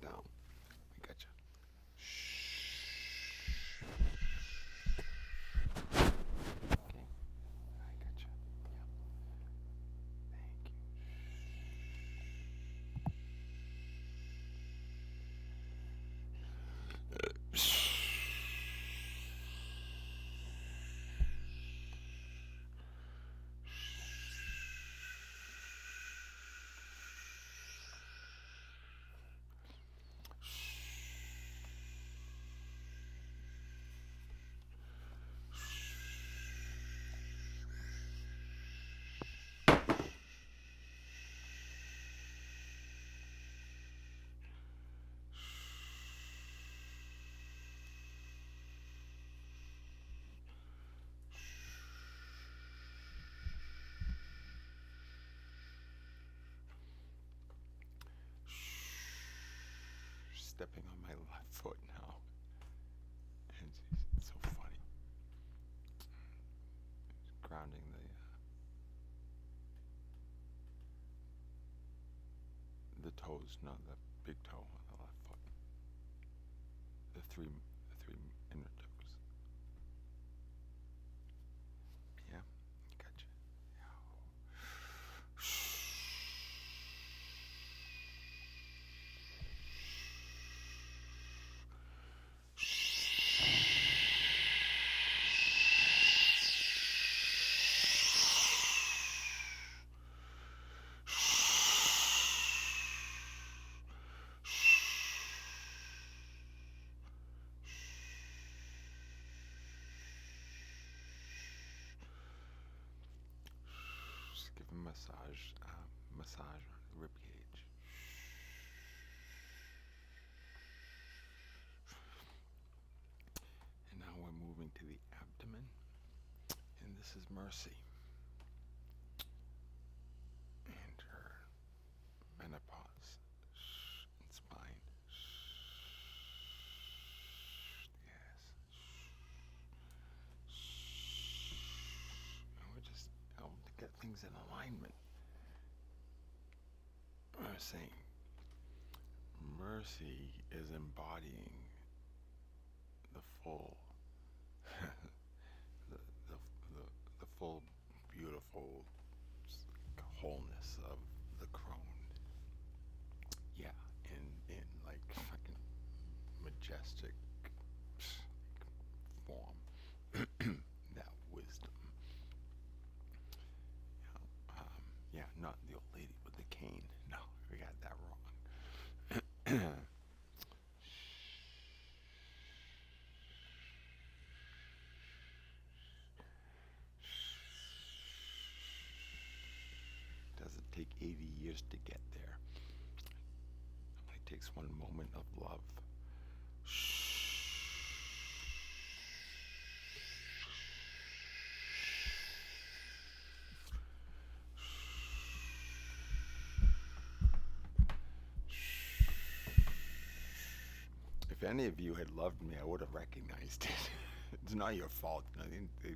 it down. I gotcha. Okay, I gotcha. Yeah. Thank you. Stepping on my left foot now. And it's so funny. Grounding the toes, not the big toe on the left foot. The three inner toes. Yeah, gotcha. Just give a massage on the rib cage. And now we're moving to the abdomen, and this is Mercy and her menopause and spine. Yes. And we're just helping to get things in alignment. I was saying, Mercy is embodying the full, the full beautiful wholeness of the crone. Yeah, in like fucking majestic form. That wisdom. Yeah, not the old lady with the cane. No, we got that wrong. Doesn't take 80 years to get there. It only takes one moment of love. If any of you had loved me, I would have recognized it. It's not your fault. I mean, they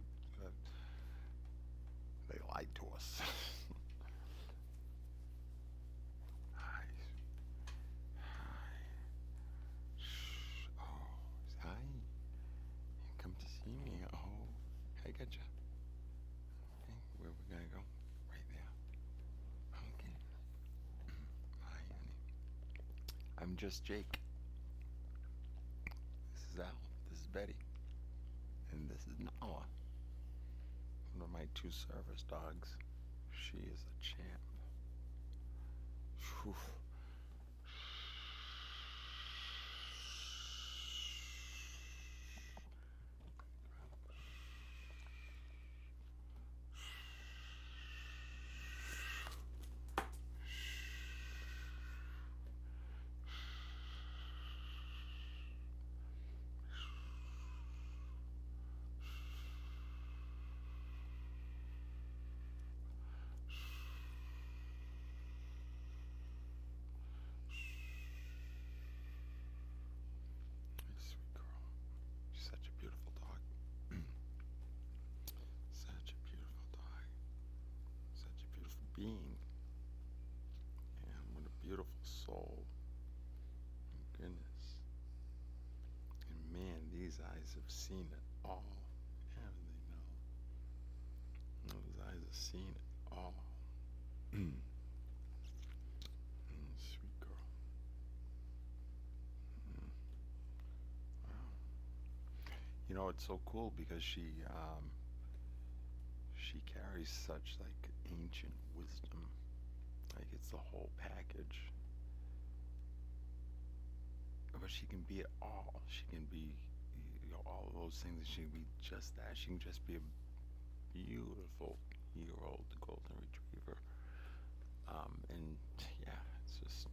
lied to us. Hi. Hi. Oh, hi. You come to see me. Oh, I gotcha. Okay, where we gonna go? Right there. Okay. Hi, honey. I'm just Jake. This is Al. This is Betty. And this is Nala. One of my 2 service dogs. She is a champ. Whew. Sweet girl. She's such a beautiful dog. Such a beautiful dog. Such a beautiful being. And what a beautiful soul. have seen it all, haven't they now? Those eyes have seen it all. Sweet girl. Wow. You know, it's so cool because she carries such like ancient wisdom. Like it's the whole package. But she can be it all. She can be, all of those things. She can be just that. She can just be a beautiful year-old golden retriever. And yeah, it's just,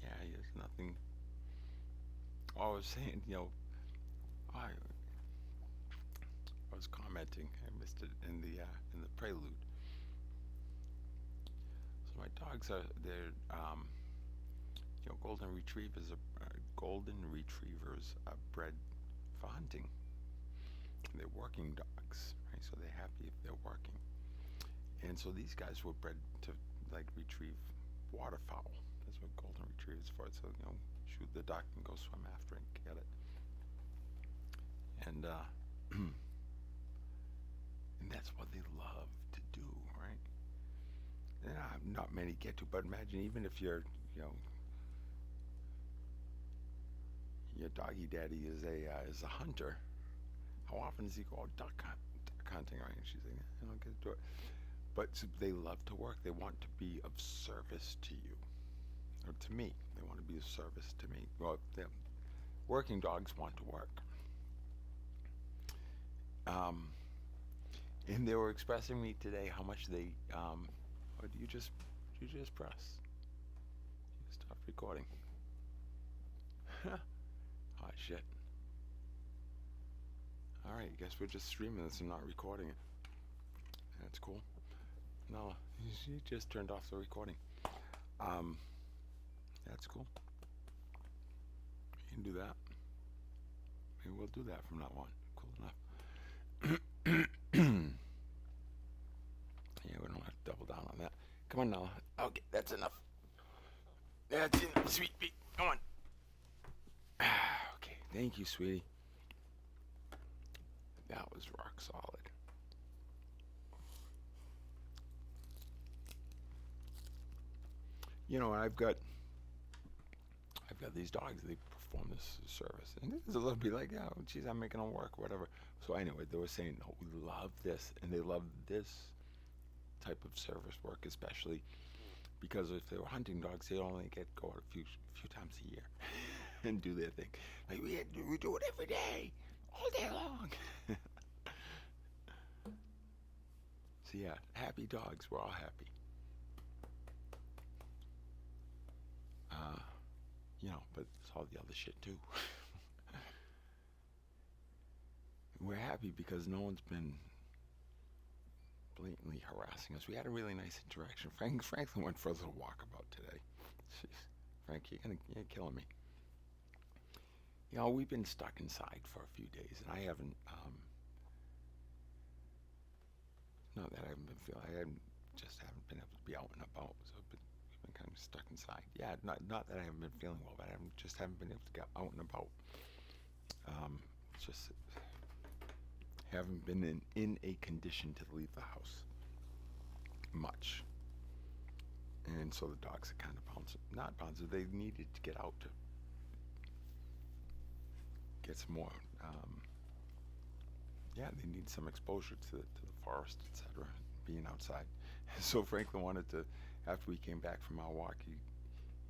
yeah, there's nothing. Oh, I was saying, I was commenting. I missed it in the prelude. So my dogs they're golden retrievers are bred for hunting. They're working dogs, right? So they're happy if they're working. And so these guys were bred to like retrieve waterfowl. That's what golden retrievers for. So shoot the duck and go swim after and get it. And and that's what they love to do, right? And not many get to, but imagine even if your doggy daddy is a hunter. How often does he go out duck hunting, right? And she's like, I don't get to do it. But they love to work. They want to be of service to you, or to me. They want to be of service to me. Well, working dogs want to work. And they were expressing me today how much they. Or do you just press? You stop recording. Oh shit. Alright, I guess we're just streaming this and not recording it. That's cool. No, she just turned off the recording. That's cool. You can do that. Maybe we'll do that from now on. Cool enough. Yeah, we don't have to double down on that. Come on now. Okay, that's enough. That's enough, sweet pea. Come on. Okay, thank you, sweetie. That was rock solid. I've got these dogs. They perform this service, and it's a little bit like, oh, geez, I'm making them work, whatever. So anyway, they were saying, no, we love this, and they love this type of service work, especially because if they were hunting dogs, they'd only go out a few times a year and do their thing. Like we do it every day, all day long. So yeah, happy dogs. We're all happy. But it's all the other shit too. We're happy because no one's been blatantly harassing us. We had a really nice interaction. Franklin went for a little walkabout today. Jeez, Frank, you're killing me. We've been stuck inside for a few days, and I haven't. Not that I haven't been feeling. I haven't been able to be out and about. So we've been kind of stuck inside. Yeah, not that I haven't been feeling well, but I haven't been able to get out and about. Just haven't been in a condition to leave the house much. And so the dogs are kind of bouncing. They needed to get out to get some more. They need some exposure to the forest, etc. Being outside. So Franklin wanted to, after we came back from our walk,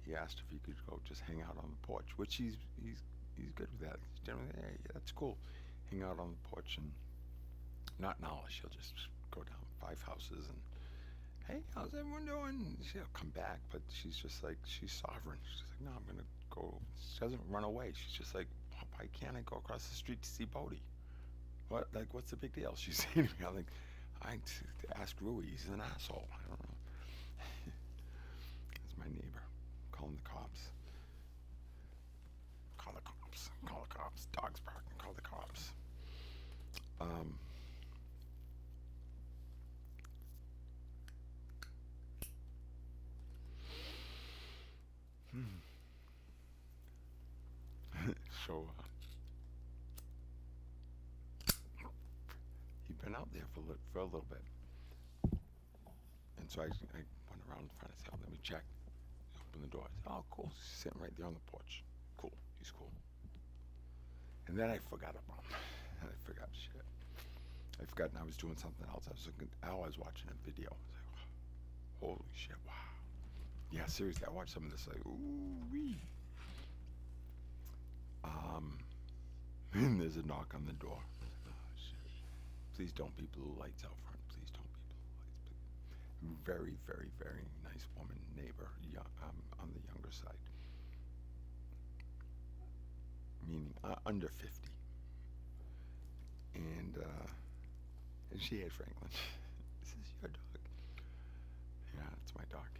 he asked if he could go just hang out on the porch, which he's good with that. He's generally, hey, yeah, that's cool. Hang out on the porch, and not now. She'll just go down 5 houses and, hey, how's everyone doing? She'll come back, but she's just like, she's sovereign. She's like, no, I'm gonna go. She doesn't run away. She's just like, why can't I go across the street to see Bodie? What? Like, what's the big deal? She's saying to me, I'm like, to ask Rui. He's an asshole. I don't know. That's my neighbor. Calling the cops. Call the cops. Call the cops. Dogs barking. Call the cops. So a little bit. And so I went around in front and said, let me check. Open the door. I said, oh, cool. He's sitting right there on the porch. Cool. He's cool. And then I forgot about him. And I forgot shit. I forgot I was doing something else. I was watching a video. I was like, holy shit, wow. Yeah, seriously, I watched some of this, like, ooh-wee. And there's a knock on the door. Oh, shit. Please don't be blue lights out front. Please don't be blue lights. Please. Very, very, very nice woman, neighbor, young, on the younger side. Meaning under 50. And she had Franklin. This is your dog. Yeah, it's my dog.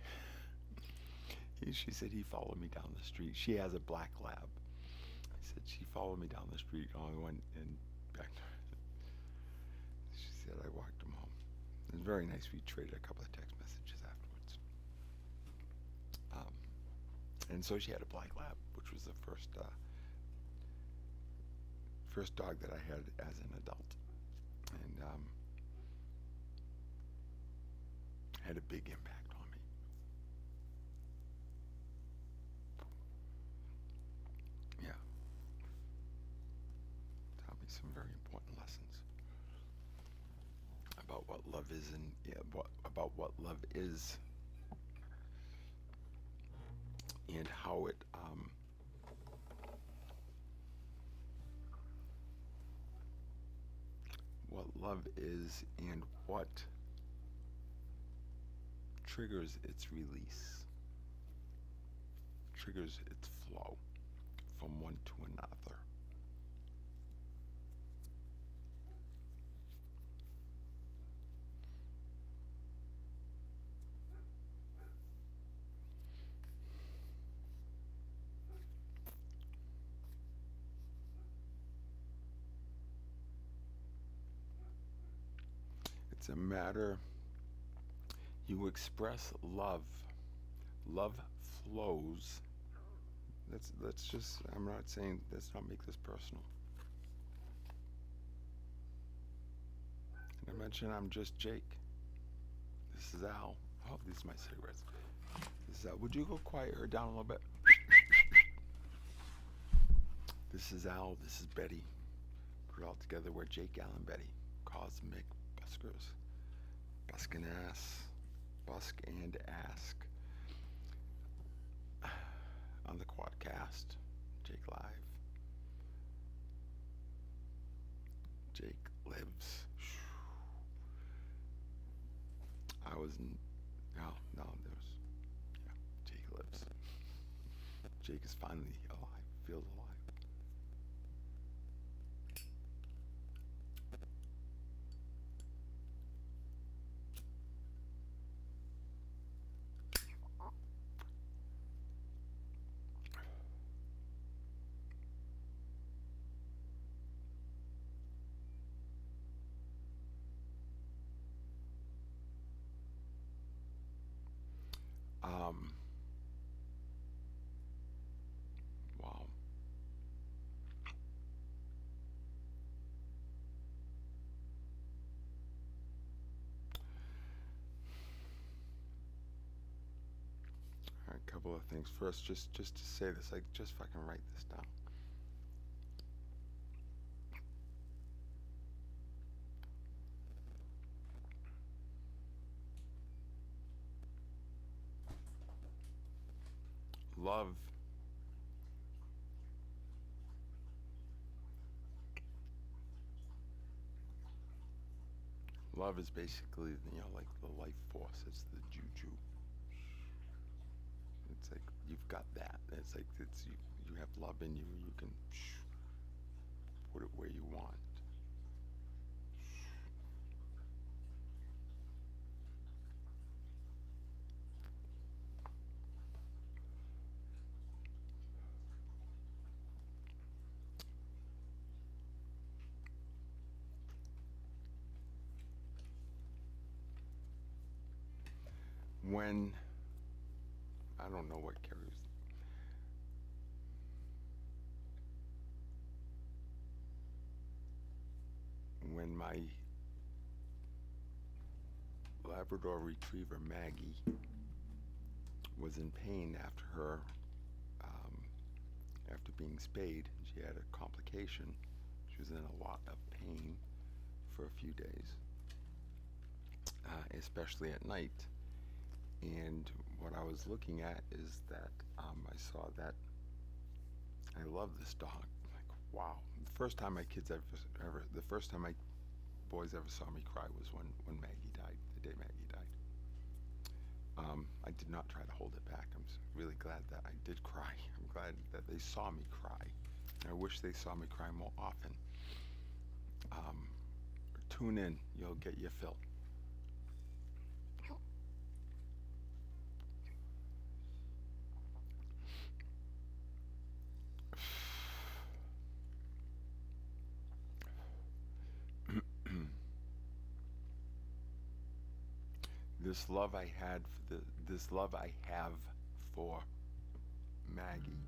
She said he followed me down the street. She has a black lab. I said she followed me down the street. I went and back. She said I walked him home. It was very nice. We traded a couple of text messages afterwards. And so she had a black lab, which was the first dog that I had as an adult, and had a big impact on me. Yeah, taught me some very important lessons about what love is, and about what love is, and how it what love is and what triggers its release, triggers its flow from one to another. It's a matter, you express love. Love flows. Let's just, I'm not saying, let's not make this personal. Did I mention I'm just Jake? This is Al. Oh, these are my cigarettes. This is Al. Would you go quieter down a little bit? This is Al. This is Betty. Put it all together. We're Jake, Al, and Betty. Cosmic Buskers. Busk and ass. Busk and ask. On the Quadcast. JakeLive. Jake lives. I was no, there's, yeah, Jake lives. Jake is finally alive, feels alive. Wow. All right, a couple of things. First, just to say this, like, just fucking write this down. Love is basically, like the life force. It's the juju. It's like you've got that. It's like you have love in you. You can put it where you want. When, I don't know what carries, when my Labrador Retriever Maggie was in pain after being spayed. She had a complication. She was in a lot of pain for a few days, especially at night. And what I was looking at is that I saw that I love this dog. Like, wow. The first time my boys ever saw me cry was when Maggie died, the day Maggie died. I did not try to hold it back. I'm really glad that I did cry. I'm glad that they saw me cry. I wish they saw me cry more often. Tune in, you'll get your fill. This love I have for Maggie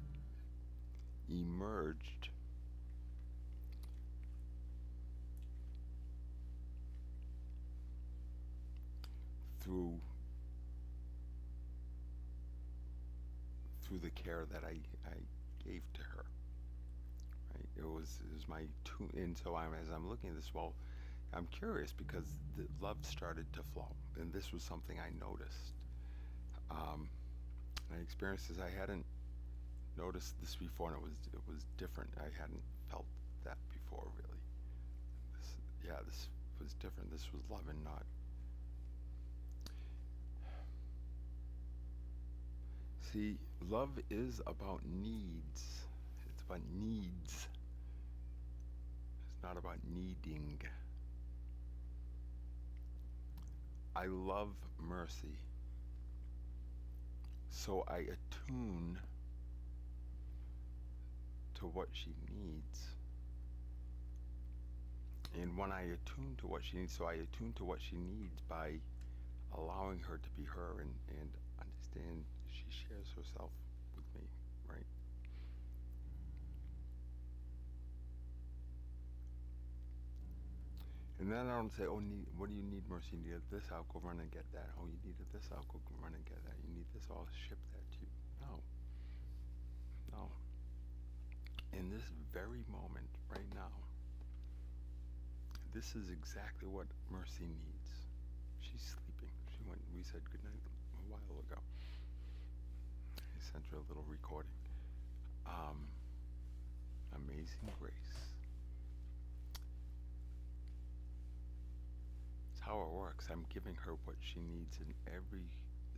emerged through the care that I gave to her. Right? It was my tune. And so as I'm looking at this, well, I'm curious because the love started to flow, and this was something I noticed. I experienced this. I hadn't noticed this before, and it was different. I hadn't felt that before, really. This was different. This was love and not. See, love is about needs. It's about needs. It's not about needing. I love Mercy, so I attune to what she needs. And when I attune to what she needs, so I attune to what she needs by allowing her to be her and understand she shares herself with me, right? And then I don't say, oh, what do you need, Mercy? You needed this, I'll go run and get that. Oh, you needed this, I'll go run and get that. You need this, I'll ship that to you. No. In this very moment, right now, this is exactly what Mercy needs. She's sleeping. We said goodnight a while ago. I sent her a little recording. Amazing Grace. It's how it works. I'm giving her what she needs in every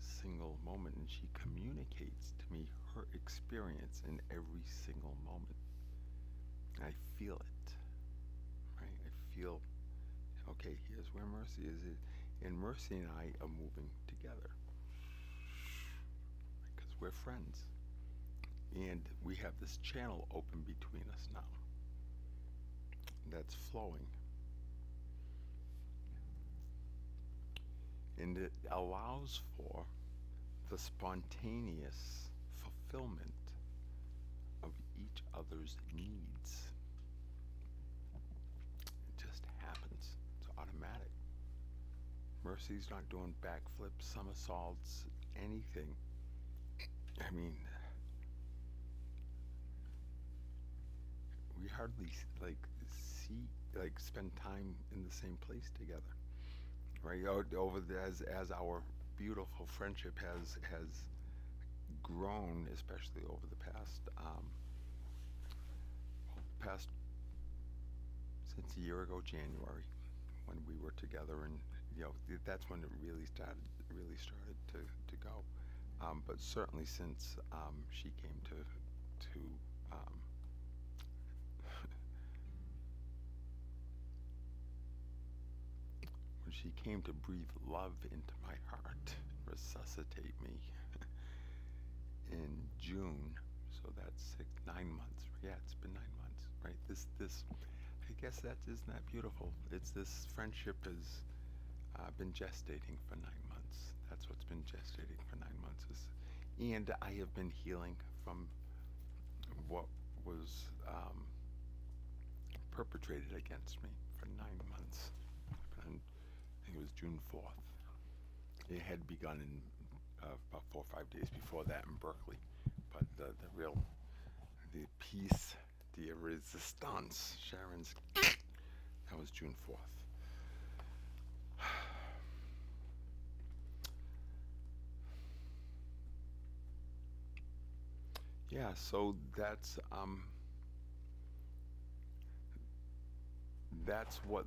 single moment, and she communicates to me her experience in every single moment. I feel it, right? I feel, okay, here's where Mercy is. And Mercy and I are moving together because we're friends. And we have this channel open between us now that's flowing. And it allows for the spontaneous fulfillment of each other's needs. It just happens. It's automatic. Mercy's not doing backflips, somersaults, anything. I mean, we hardly spend time in the same place together, right? As our beautiful friendship has grown, especially over the past since a year ago, January, when we were together, and that's when it really started to go. But certainly since she came to when she came to breathe love into my heart, resuscitate me in June, so that's 9 months. Yeah, it's been 9 months, right? This I guess isn't that beautiful? It's this friendship has been gestating for 9 months. That's what's been gestating for 9 months. And I have been healing from what was perpetrated against me for 9 months. I think it was June 4th. It had begun in about 4 or 5 days before that in Berkeley, but the peace, the resistance, Sharon's, that was June 4th. Yeah, so that's what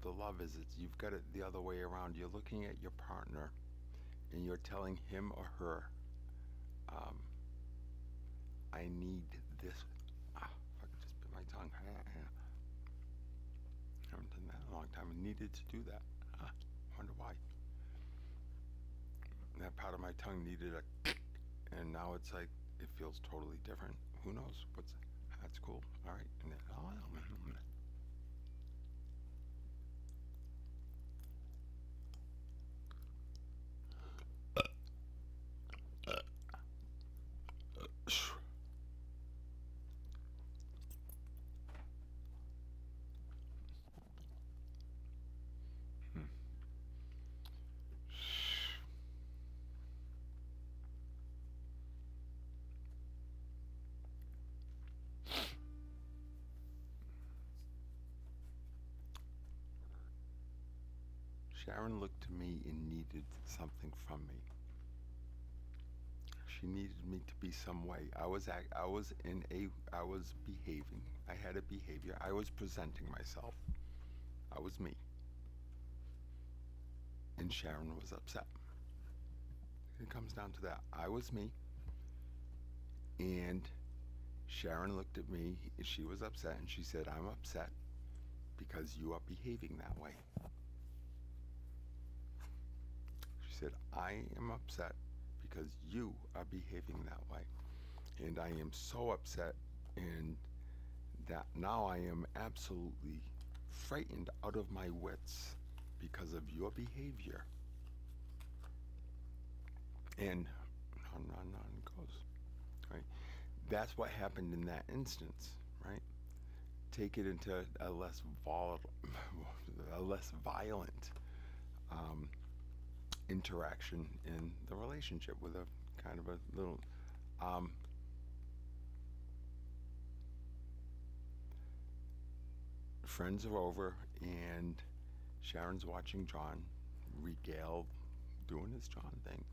the love is. It's you've got it the other way around. You're looking at your partner and you're telling him or her, I need this. If I could just bit my tongue. Haven't done that in a long time. I needed to do that. Wonder why. That part of my tongue needed a, and now it's like it feels totally different. Who knows? That's cool. All right. And then, Sharon looked to me and needed something from me. She needed me to be some way. I was behaving. I had a behavior. I was presenting myself. I was me. And Sharon was upset. It comes down to that. I was me. And Sharon looked at me. She was upset and she said, I'm upset because you are behaving that way. She said, I am upset because you are behaving that way. And I am so upset, and that now I am absolutely frightened out of my wits because of your behavior. And on it goes, right? That's what happened in that instance, right? Take it into a less volatile, a less violent interaction in the relationship with a kind of a little friends are over and Sharon's watching John regale doing his John thing,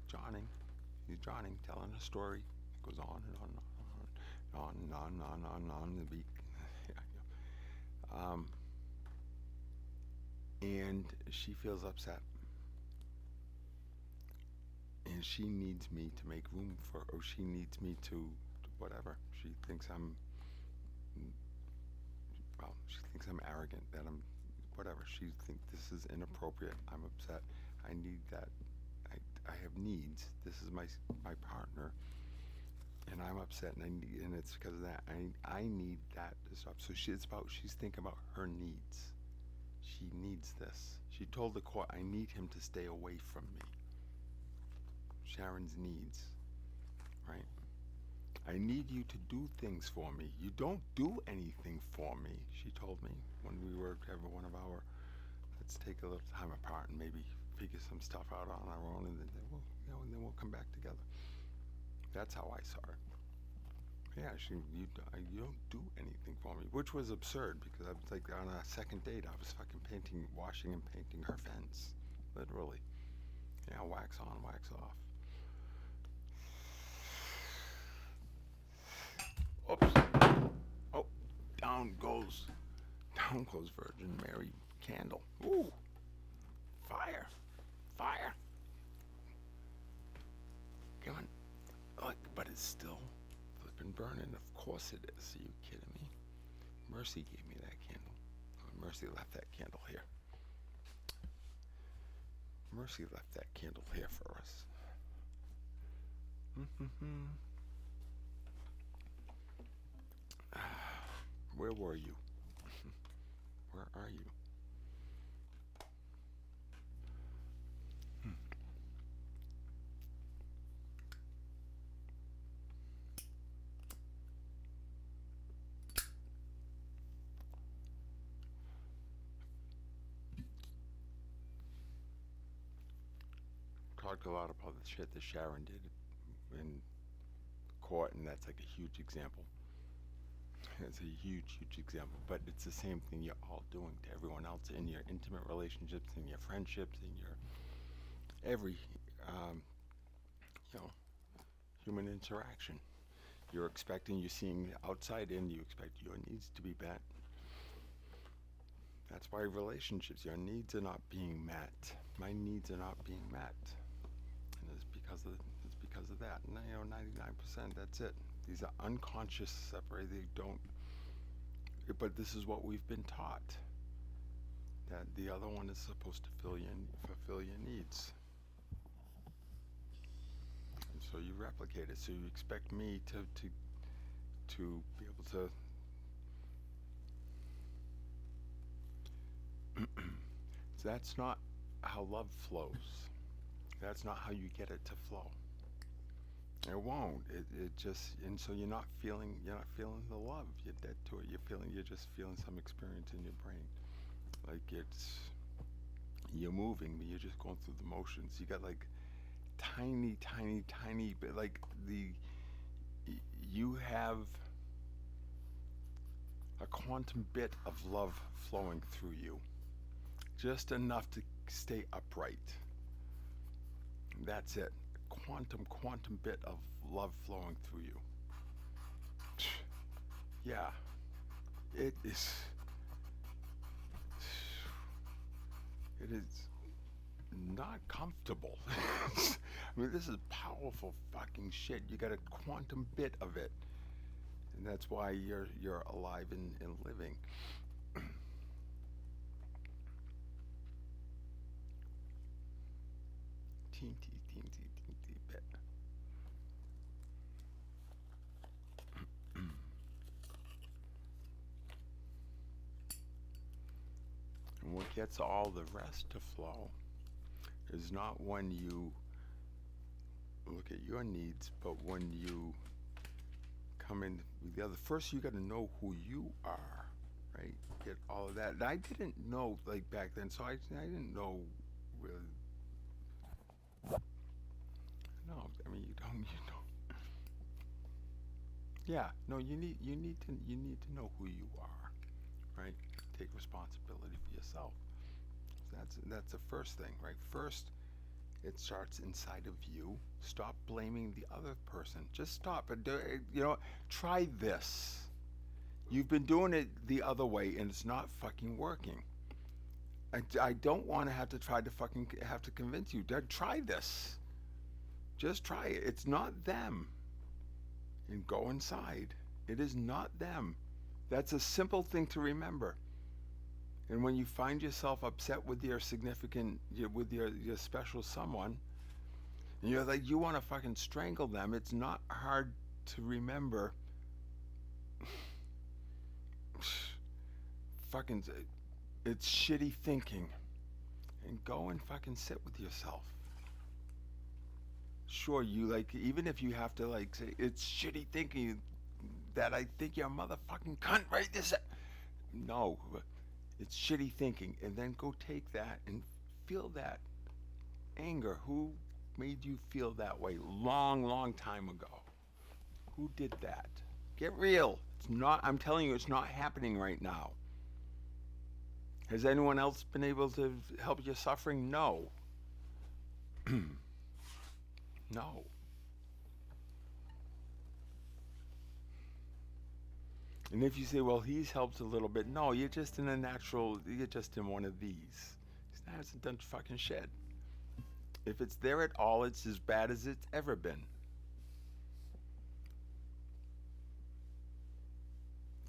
he's telling a story. It goes on and on and on and on and on and on and on the beat. And she feels upset. And she needs me to make room for, or she needs me to whatever. She thinks I'm arrogant, that I'm, whatever. She thinks this is inappropriate. I'm upset. I need that. I have needs. This is my partner. And I'm upset, and it's because of that. I need that to stop. So she's thinking about her needs. She needs this. She told the court, I need him to stay away from me. Sharon's needs, right? I need you to do things for me. You don't do anything for me, she told me when we were having one of our, let's take a little time apart and maybe figure some stuff out on our own, and then we'll come back together. That's how I saw it. Yeah, you don't do anything for me, which was absurd because I was like on a second date, I was fucking washing and painting her fence, literally. Yeah, wax on, wax off. Oops. Oh, down goes Virgin Mary candle. Ooh, fire. Come on. Look, but it's still flipping burning. Of course it is. Are you kidding me? Mercy gave me that candle. Oh, Mercy left that candle here. Mercy left that candle here for us. Where were you? Where are you? talked a lot about the shit that Sharon did in court, and that's like a huge example. It's a huge, huge example, but it's the same thing you're all doing to everyone else in your intimate relationships, in your friendships, in your every, um, you know, human interaction. You're seeing the outside in, you expect your needs to be met. That's why relationships, your needs are not being met. My needs are not being met. And it's because of that. And, 99%, that's it. These are unconscious separated. They don't, but this is what we've been taught. That the other one is supposed to fulfill your needs. And so you replicate it. So you expect me to be able to that's not how love flows. That's not how you get it to flow. It won't. It just, and so you're not feeling the love. You're dead to it. You're just feeling some experience in your brain. Like you're moving, but you're just going through the motions. You got like tiny bit, like you have a quantum bit of love flowing through you. Just enough to stay upright. That's it. Quantum bit of love flowing through you. Yeah. It is not comfortable. I mean, this is powerful fucking shit. You got a quantum bit of it. And that's why you're alive and living. Teensy bit. And what gets all the rest to flow is not when you look at your needs, but when you come in with the other. First, you got to know who you are, right? Get all of that. And I didn't know, like, back then, so I didn't know really. No, I mean, you don't. Yeah, no, you need to know who you are, right? Take responsibility for yourself. That's the first thing, right? First, it starts inside of you. Stop blaming the other person. Just stop. Try this. You've been doing it the other way, and it's not fucking working. I don't want to have to convince you. Try this. Just try it. It's not them. And go inside. It is not them. That's a simple thing to remember. And when you find yourself upset with your with your special someone, and you're like, you want to fucking strangle them, it's not hard to remember. Fucking, it's shitty thinking. And go and fucking sit with yourself. Sure, even if you have to say, it's shitty thinking that I think you're a motherfucking cunt right this. No, it's shitty thinking. And then go take that and feel that anger. Who made you feel that way long time ago? Who did that? Get real. It's not, I'm telling you, it's not happening right now. Has anyone else been able to help your suffering? No. No. And if you say, well, he's helped a little bit, no, you're just in one of these. He hasn't done fucking shit. If it's there at all, it's as bad as it's ever been.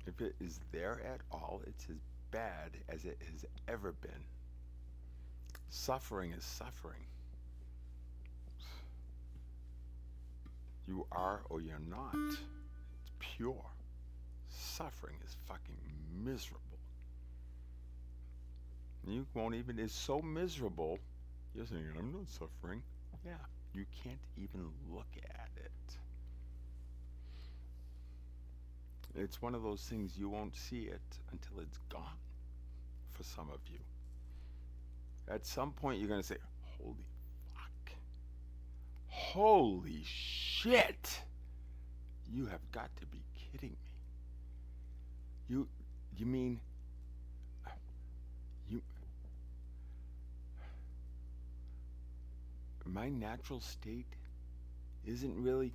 If it is there at all, it's as bad as it has ever been. Suffering is suffering. You are or you're not. It's pure. Suffering is fucking miserable. You won't even, it's so miserable, you're saying, I'm not suffering. Yeah, you can't even look at it. It's one of those things you won't see it until it's gone for some of you. At some point you're going to say, holy fuck. Holy shit. You have got to be kidding me. You mean you my natural state isn't really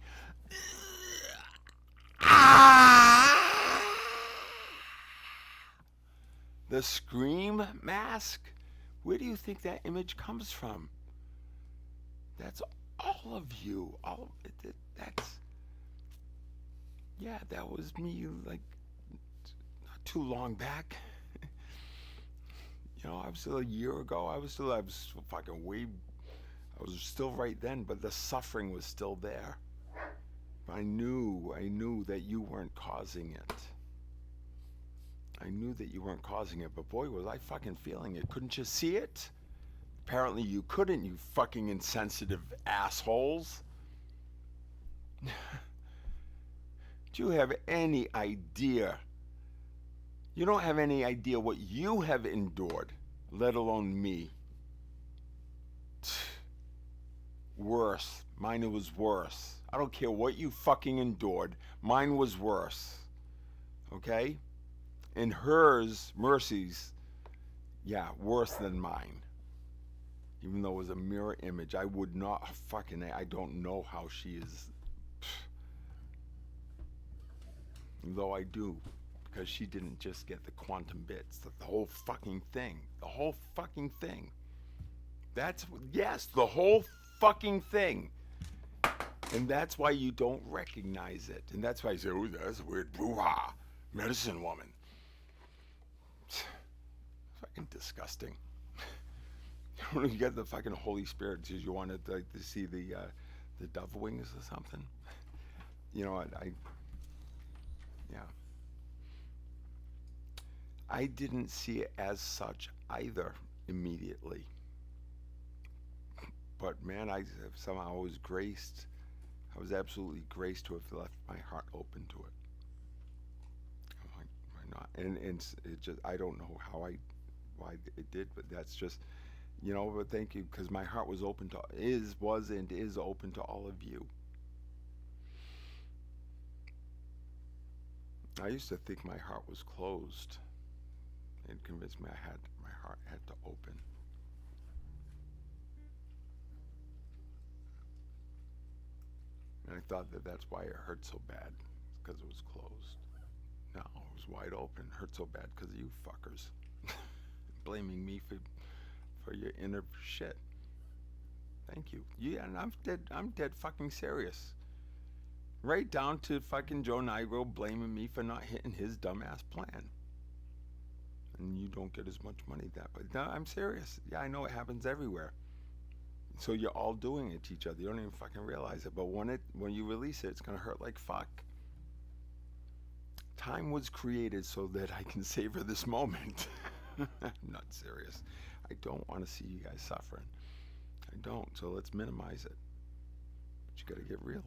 the scream mask? Where do you think that image comes from? That's all of you. That's yeah, that was me like not too long back. You know, I was still a year ago. I was fucking way. I was still right then, but the suffering was still there. I knew that you weren't causing it. I knew that you weren't causing it, but boy, was I fucking feeling it. Couldn't you see it? Apparently you couldn't, you fucking insensitive assholes. Do you have any idea? You don't have any idea what you have endured, let alone me. Worse. Mine was worse. I don't care what you fucking endured. Mine was worse. Okay? And hers, Mercy's, yeah, worse than mine. Even though it was a mirror image, I would not fucking, I don't know how she is. Though I do, because she didn't just get the quantum bits, the whole fucking thing. The whole fucking thing. That's, yes, the whole fucking thing. And that's why you don't recognize it. And that's why you say, oh, that's a weird brouhaha. Medicine woman. Fucking disgusting. You got the fucking Holy Spirit because you wanted to see the dove wings or something. You know what? Yeah. I didn't see it as such either immediately. But man, I somehow was graced. I was absolutely graced to have left my heart open to it. Why not? And it just, I don't know why it did, but that's just, you know, but thank you, because my heart was open to, was and is open to all of you. I used to think my heart was closed. It convinced me my heart had to open. And I thought that that's why it hurt so bad, because it was closed. No, it was wide open. It hurt so bad because of you fuckers. Blaming me for your inner shit. Thank you. Yeah, and I'm dead fucking serious. Right down to fucking Joe Nigro blaming me for not hitting his dumbass plan. And you don't get as much money that way. No, I'm serious. Yeah, I know it happens everywhere. So you're all doing it to each other. You don't even fucking realize it. But when you release it, it's gonna hurt like fuck. Time was created so that I can savor this moment. I'm not serious. I don't want to see you guys suffering. I don't. So let's minimize it. But you gotta get real.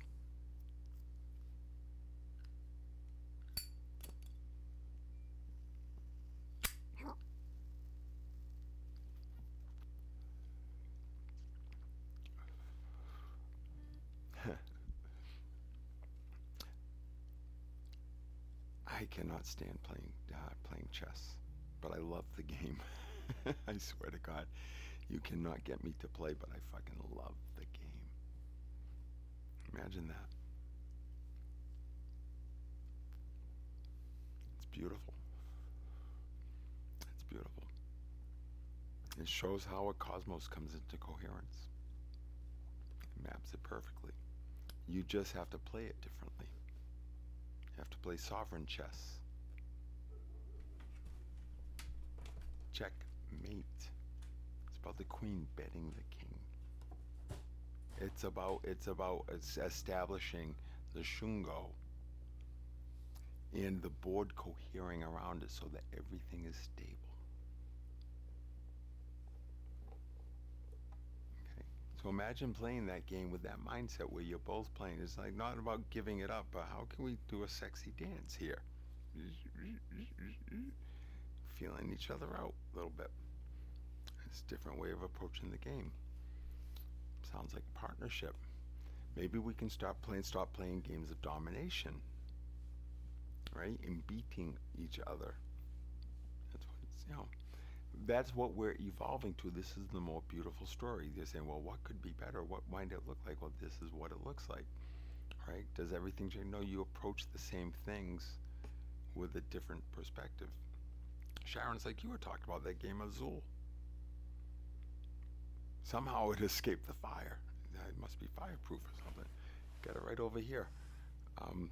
I cannot stand playing chess, but I love the game. I swear to God, you cannot get me to play, but I fucking love the game. Imagine that. It's beautiful. It's beautiful. It shows how a cosmos comes into coherence. It maps it perfectly. You just have to play it differently. You have to play sovereign chess. Checkmate. It's about the queen betting the king. It's about establishing the shungo and the board cohering around it so that everything is stable. Okay. So imagine playing that game with that mindset where you're both playing. It's like not about giving it up, but how can we do a sexy dance here? Feeling each other out a little bit. It's a different way of approaching the game. Sounds like partnership. Maybe we can stop playing games of domination, right? And beating each other. That's what it's, that's what we're evolving to. This is the more beautiful story. They're saying, well, what could be better? What might it look like? Well, this is what it looks like, right? Does everything change? No, you approach the same things with a different perspective. Sharon's like you were talking about that game of Zool. Somehow it escaped the fire. It must be fireproof or something. Got it right over here. Um,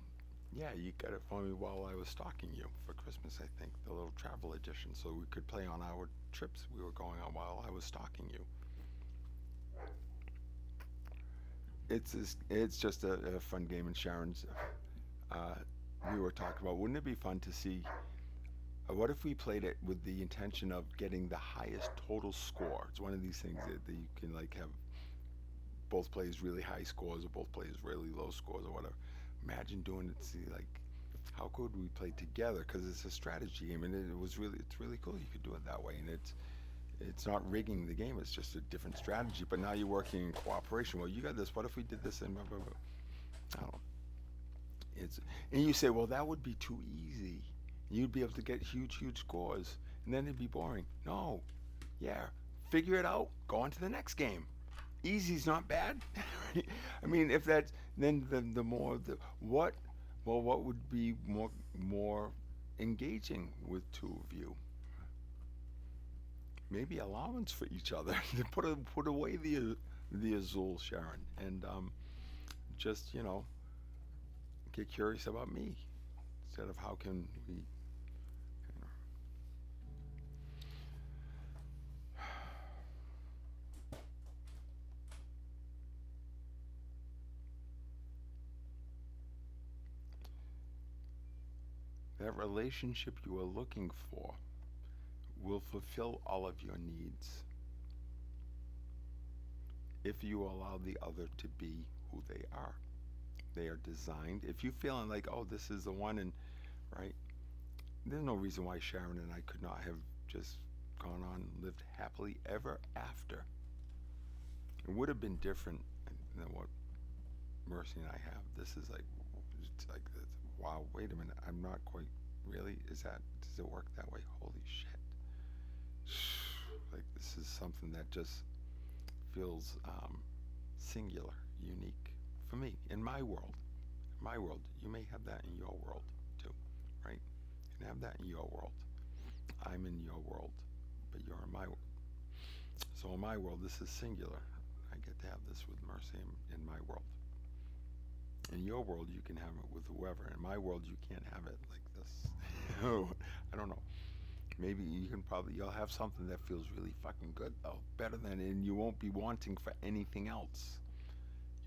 yeah, you got it for me while I was stalking you for Christmas, I think, the little travel edition, so we could play on our trips we were going on while I was stalking you. It's just a fun game, and Sharon's. Uh, we were talking about, wouldn't it be fun to see? What if we played it with the intention of getting the highest total score? It's one of these things that you can like have both players really high scores or both players really low scores or whatever. Imagine doing it. See, like, how could we play together? Because it's a strategy game, and it's really cool. You could do it that way, and it's not rigging the game. It's just a different strategy. But now you're working in cooperation. Well, you got this. What if we did this? And blah, blah, blah. I don't know. And you say, well, that would be too easy. You'd be able to get huge scores, and then it'd be boring. No, yeah, figure it out. Go on to the next game. Easy's not bad. I mean, if that's then the more the what would be more engaging with two of you? Maybe allowance for each other. put away the Azul, Sharon, and just get curious about me instead of how can we. That relationship you are looking for will fulfill all of your needs if you allow the other to be who they are. They are designed. If you're feeling like, oh, this is the one, and right, there's no reason why Sharon and I could not have just gone on, lived happily ever after. It would have been different than what Mercy and I have. This is like, it's like this. Wow, wait a minute, I'm not quite, really? Does it work that way? Holy shit. Like, this is something that just feels singular, unique for me, in my world. My world. You may have that in your world, too, right? You can have that in your world. I'm in your world, but you're in my world. So in my world, this is singular. I get to have this with Mercy in my world. In your world, you can have it with whoever. In my world, you can't have it like this. I don't know. Maybe you'll have something that feels really fucking good, though. Better than, and you won't be wanting for anything else.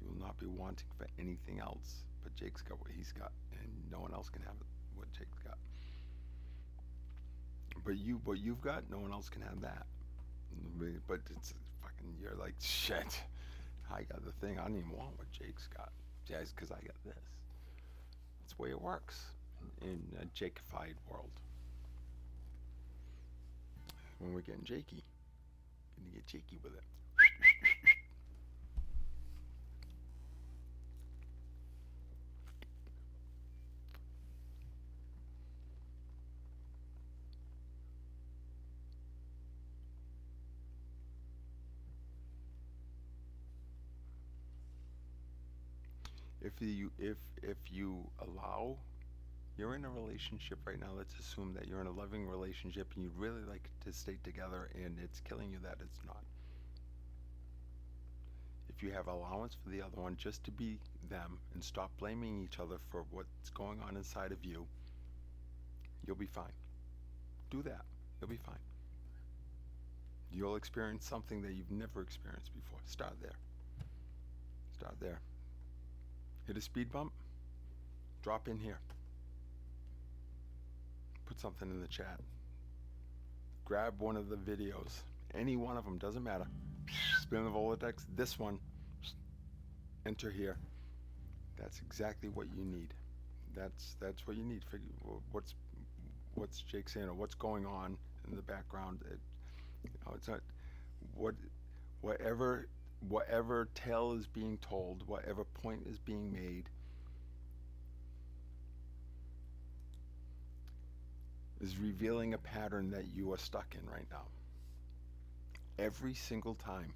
You will not be wanting for anything else. But Jake's got what he's got, and no one else can have it, what Jake's got. But what you've got, no one else can have that. But it's fucking, you're like, shit. I got the thing. I don't even want what Jake's got. Yeah, it's because I got this. That's the way it works in a Jakeified world. When we're getting jakey, gonna get jakey with it. If you allow, you're in a relationship right now. Let's assume that you're in a loving relationship and you'd really like to stay together, and it's killing you that it's not. If you have allowance for the other one just to be them and stop blaming each other for what's going on inside of you, you'll be fine. Do that. You'll be fine. You'll experience something that you've never experienced before. Start there. Start there. Hit a speed bump. Drop in here. Put something in the chat. Grab one of the videos. Any one of them, doesn't matter. Spin the Volodex. This one. Enter here. That's exactly what you need. That's what you need. Figure what's Jake saying, or what's going on in the background. It's not whatever whatever tale is being told, whatever point is being made, is revealing a pattern that you are stuck in right now. Every single time.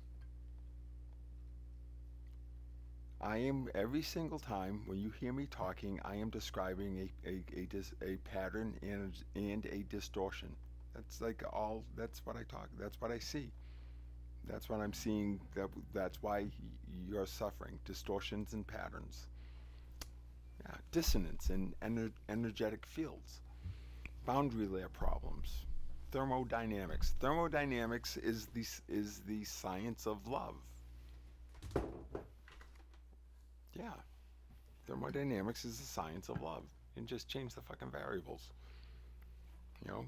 Every single time when you hear me talking, I am describing a pattern and a distortion. That's like that's what I talk, that's what I see. That's what I'm seeing, that's why you're suffering. Distortions and patterns. Yeah, dissonance in energetic fields. Boundary layer problems. Thermodynamics. Thermodynamics is the science of love. Yeah. Thermodynamics is the science of love. And just change the fucking variables. You know?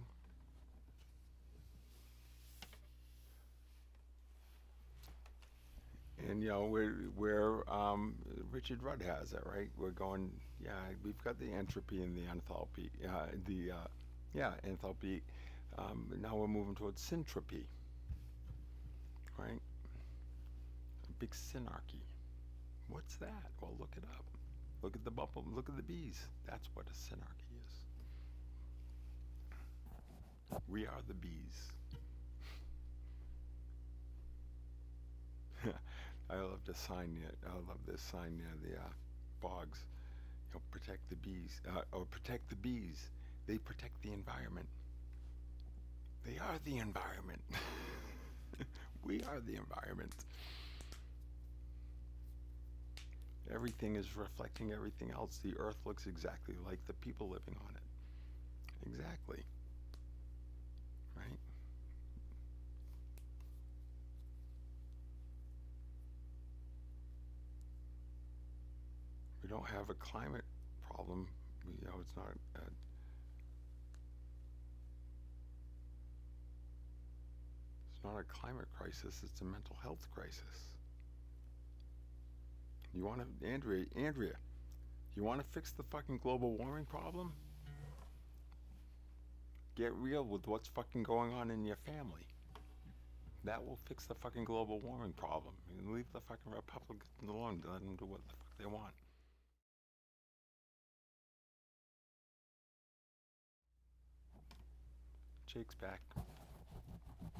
And you know, we're Richard Rudd has it, right? We're going, yeah, we've got the entropy and the enthalpy, enthalpy. Now we're moving towards syntropy, right? A big synarchy. What's that? Well, look it up. Look at the bubble. Look at the bees. That's what a synarchy is. We are the bees. I love the sign there. I love this sign near the bogs. You know, protect the bees, or protect the bees. They protect the environment. They are the environment. We are the environment. Everything is reflecting everything else. The earth looks exactly like the people living on it. Exactly. Right? We don't have a climate problem. You know, it's not a climate crisis, it's a mental health crisis. You want to, Andrea, you want to fix the fucking global warming problem? Get real with what's fucking going on in your family. That will fix the fucking global warming problem. You leave the fucking Republicans alone, let them do what the fuck they want. Jake's back.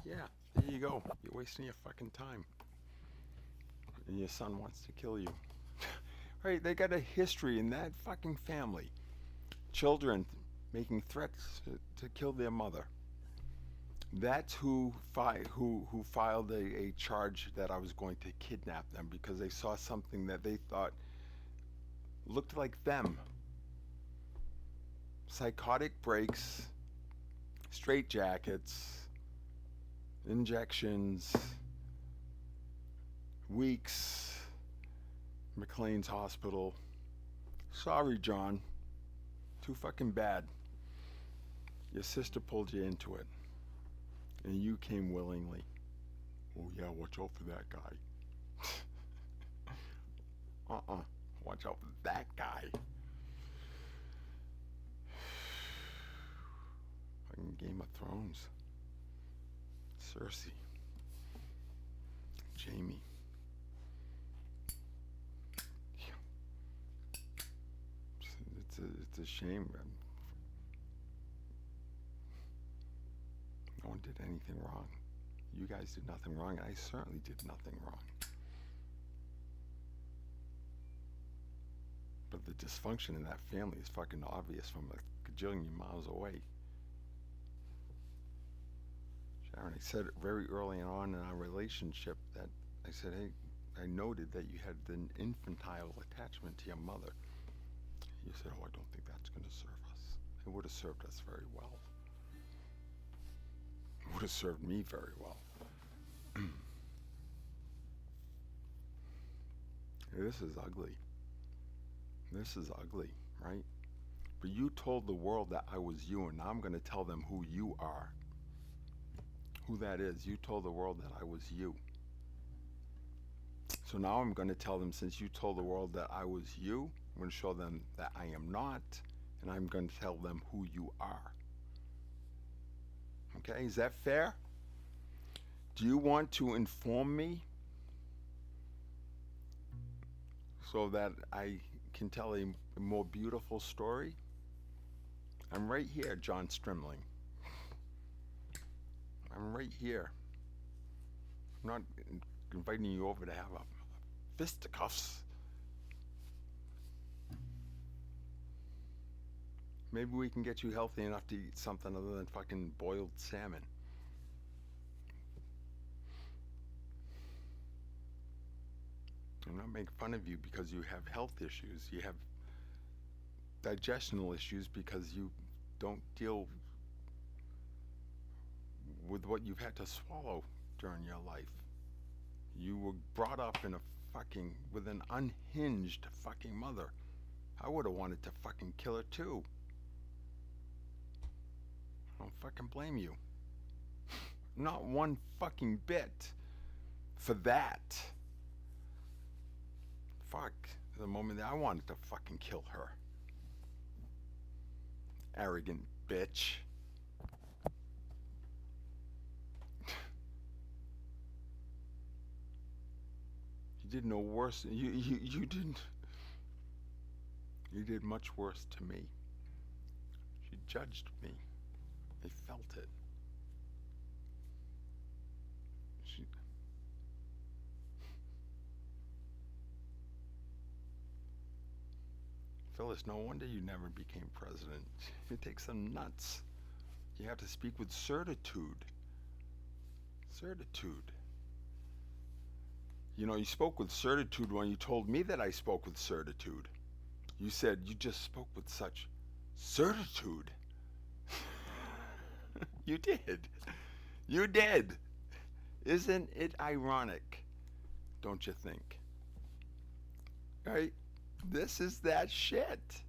Yeah, there you go. You're wasting your fucking time. And your son wants to kill you. Right, they got a history in that fucking family. Children making threats to kill their mother. That's who filed a charge that I was going to kidnap them because they saw something that they thought looked like them. Psychotic breaks, straitjackets, injections, weeks, McLean's hospital. Sorry, John. Too fucking bad. Your sister pulled you into it. And you came willingly. Oh yeah, watch out for that guy. Watch out for that guy. Fucking Game of Thrones. Cersei. Jamie. It's a shame. No one did anything wrong. You guys did nothing wrong, and I certainly did nothing wrong. But the dysfunction in that family is fucking obvious from a gajillion miles away. Sharon, I said it very early on in our relationship that I said, hey, I noted that you had an infantile attachment to your mother. You said, oh, I don't think that's going to serve us. It would have served us very well. It would have served me very well. This is ugly. This is ugly, right? But you told the world that I was you, and now I'm going to tell them who you are. Who that is. You told the world that I was you. So now I'm going to tell them, since you told the world that I was you, I'm going to show them that I am not, and I'm going to tell them who you are. Okay, is that fair? Do you want to inform me so that I can tell a more beautiful story, I'm right here, John Strimling. I'm right here. I'm not inviting you over to have a fisticuffs. Maybe we can get you healthy enough to eat something other than fucking boiled salmon. I'm not making fun of you because you have health issues. You have digestional issues because you don't deal with what you've had to swallow during your life. You were brought up in a fucking, with an unhinged fucking mother. I would have wanted to fucking kill her too. I don't fucking blame you. Not one fucking bit for that. Fuck, the moment that I wanted to fucking kill her. Arrogant bitch. You did no worse. You didn't. You did much worse to me. She judged me. I felt it. Phyllis, no wonder you never became president. It takes some nuts. You have to speak with certitude. Certitude. You know, you spoke with certitude when you told me that I spoke with certitude. You said you just spoke with such certitude. You did. You did. Isn't it ironic? Don't you think? Right? This is that shit.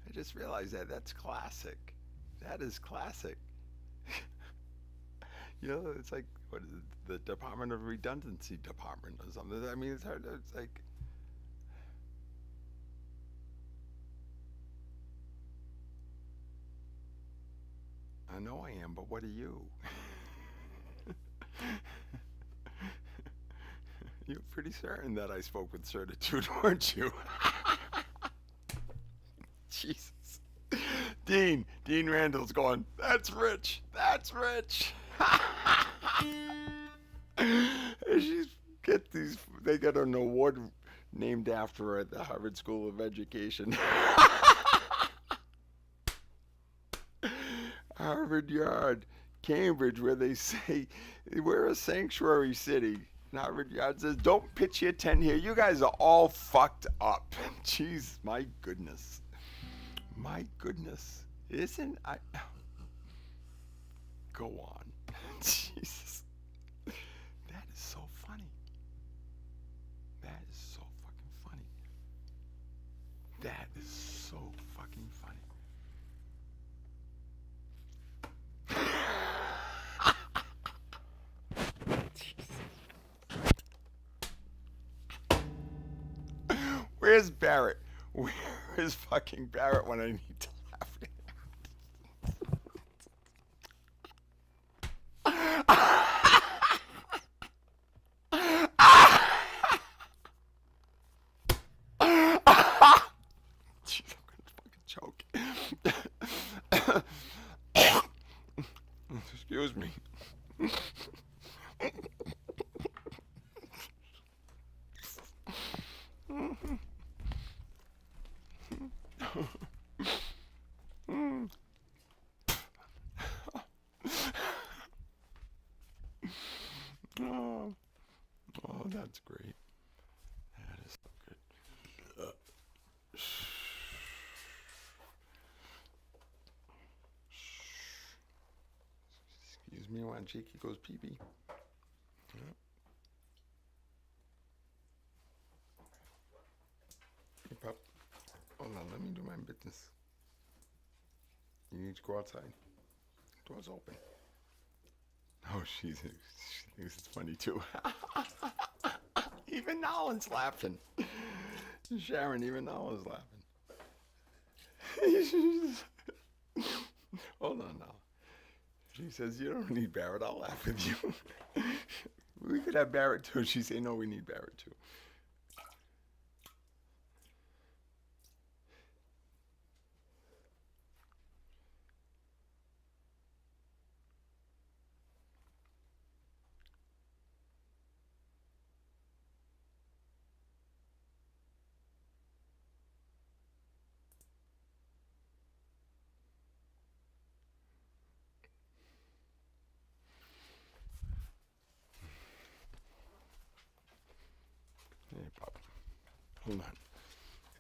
I just realized that. That's classic. That is classic. You know, it's like, what is it, the Department of Redundancy Department or something. I mean, it's hard. It's like, I know I am, but what are you? You're pretty certain that I spoke with certitude, weren't you? Jesus. Dean Randall's going, that's rich. That's rich. They got an award named after her at the Harvard School of Education. Harvard Yard, Cambridge, where they say we're a sanctuary city. And Harvard Yard says, don't pitch your tent here. You guys are all fucked up. Jeez, my goodness. My goodness. Isn't I... Go on. Jesus. That is so funny. That is so fucking funny. That is so fucking funny. Where's Barrett? Where is fucking Barrett when I need to laugh at him? Jeez, I'm gonna fucking choke. Excuse me. Oh, that's great. That is so good. Excuse me while Jakey goes pee-pee. Yep. Hey, pup. Hold on, let me do my business. You need to go outside. Door's open. Oh, she thinks it's funny too. Even Nolan's laughing. Sharon, even Nolan's laughing. Hold on now. She says, you don't need Barrett, I'll laugh with you. We could have Barrett too. She say, no, we need Barrett too. Hold on.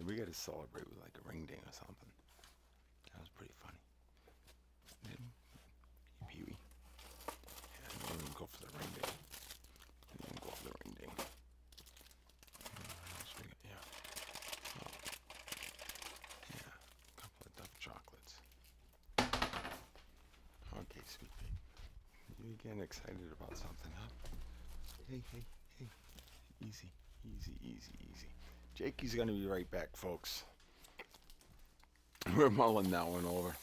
We gotta celebrate with like a ring ding or something. That was pretty funny. Pee Wee. Yeah, I didn't even go for the ring ding. Yeah. Oh. Yeah. A couple of Dove chocolates. Okay, sweet pea. You're getting excited about something, huh? Hey. Easy. Jakey's gonna be right back, folks. We're mulling that one over.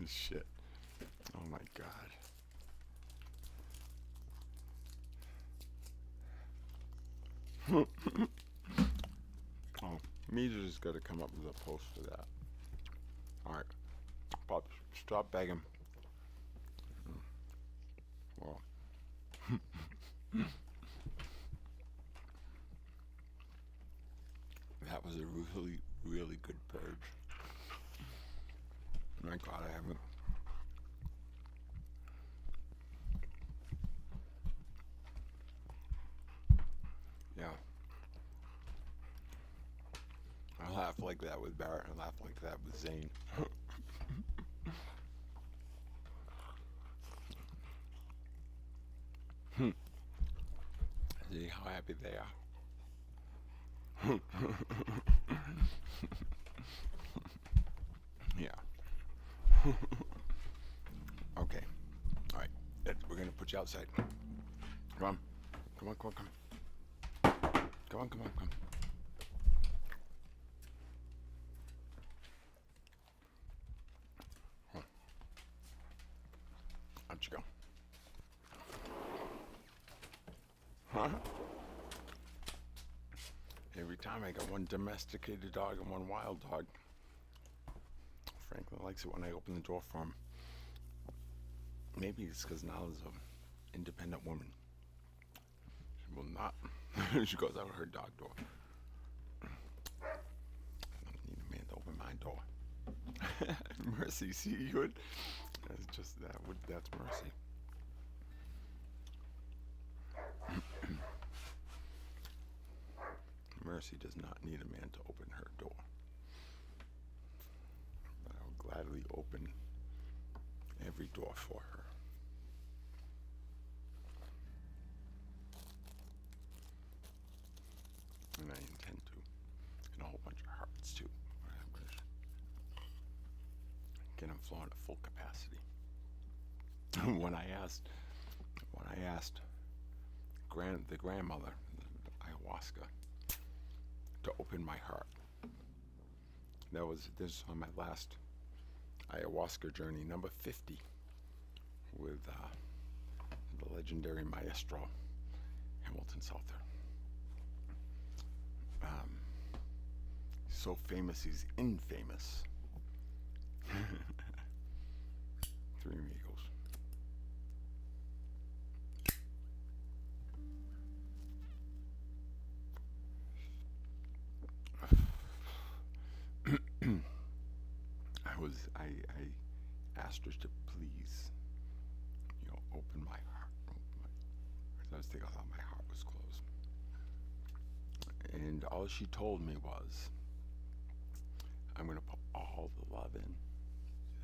Shit. Oh my God. Oh, Meter's just got to come up with a post for that. Alright. Pop, stop begging. Well. That was a really good purge. My God, I haven't. Yeah. I laugh like that with Barrett. I laugh like that with Zane. See how happy they are. Yeah. Okay. All right. We're gonna put you outside. Come on. Come on. Out you go. Huh? Every time I got one domesticated dog and one wild dog. Franklin likes it when I open the door for him. Maybe it's because now there's an independent woman. She will not. She goes out her dog door. I don't need a man to open my door. Mercy, see good? That's just that. That's Mercy. Mercy does not need a man to open her door. But I will gladly open every door for her. And I intend to. And a whole bunch of hearts too. I'm going to get them flowing at full capacity. when I asked the grandmother, the ayahuasca, to open my heart. This on my last ayahuasca journey, number 50, with the legendary maestro Hamilton Souther. So famous he's infamous. Three amigos. I asked her to please, open my heart. I thought my heart was closed. And all she told me was, I'm going to put all the love in.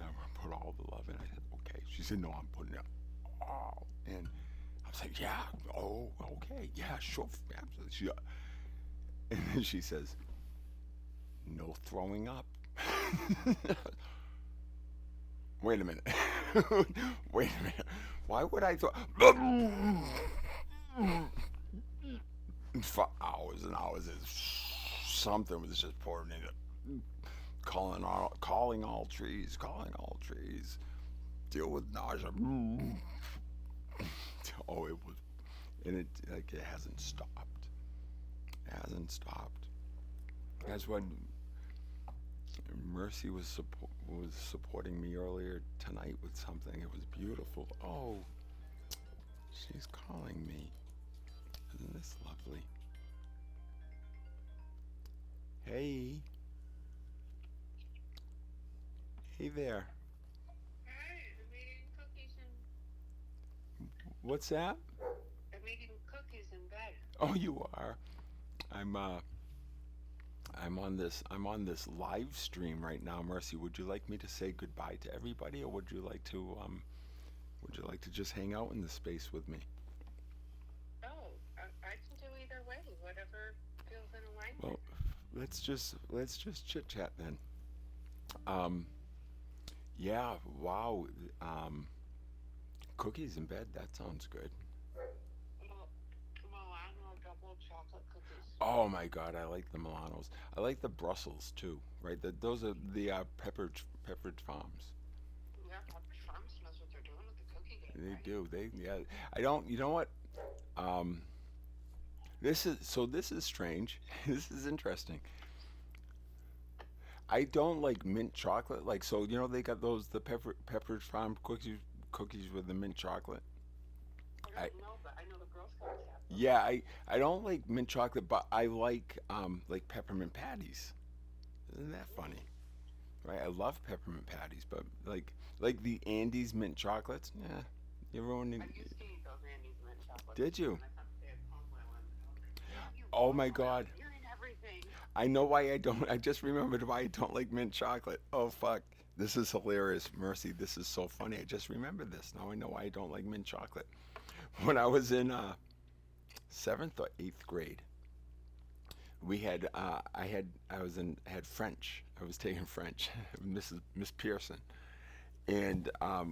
I'm going to put all the love in. I said, okay. She said, no, I'm putting it all in. I was like, yeah, oh, okay, yeah, sure, absolutely. And then she says, no throwing up. Wait a minute. Why would I throw? For hours and hours, something was just pouring in. Calling all trees. Deal with nausea. Oh, it was, and it hasn't stopped. That's when Mercy was supporting me earlier tonight with something. It was beautiful. Oh, she's calling me. Isn't this lovely? Hey, Hey there. Hi, I'm eating cookies What's that? I'm eating cookies in bed. Oh, you are. I'm uh I'm on this live stream right now, Mercy. Would you like me to say goodbye to everybody, or would you like to just hang out in the space with me? Oh, I can do either way, whatever feels in alignment. Well, let's just chit chat then. Um yeah, wow. Um Cookies in bed, that sounds good. Well, Milano double chocolate cookies. Oh my God, I like the Milanos. I like the Brussels too, right? Those are the Pepperidge Farms. Yeah, Pepperidge Farms knows what they're doing with the cookie game, They right? do. They yeah. I don't. You know what? Um, this is strange. This is interesting. I don't like mint chocolate. Like so, they got those the Pepperidge Farm cookies with the mint chocolate. I I don't know, but I know the Girl Scouts have them. Yeah, I don't like mint chocolate, but I like peppermint patties. Isn't that funny? Ooh, Right? I love peppermint patties, but like the Andes mint chocolates. Yeah, you're I ruining. used to eat those Andes mint chocolates Did too, you? and I thought they had palm oil in them. I was like, damn you, Oh palm my oil, God. you're in everything. I know why I don't. I just remembered why I don't like mint chocolate. Oh fuck. This is hilarious, Mercy. This is so funny. I just remembered this. Now I know why I don't like mint chocolate. When I was in seventh or eighth grade, we had I was in had French. I was taking French, Miss Pearson, and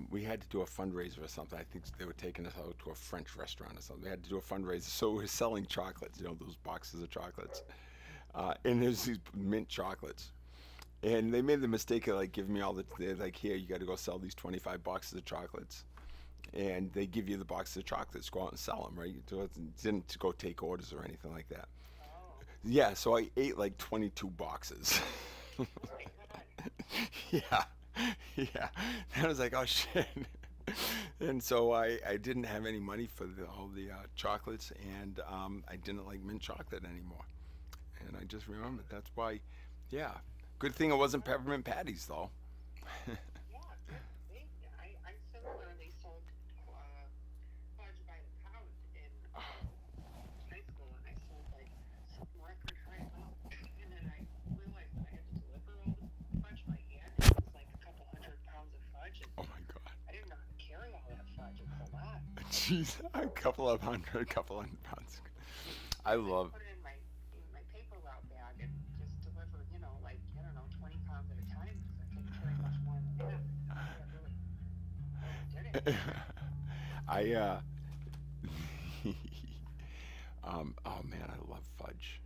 we had to do a fundraiser or something. I think they were taking us out to a French restaurant or something. They had to do a fundraiser, so we were selling chocolates. Those boxes of chocolates, and there's these mint chocolates. And they made the mistake of like giving me all they're like, here, you got to go sell these 25 boxes of chocolates. And they give you the boxes of chocolates, go out and sell them, right? You didn't go take orders or anything like that. Oh, Yeah, so I ate like 22 boxes. oh my God. Yeah, yeah. And I was like, oh shit. And so I didn't have any money for all the chocolates, and I didn't like mint chocolate anymore. And I just remembered that's why, yeah. Good thing it wasn't Well, peppermint patties, though. yeah, good. I similar. They sold fudge by the pound in high school, and I sold like some record high amount. And then I realized that I had to deliver all the fudge by hand, and it was like a couple hundred pounds of fudge, and Oh my God. I didn't know how to carry all that fudge. It was a lot. Jeez, a couple hundred pounds. I And I love. put it in my paper route bag and just delivered, like I don't know, 20 pounds at a time because I couldn't carry much more than that. And that really did it. I oh man, I love fudge.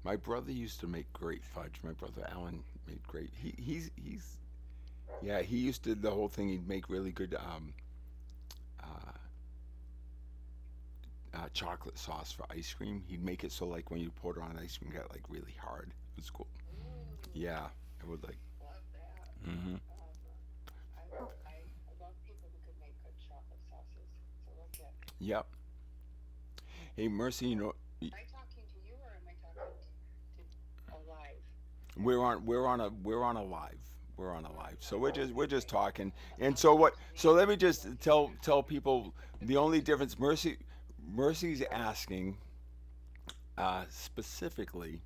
My brother used to make great fudge. My brother Alan made great. He's yeah. He used to the whole thing. He'd make really good uh, chocolate sauce for ice cream. He'd make it so like when you poured it on ice cream, it got like really hard. It was cool. Ooh, Yeah, it would like. love that. Hmm. I love people who can make good chocolate sauces. So that's it. Yep. Hey, Mercy, Am I talking to you or am I talking to alive at we're on a live. We're on a live. So we're just Okay, we're just great. talking. And so Awesome. what? So So maybe let me we can just go tell people the only difference. Mercy's asking specifically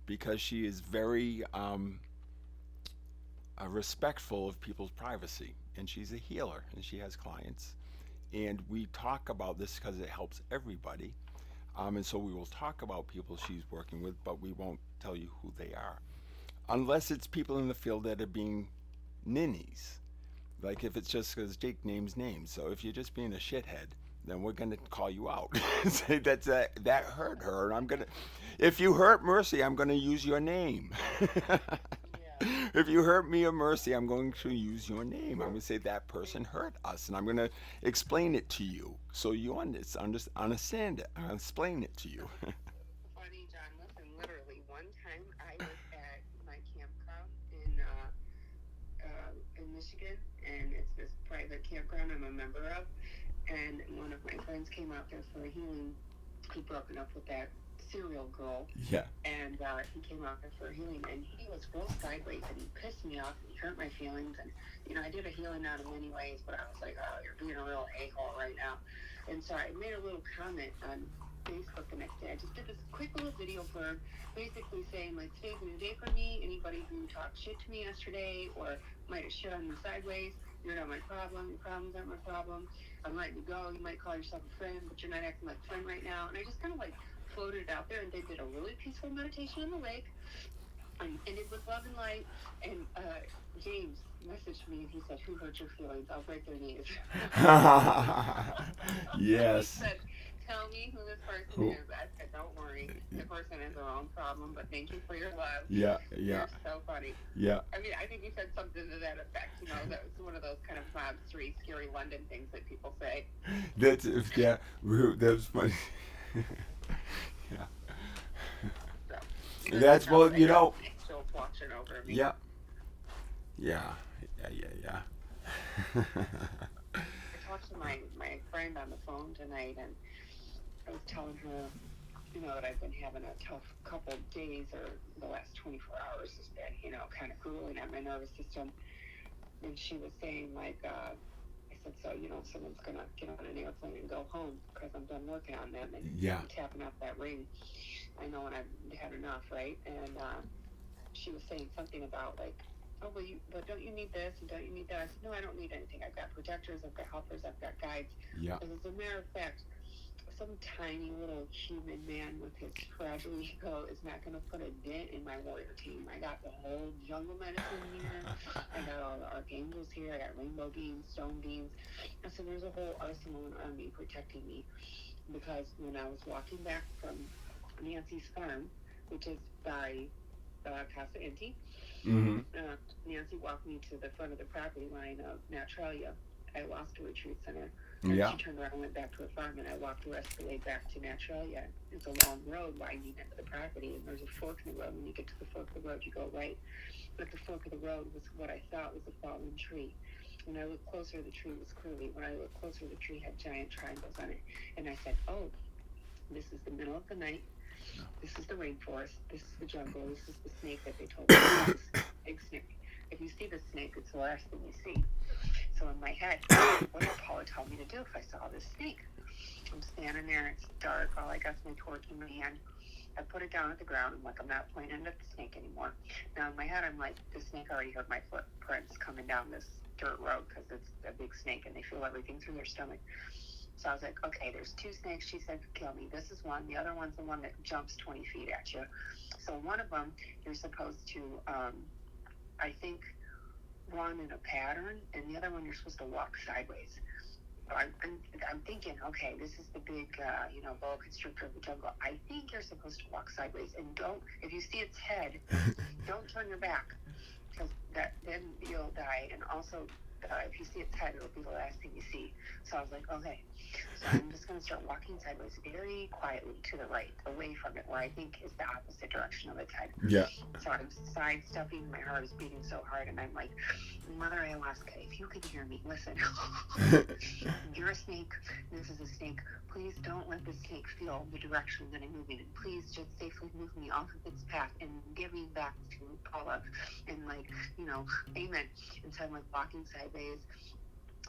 because she is very respectful of people's privacy, and she's a healer, and she has clients. And we talk about this because it helps everybody. And so we will talk about people she's working with, but we won't tell you who they are. Unless it's people in the field that are being ninnies. Like if it's just because Jake names names. So if you're just being a shithead, then we're gonna call you out. Say that hurt her, and I'm gonna. If you hurt Mercy, I'm gonna use your name. Yeah. If you hurt me or Mercy, I'm going to use your name. I'm gonna say that Wait, person hurt us, and I'm gonna explain it to you so you understand it. I'll explain it to you. funny, John. Listen, literally, one time I was at my campground in Michigan, and it's this private campground I'm a member of. And one of my friends came out there for a healing. He'd broken up with that serial girl, Yeah. and he came out there for a healing, and he was real sideways, and he pissed me off, and he hurt my feelings, and I did a healing on him anyways, but I was like, oh, you're being a real a-hole right now, and so I made a little comment on Facebook the next day. I just did this quick little video for him, basically saying, like, today's a new day for me. Anybody who talked shit to me yesterday or might have shit on me sideways, you're not my problem. Your problems aren't my problem. I'm letting you go. You might call yourself a friend, but you're not acting like a friend right now. And I just kind of like floated it out there, and they did a really peaceful meditation on the lake and ended with love and light. And James messaged me and he said, "Who hurt your feelings? I'll break their knees." He Yes. said, "Tell me who this person Who? is." I said, "Don't worry. The person has their own problem, but thank you for your love." Yeah. You're so funny. Yeah. I mean, I think you said something to that effect. That was one of those kind of Mob Street, scary London things that people say. That's yeah. That's funny. Yeah. So, That's well, angels watching over me. Yeah. Yeah. Yeah. I talked to my friend on the phone tonight, and I was telling her, that I've been having a tough couple of days, or the last 24 hours has been, kind of grueling on my nervous system. And she was saying, like, I said, so, someone's going to get on an airplane and go home because I'm done working on them and tapping out that ring. I know when I've had enough, right? And she was saying something about, like, oh, but don't you need this and don't you need that? I said, no, I don't need anything. I've got protectors, I've got helpers, I've got guides. Yeah. As a matter of fact, some tiny little human man with his fragile ego is not going to put a dent in my warrior team. I got the whole jungle medicine here. I got all the archangels here. I got rainbow beams, stone beams. I said, there's a whole arsenal and army protecting me. Because when I was walking back from Nancy's farm, which is by Casa Inti, Nancy walked me to the front of the property line of Naturalia. I lost a retreat center. And she turned around and went back to her farm, and I walked the rest of the way back to Naturalia. It's a long road winding into the property, and there's a fork in the road. When you get to the fork of the road, you go right. But the fork of the road was what I thought was a fallen tree. When I looked closer, the tree was curly. When I looked closer, the tree had giant triangles on it. And I said, oh, this is the middle of the night. This is the rainforest. This is the jungle. This is the snake that they told me about. This big snake. If you see the snake, it's the last thing you see. So in my head, what did Paula tell me to do if I saw this snake? I'm standing there, it's dark, all I got is my torch in my hand. I put it down at the ground. I'm like, I'm not pointing at the snake anymore. Now in my head, I'm like, the snake already heard my footprints coming down this dirt road because it's a big snake and they feel everything through their stomach. So I was like, okay, there's two snakes. She said, kill me. This is one. The other one's the one that jumps 20 feet at you. So one of them, you're supposed to, I think, run in a pattern, and the other one you're supposed to walk sideways. So I'm thinking, okay, this is the big, boa constrictor of the jungle. I think you're supposed to walk sideways, and don't, if you see its head, don't turn your back, because then you'll die. And also, if you see its head, it'll be the last thing you see. So I was like, okay. So I'm just going to start walking sideways very quietly to the right, away from it, where I think is the opposite direction of its head. Yeah. So I'm sidestepping. My heart is beating so hard, and I'm like, Mother Ayahuasca, if you can hear me, listen. You're a snake. This is a snake. Please don't let the snake feel the direction that I'm moving in. Please just safely move me off of its path and get me back to Paula. And amen. And so I'm like walking sideways.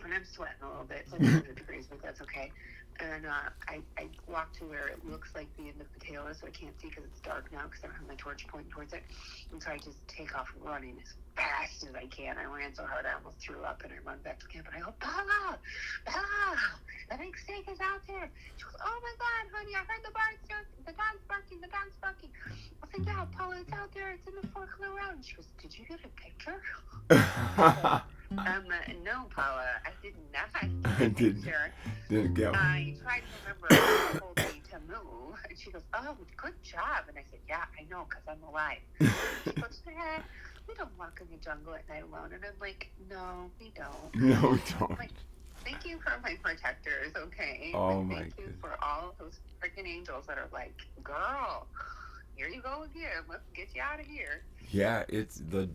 And I'm sweating a little bit. It's like 100 degrees, but that's okay. And I walk to where it looks like the end of the tail is, so I can't see because it's dark now because I don't have my torch pointing towards it. And so I just take off running as fast as I can. I ran so hard I almost threw up, and I run back to camp, and I go, Paula, the big snake is out there. She goes, oh my God, honey, I heard the dog's barking. I said, yeah, Paula, it's out there. It's in the fork of the road. And she goes, did you get a picture? No, Paula, I did not. I didn't get one. I tried to remember who told me to move, and she goes, oh, good job. And I said, yeah, I know, because I'm alive. She goes, we don't walk in the jungle at night alone. And I'm like, no, we don't. No, we don't. I'm like, thank you for my protectors, okay? Oh, like, my thank you for all those freaking angels that are like, girl, here you go again. Let's get you out of here. Yeah, it's the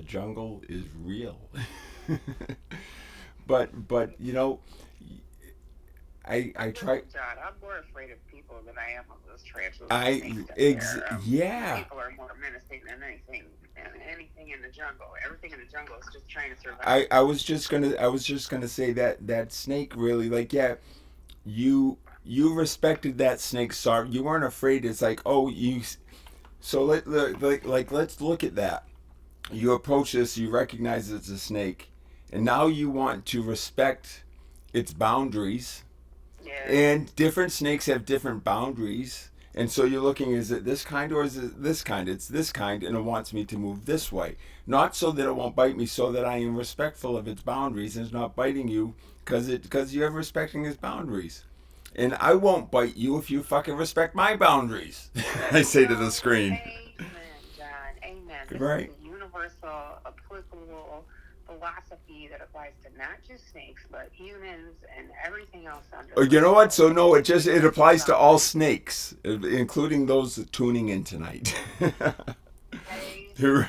jungle is real. but I I'm try. with John. I'm more afraid of people than I am of those tarantulas and I snakes up ex there. Yeah. People are more menacing than anything, and anything in the jungle. Everything in the jungle is just trying to survive. I was just gonna say that that snake really, like, yeah, you respected that snake. Sorry, you weren't afraid. It's like, oh, you. So like let's look at that. You approach this, you recognize it's a snake, and now you want to respect its boundaries. Yeah. And different snakes have different boundaries. And so you're looking, is it this kind or is it this kind? It's this kind, and it wants me to move this way. Not so that it won't bite me, so that I am respectful of its boundaries and it's not biting you because you're respecting its boundaries. And I won't bite you if you fucking respect my boundaries. I say to the Well, screen. amen, John. Amen. This is Right. a universal, applicable philosophy that applies to not just snakes, but humans and everything else under Oh, the you know what? sun. So no, it applies to all Boundaries. snakes, including those tuning in tonight. Amen.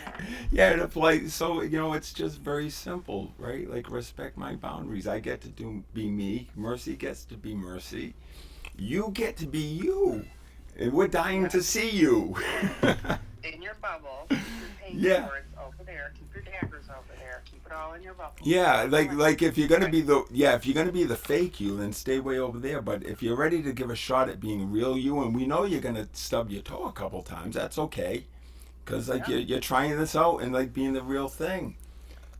Yeah, it applies. So it's just very simple, right? Like, respect my boundaries. I get to be me. Mercy gets to be Mercy. You get to be you, and we're dying Yes. to see you. In your bubble, keep your paint Yeah. swords over there. Keep your daggers over there. Keep it all in your bubble. Yeah, Don't like if you're gonna right. be the fake you, then stay way over there. But if you're ready to give a shot at being real you, and we know you're gonna stub your toe a couple times, that's okay, because like Yeah. you're trying this out and like being the real thing.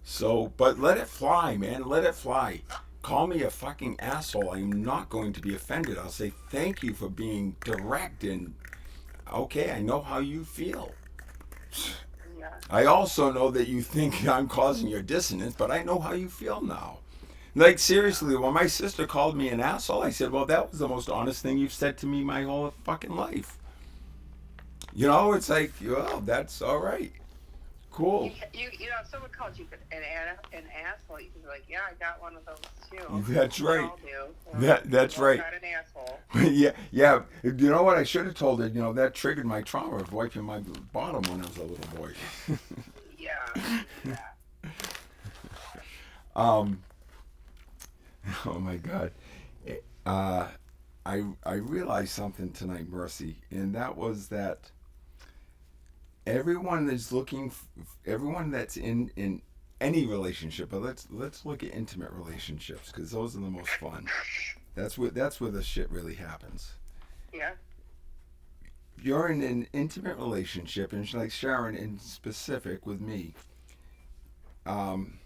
So, but let it fly, man. Let it fly. Call me a fucking asshole. I'm not going to be offended. I'll say thank you for being direct and okay. I know how you feel. Yeah. I also know that you think I'm causing your dissonance, but I know how you feel now. Like, Yeah. seriously, when my sister called me an asshole, I said, well, that was the most honest thing you've said to me my whole fucking life. It's like, well, that's all right. Cool. If someone called you an asshole, you can be like, yeah, I got one of those too. That's We right. all do. That's We've all right. got an asshole. Yeah, yeah. You know what? I should have told her. That triggered my trauma of wiping my bottom when I was a little boy. Yeah. Yeah. um. Oh my God. Uh, I realized something tonight, Mercy, and that was that everyone that's everyone that's in any relationship, but let's look at intimate relationships because those are the most fun. That's where the shit really happens. Yeah. You're in an intimate relationship, and like Sharon in specific with me, um,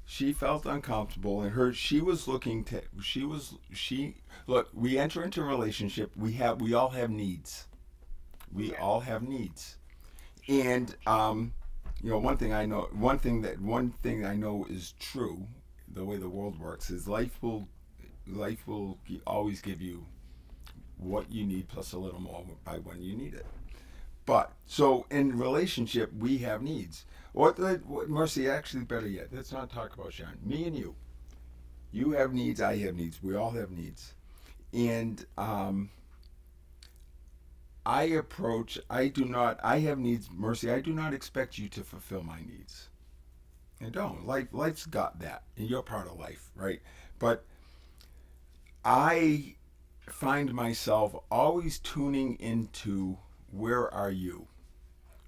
she felt uncomfortable, and she was looking to she look. We enter into a relationship. We all have needs. We Yeah. all have needs, and one thing I know is true. The way the world works is life will always give you what you need plus a little more by when you need it. But so in relationship, we have needs. What Mercy, actually, better yet, let's not talk about Sharon. Me and you. You have needs. I have needs. We all have needs. And I do not. I have needs, Mercy. I do not expect you to fulfill my needs. I don't. Life's got that, and you're part of life, right? But I find myself always tuning into where are you,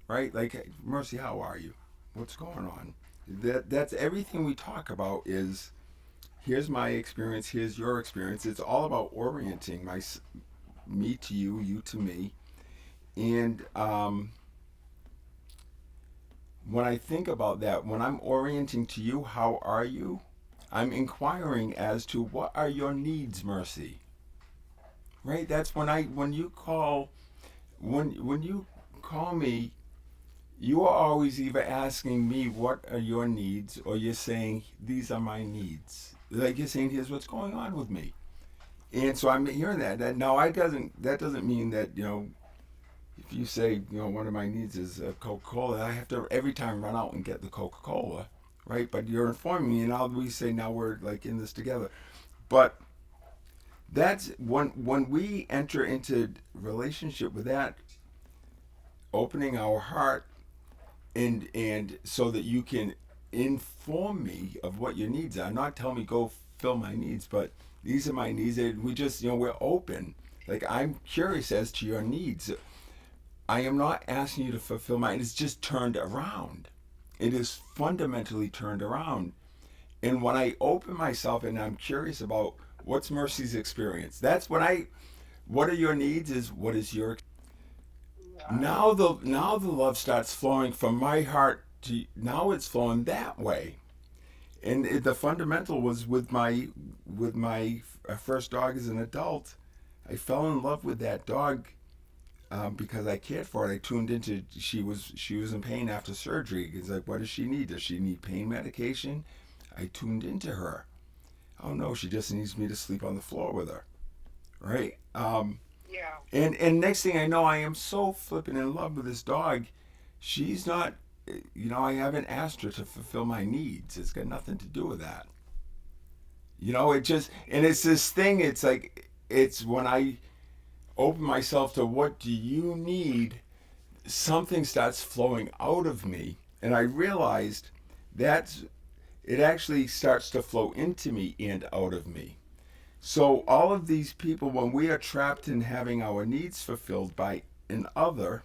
right? Like, hey, Mercy, how are you? What's going on? That's everything we talk about. Is here's my experience, here's your experience. It's all about orienting me to you, you to me, and when I think about that, when I'm orienting to you, how are you? I'm inquiring as to what are your needs, Mercy. Right? That's when you call me, you are always either asking me what are your needs, or you're saying these are my needs. Like, you're saying here's what's going on with me, and so I'm hearing that. That doesn't mean that if you say one of my needs is a Coca-Cola, I have to every time run out and get the Coca-Cola, right? But you're informing me, and we say now we're like in this together. But that's when we enter into relationship with that, opening our heart and so that you can inform me of what your needs are. Not tell me go fill my needs, but These are my needs. And we just, we're open. Like, I'm curious as to your needs. I am not asking you to fulfill mine. It's just turned around. It is fundamentally turned around. And when I open myself and I'm curious about what's Mercy's experience, that's when what are your needs is what is your Right. now the love starts flowing from my heart to now it's flowing that way. And the fundamental was with my first dog as an adult. I fell in love with that dog because I cared for it. I tuned into she was in pain after surgery. It's like, what does she need? Does she need pain medication? I tuned into her. Oh no, she just needs me to sleep on the floor with her, right? Yeah. And next thing I know, I am so flipping in love with this dog. She's not, I haven't asked her to fulfill my needs. It's got nothing to do with that. It just, and it's this thing. It's like it's when I open myself to what do you need, something starts flowing out of me, and I realized that it actually starts to flow into me and out of me. So all of these people, when we are trapped in having our needs fulfilled by an other,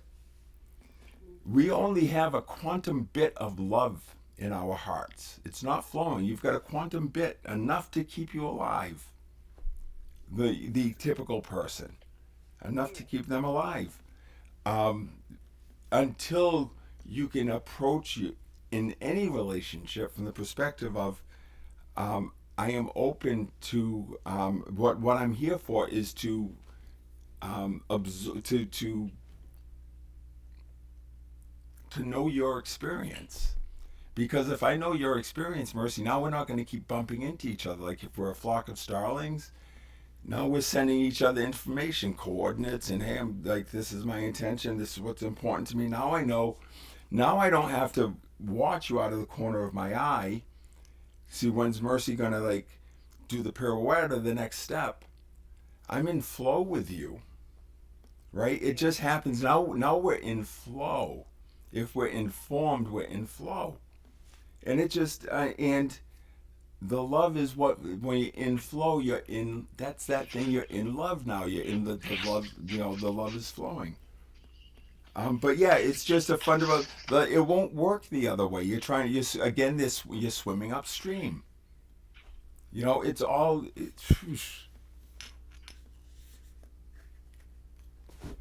we only have a quantum bit of love in our hearts. It's not flowing. You've got a quantum bit, enough to keep you alive. The typical person, enough to keep them alive. Um, until you can approach you in any relationship from the perspective of I am open to what I'm here for is to to know your experience. Because if I know your experience, Mercy, now we're not going to keep bumping into each other. Like if we're a flock of starlings, now we're sending each other information, coordinates, and hey, I'm like, this is my intention. This is what's important to me. Now I know. Now I don't have to watch you out of the corner of my eye. See, when's Mercy gonna like do the pirouette or the next step? I'm in flow with you, right? It just happens now. Now we're in flow. If we're informed, we're in flow, and it just and the love is what when you're in flow, you're in. That's that thing. You're in love now. You're in the love. The love is flowing. But yeah, it's just a fundamental. It won't work the other way. You're trying. Again, you're swimming upstream. It's all.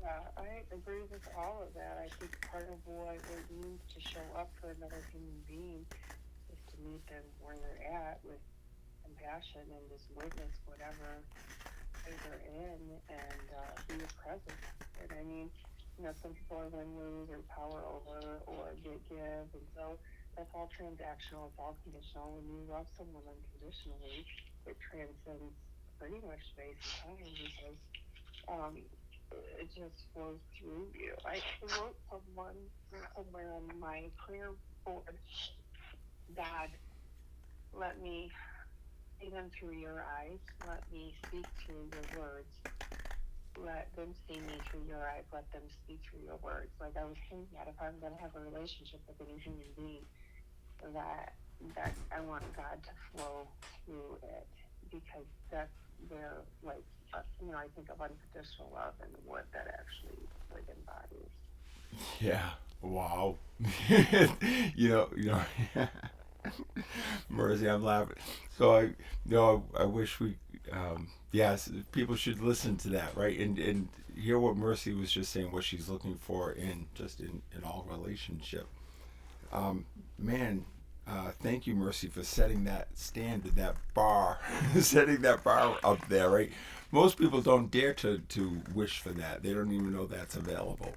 Yeah, I agree with all of that. I think part of what it means to show up for another human being is to meet them where they're at with compassion and just witness whatever they're in and be present. And I mean, some people are going to lose or power over or give, and so that's all transactional. It's all conditional. When you love someone unconditionally, it transcends pretty much space and time because um, it just flows through you. I wrote somewhere on my prayer board, God, let me see them through your eyes. Let me speak through your words. Let them see me through your eyes. Let them speak through your words. Like I was saying that if I'm going to have a relationship with any human being, that I want God to flow through it because that's where I think of unconditional love and what that actually embodies. Yeah. Wow. Mercy, I'm laughing. So I wish yes, people should listen to that, right? And hear what Mercy was just saying, what she's looking for in all relationship. Man, thank you, Mercy, for setting that standard, that bar, setting that bar up there, right? Most people don't dare to wish for that. They don't even know that's available.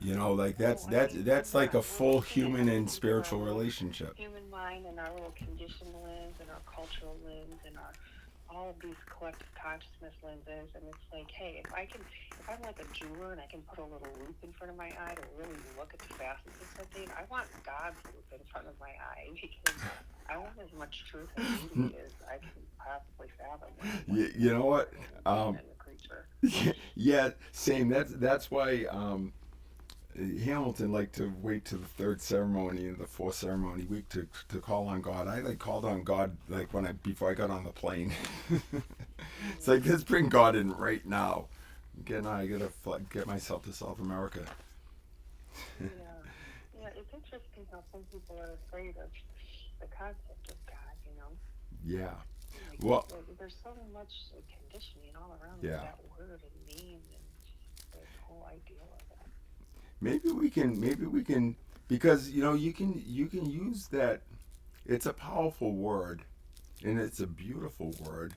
Like that's like a We're full looking human at it and through our spiritual little relationship. human mind and our little conditioned lens and our cultural lens and our all of these collective consciousness lenses, and it's like, hey, if I'm like a jeweler and I can put a little loop in front of my eye to really look at the facets of something, I want God's loop in front of my eye because I want as much truth and beauty as I can possibly fathom You know what? in the being and the creature. Yeah, same. That's why Hamilton liked to wait to the third ceremony and the fourth ceremony week to call on God. I like called on God like before I got on the plane. It's like, let's bring God in right now. I gotta get myself to South America. Yeah, it's interesting how some people are afraid of the concept of God, Yeah. Like, Well, there's so much conditioning all around yeah. that word and name and just the whole idea of it. Maybe we can, because you can use that. It's a powerful word, and it's a beautiful word.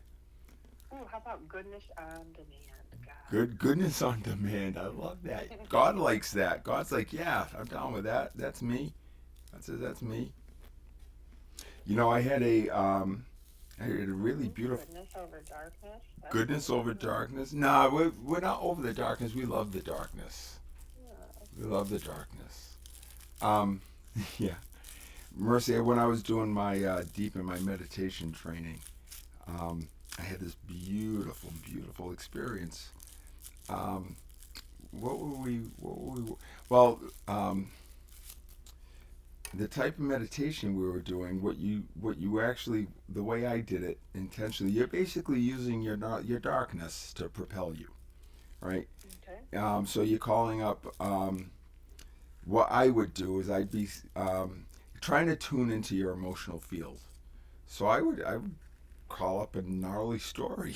Oh, how about goodness on demand, God? Goodness on demand. I love that. God likes that. God's like, yeah, I'm down with that. That's me. That's me. I had a really beautiful goodness over darkness. goodness over darkness. Nah, we're not over the darkness. We love the darkness. Yeah. We love the darkness. Yeah. Mercy, when I was doing my deep in my meditation training, I had this beautiful experience. What were we? Well, the type of meditation we were doing, what you actually, the way I did it intentionally, you're basically using your darkness to propel you, right? Okay. So you're calling up. What I would do is I'd be trying to tune into your emotional field. So I would call up a gnarly story,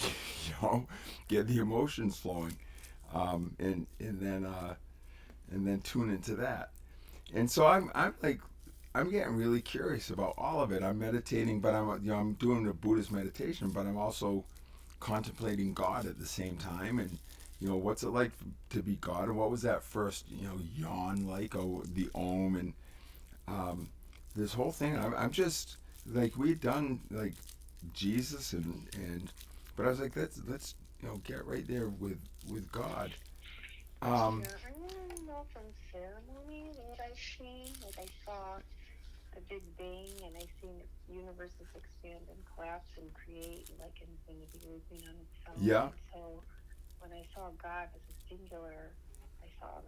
get the emotions flowing, and then tune into that. And so I'm getting really curious about all of it. I'm meditating, but I'm doing a Buddhist meditation, but I'm also contemplating God at the same time. And what's it like to be God, and what was that first yawn like? Oh, the Om, and this whole thing. I'm just like, we'd done like Jesus, but I was like, let's get right there with God. Yeah, I really know from ceremonies what I've seen. Like I saw the Big Bang, and I seen universes expand and collapse and create like infinity looping on itself. Yeah. And so when I saw God as a singular, I saw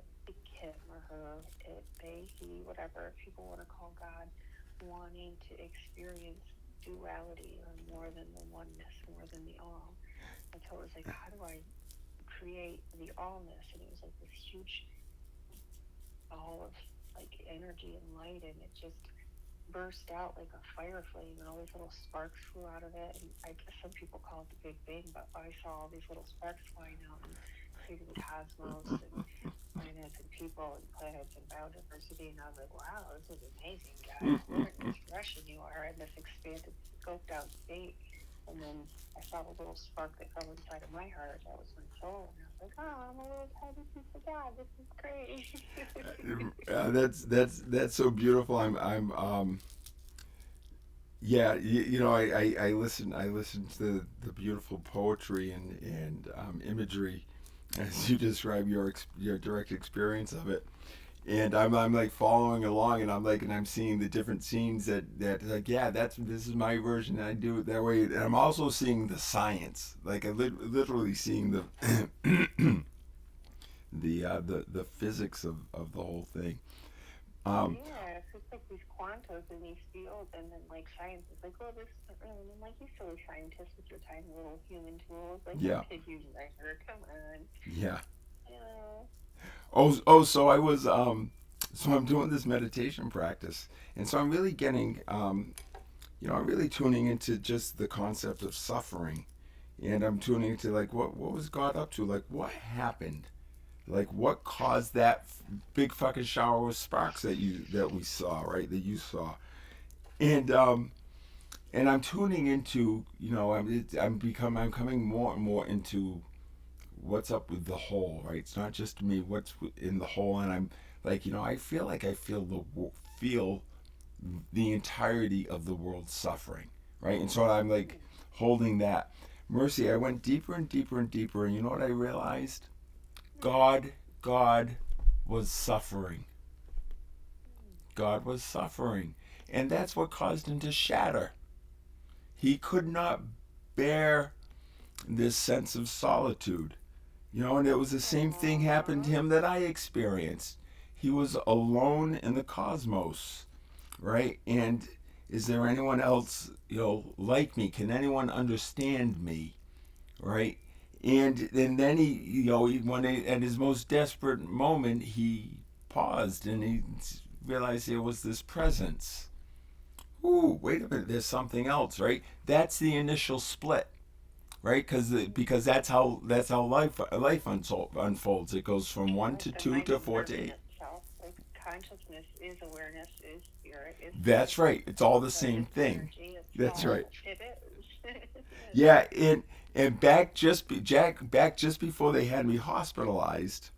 him or her, it, they, he, whatever people want to call God, wanting to experience duality or more than the oneness, more than the all. And so it was like, how do I create the allness? And it was like this huge ball of like energy and light, and it just burst out like a fire flame, and all these little sparks flew out of it. And I guess some people call it the Big Bang, but I saw all these little sparks flying out and creating the cosmos and planets and people and planets and biodiversity. And I was like, wow, this is amazing, guys. What an expression you are in this expanded, scoped out state. And then I saw the little spark that fell inside of my heart. That was my soul. And I was like, oh, I'm a little tiny piece of God. This is great. That's so beautiful. Yeah, I listen to the beautiful poetry and imagery as you describe your direct experience of it. And I'm like following along, and I'm seeing the different scenes that like, yeah, this is my version, and I do it that way. And I'm also seeing the science, like I literally seeing the the physics of the whole thing. Yeah, it's just like these quantos in these fields, and then like science is like, oh, this isn't real. And I'm like, you silly scientists with your tiny little human tools. Like, Yeah. what did you measure? Come on. Yeah. Yeah. So I was so I'm doing this meditation practice, and so I'm really getting I'm really tuning into just the concept of suffering, and I'm tuning into like what was God up to, like what happened, like what caused that big fucking shower of sparks that we saw, right, that you saw. And I'm tuning into I'm coming more and more into what's up with the whole, right? It's not just me, what's in the whole. And I'm like, I feel the entirety of the world's suffering, right? And so I'm like holding that. Mercy, I went deeper and deeper and deeper, and you know what I realized? God was suffering. God was suffering. And that's what caused him to shatter. He could not bear this sense of solitude. And it was the same thing happened to him that I experienced. he was alone in the cosmos, right? And is there anyone else, like me? Can anyone understand me, right? And then at his most desperate moment, he paused and he realized there was this presence. Ooh, wait a minute, there's something else, right? That's the initial split, right? Because that's how life unfolds. It goes from Just one like to the two mind to is four to nerve in eight. itself. Like consciousness is awareness, is spirit, is That's right. It's all the so same it's thing. energy, it's That's right. all it is. Yeah, and back just before they had me hospitalized,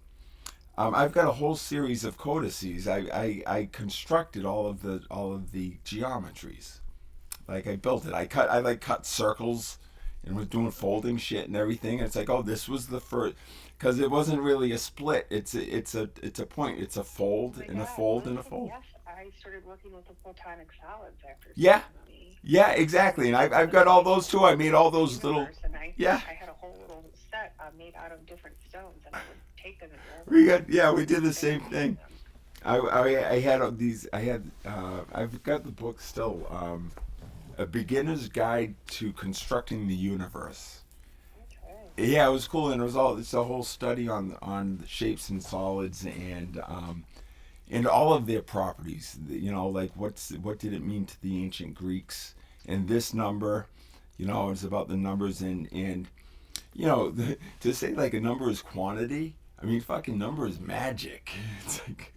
I've got a whole series of codices. I constructed all of the geometries. Like I built it. I cut circles and was doing folding shit and everything. And it's like, oh, this was the first, because it wasn't really a split. It's a point. It's a Oh fold my and a God, fold and a listen, fold. yes, I started working with the photonic solids after Yeah, ceremony. yeah, I exactly. And made I've the got all those shapes too. I made all of the those little. universe, and Yeah, I had a whole little set made out of different stones, and I would take them and roll them we up got. Yeah, we did the and same paint thing. them. I had these. I've got the book still. A beginner's guide to constructing the universe. Okay. Yeah, it was cool, and it's a whole study on shapes and solids and all of their properties. Like what did it mean to the ancient Greeks? And this number, it's about the numbers and to say like a number is quantity. I mean, fucking number is magic. It's like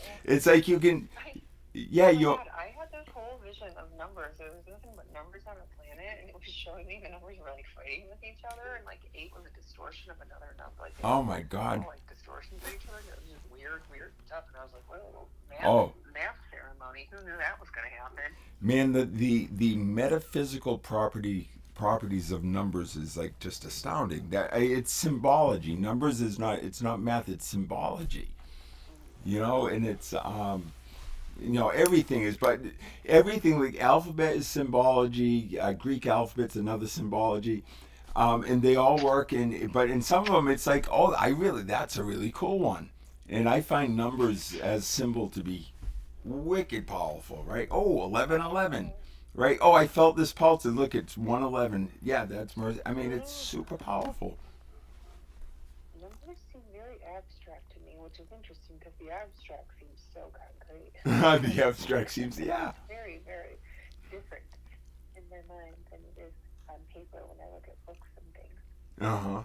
Yeah. it's like you can, I, yeah, oh my you. God, I had this whole vision of numbers. There was nothing but numbers on a planet, and it was showing me the numbers were like fighting with each other, and like 8 was a distortion of another number. Like they Oh were my God. all like distortions of each other. It was just weird, weird stuff. And I was like, whoa, Oh math ceremony. Who knew that was going to happen? man, the metaphysical properties of numbers is like just astounding. That it's symbology. Numbers is not. It's not math. It's symbology. And it's everything is, but everything like alphabet is symbology. Greek alphabet's another symbology. And they all work but in some of them it's like, oh, that's a really cool one. And I find numbers as symbol to be wicked powerful, right? Oh, 1111, right? Oh, I felt this pulse and look, it's 111. Yeah, that's mercy. I mean, it's super powerful. Numbers seem very abstract to me, which is interesting because the abstract seems so concrete. The abstract seems, yeah. It's very, very different in my mind than it is on paper when I look at books and things. Uh-huh.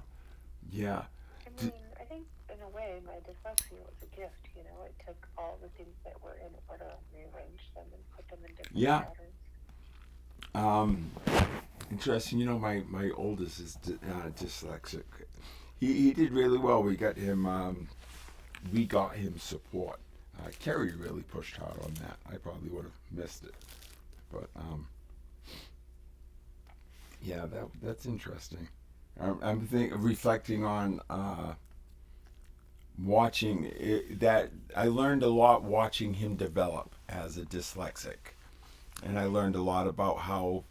Yeah. I mean, I think in a way my dyslexia was a gift, It took all the things that were in order and rearranged them and put them in different Yeah. patterns. Um, Interesting. My oldest is dyslexic. He did really well. We got him support. Kerry really pushed hard on that. I probably would have missed it, but yeah, that's interesting. I'm reflecting on watching that. I learned a lot watching him develop as a dyslexic, and I learned a lot about how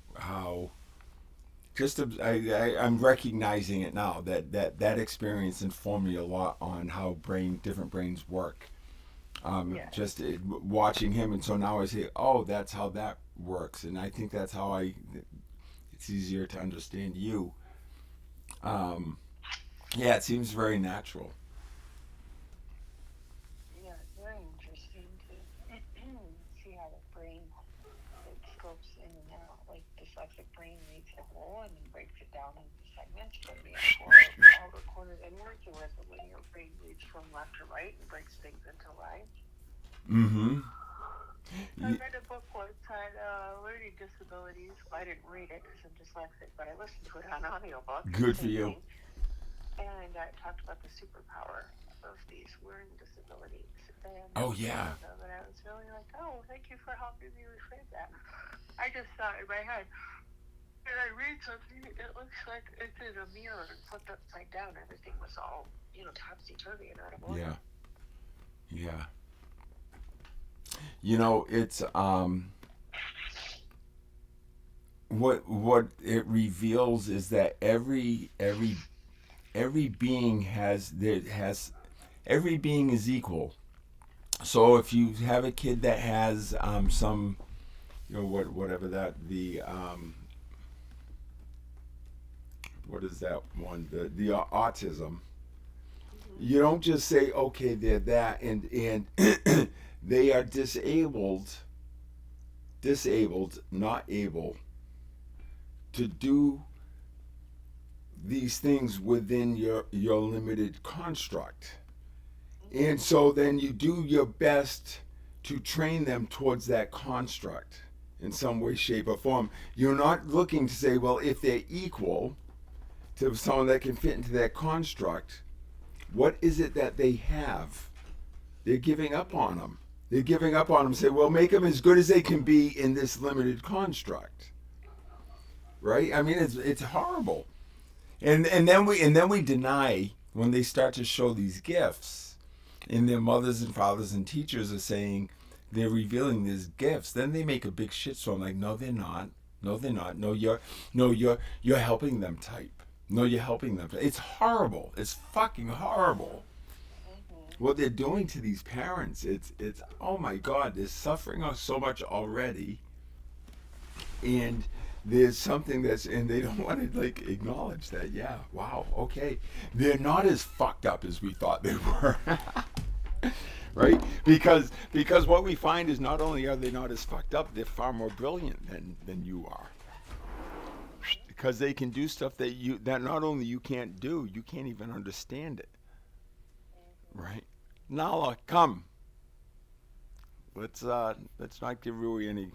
just I'm recognizing it now that experience informed me a lot on how different brains work. Yeah. Just watching him, and so now I say, oh, that's how that works, and I think that's how it's easier to understand you. Yeah, it seems very natural. Yeah, it's very interesting to see how the brain it scopes in and out. Like dyslexic brain reads the whole and then breaks it down into segments from the outer corners inwards, whereas the linear brain reads from left to right and breaks things into lines. Mm-hmm. I read a book once on learning disabilities. Well, I didn't read it because I'm dyslexic, but I listened to it on audiobook. Good for Same you. thing. And it talked about the superpower of these learning disabilities. And Oh yeah. and I was really like, oh, thank you for helping me reframe that. I just thought in my head, when I read something, it looks like it's in a mirror and flipped upside down. Everything was all, topsy-turvy and out of order. Yeah. Yeah. It's what it reveals is that every being has every being is equal, So if you have a kid that has some, whatever that what is that one, the autism, you don't just say, okay, they're that, and they are disabled, not able to do these things within your limited construct. And so then you do your best to train them towards that construct in some way, shape, or form. You're not looking to say, well, if they're equal to someone that can fit into that construct, what is it that they have? They're giving up on them. They're giving up on them. Say, well, make them as good as they can be in this limited construct, right? I mean, it's horrible. And then we deny when they start to show these gifts, and their mothers and fathers and teachers are saying they're revealing these gifts. Then they make a big shitstorm. Like, no, they're not. No, they're not. No, you're helping them type. No, you're helping them. It's horrible. It's fucking horrible. What they're doing to these parents, it's oh my God, they're suffering so much already, and there's something and they don't want to like acknowledge that. Yeah, wow, okay, they're not as fucked up as we thought they were. Right? Because what we find is not only are they not as fucked up, they're far more brilliant than you are. Because they can do stuff that not only you can't do, you can't even understand it. Right? Nala, come. Let's not give Rui any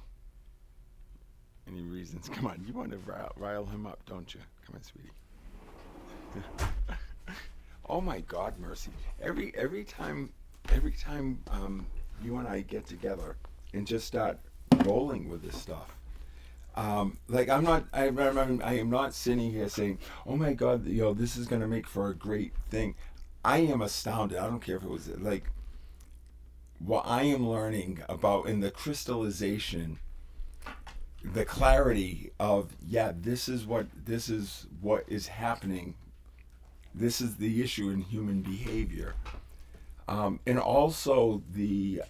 reasons. Come on, you want to rile him up, don't you? Come on, sweetie. Oh my God, Mercy. Every time you and I get together and just start rolling with this stuff. Like I am not sitting here saying, oh my God, this is gonna make for a great thing. I am astounded. I don't care if it was like what I am learning about in the crystallization, the clarity of, yeah, this is what is happening. This is the issue in human behavior. And also the,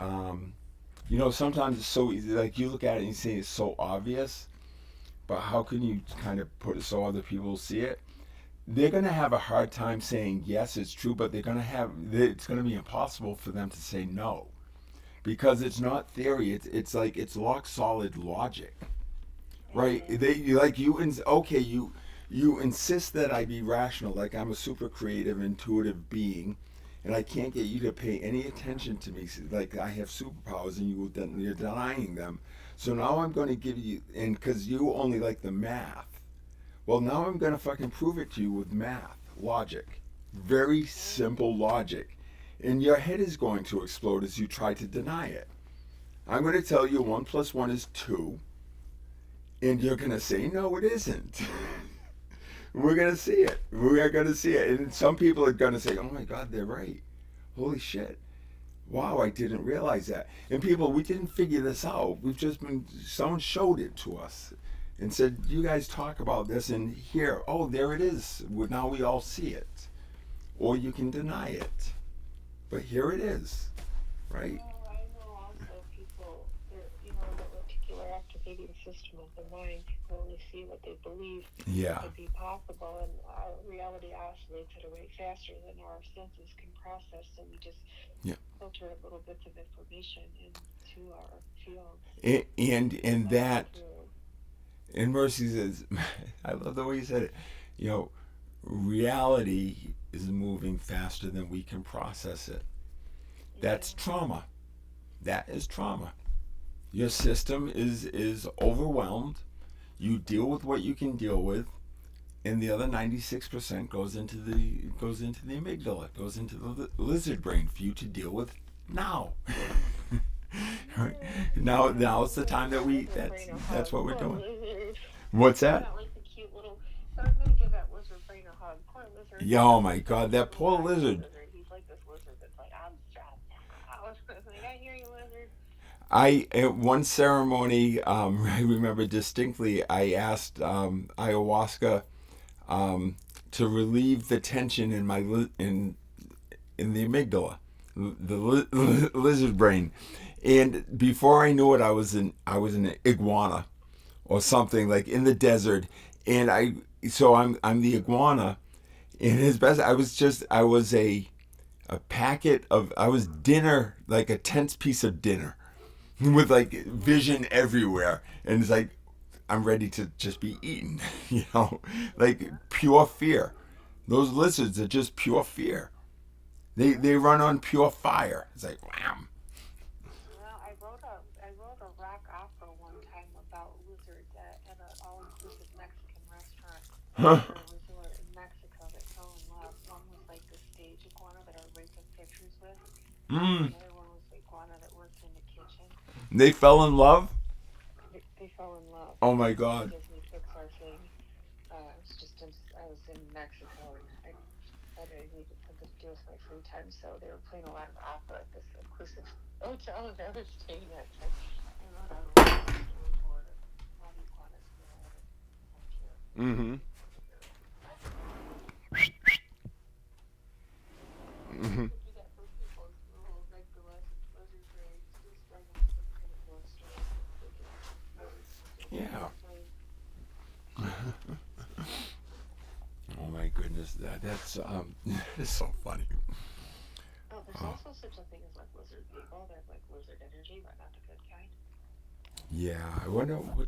sometimes it's so easy, like you look at it and you say it's so obvious, but how can you kind of put it so other people see it? They're going to have a hard time saying, yes, it's true, but it's going to be impossible for them to say no. Because it's not theory, it's like, it's rock solid logic. Right? You insist that I be rational, like I'm a super creative, intuitive being, and I can't get you to pay any attention to me, like I have superpowers and you're denying them. So now I'm going to give you, and because you only like the math, well, now I'm going to fucking prove it to you with math, logic, very simple logic, and your head is going to explode as you try to deny it. I'm going to tell you 1 + 1 is 2, and you're going to say, no, it isn't. We're going to see it. We are going to see it. And some people are going to say, oh my God, they're right. Holy shit. Wow, I didn't realize that. And people, we didn't figure this out. Someone showed it to us and said, you guys talk about this, and here, oh, there it is. Now we all see it. Or you can deny it. But here it is. Right? Well, I know also people, the reticular activating system of the mind, people only see what they believe to be possible, and our reality oscillates at a rate faster than our senses can process, so we just filter little bits of information into our fields. And that, and Mercy says, I love the way you said it, reality is moving faster than we can process it. That's trauma. That is trauma. Your system is overwhelmed. You deal with what you can deal with, and the other 96% goes into the amygdala, goes into the lizard brain for you to deal with now. Right? Now it's the time that's what we're doing. What's that? Like the cute little, so I'm gonna give that lizard brain a hug. Poor lizard. Yeah, oh my God, that poor lizard. He's like this lizard that's like, I'm stressed out. Like, I hear you, lizard. At one ceremony, I remember distinctly, I asked ayahuasca to relieve the tension in my in the amygdala, lizard brain. And before I knew it, I was an iguana or something, like in the desert. And I'm the iguana. And his best, I was a packet of, I was dinner, like a tense piece of dinner with like vision everywhere. And it's like, I'm ready to just be eaten, like pure fear. Those lizards are just pure fear. They run on pure fire. It's like, wham. Well, I wrote a rock opera one time about lizards at an all-inclusive Mexican restaurant Huh? or resort in Mexico that fell in love. One was like the stage iguana that everybody took pictures with. Mm. The other one was the iguana that worked in the kitchen. They fell in love? They fell in love. Oh my It was a God. Disney Pixar thing. I was in Mexico and I needed something to do with my free time, so they were playing a lot of opera at this inclusive hotel that I was staying at. So I wrote out a little storyboard of how the iguanas feel and how cute. Mm-hmm. I Mm-hmm. could do that for people's little regular lizard brains, just write them some kind of love story so they can just Yeah. explain. Oh my goodness, that's it's so funny. Oh, there's Oh, also such a thing as like lizard people. They're like lizard energy, but not the good kind. yeah. I wonder what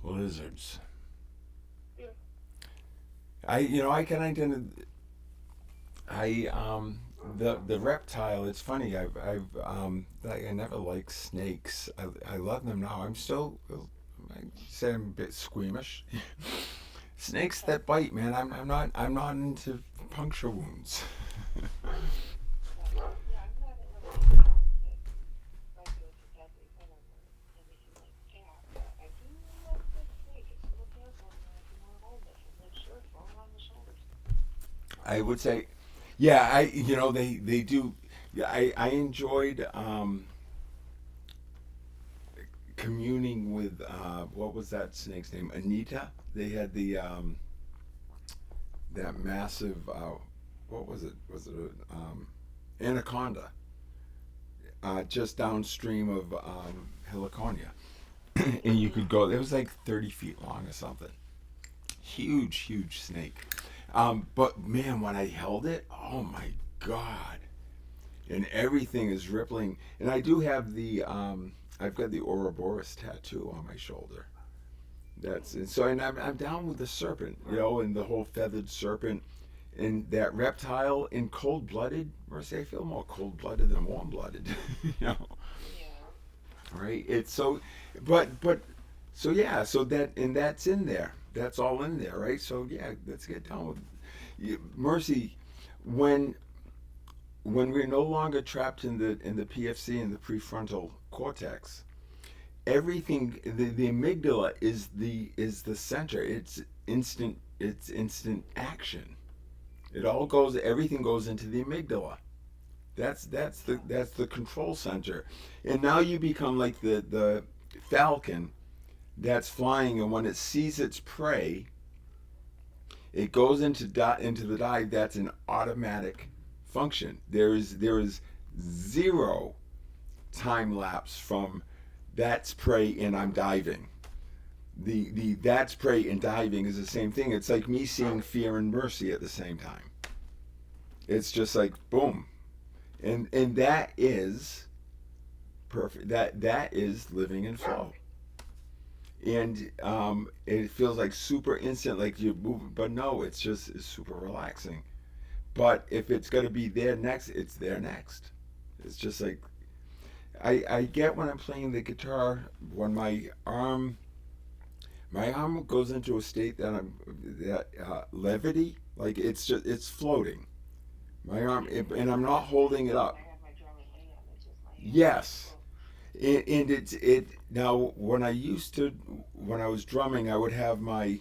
lizards. Yeah. I can identify. The reptile. It's funny. I never liked snakes. I love them now. I say I'm a bit squeamish. Snakes Okay. that bite, man. I'm not into puncture wounds. Gotcha. Yeah, I'm not into like regular to deadly venom or anything like that, but I do love a good snake. It's a little gentle and I can want to hold it and make sure it's rolling on the shoulders. I would say, yeah. They do. Yeah, I enjoyed communing with what was that snake's name? Anita. They had the that massive what was it? Was it a anaconda just downstream of Heliconia, and you could go. It was like 30 feet long or something. Huge, huge snake. But man, when I held it, oh my god! And everything is rippling. And I do have I've got the Ouroboros tattoo on my shoulder. That's and so, and I'm down with the serpent, and the whole feathered serpent, and that reptile in cold blooded. Mercy, I feel more cold blooded than warm blooded, you know, Yeah. right? It's so, but so yeah, so that's in there. That's all in there, right? So yeah, let's get down with Mercy. When we're no longer trapped in the PFC and the prefrontal cortex, everything the amygdala is the center. It's instant action. It all goes everything goes into the amygdala. That's the control center. And now you become like the falcon that's flying, and when it sees its prey, it goes into the dive. That's an automatic function. There is zero time lapse from that's prey and I'm diving. The that's prey and diving is the same thing. It's like me seeing fear and mercy at the same time. It's just like boom, and that is perfect. That is living in flow, and it feels like super instant, like you're moving. But no, it's super relaxing. But if it's gonna be there next, it's there next. It's just like I get when I'm playing the guitar when my arm goes into a state that levity, like it's floating. My arm, and I'm not holding it up. I have my drum in hand. It's just my hands are just Yes, full. and it now when I was drumming, I would have my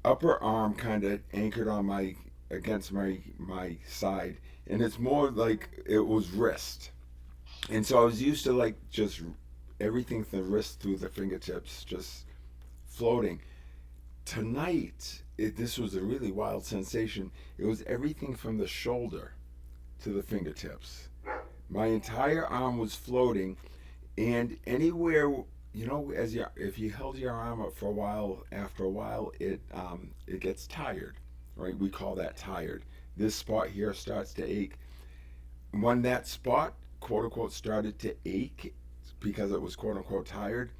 upper arm kind of anchored on my against my side, and it's more like it was wrist. And so I was used to like just everything from the wrist through the fingertips, just floating. Tonight, this was a really wild sensation. It was everything from the shoulder to the fingertips. My entire arm was floating, and anywhere, if you held your arm up for a while, after a while, it gets tired, right? We call that tired. This spot here starts to ache. When that spot, quote unquote, started to ache because it was quote unquote tired,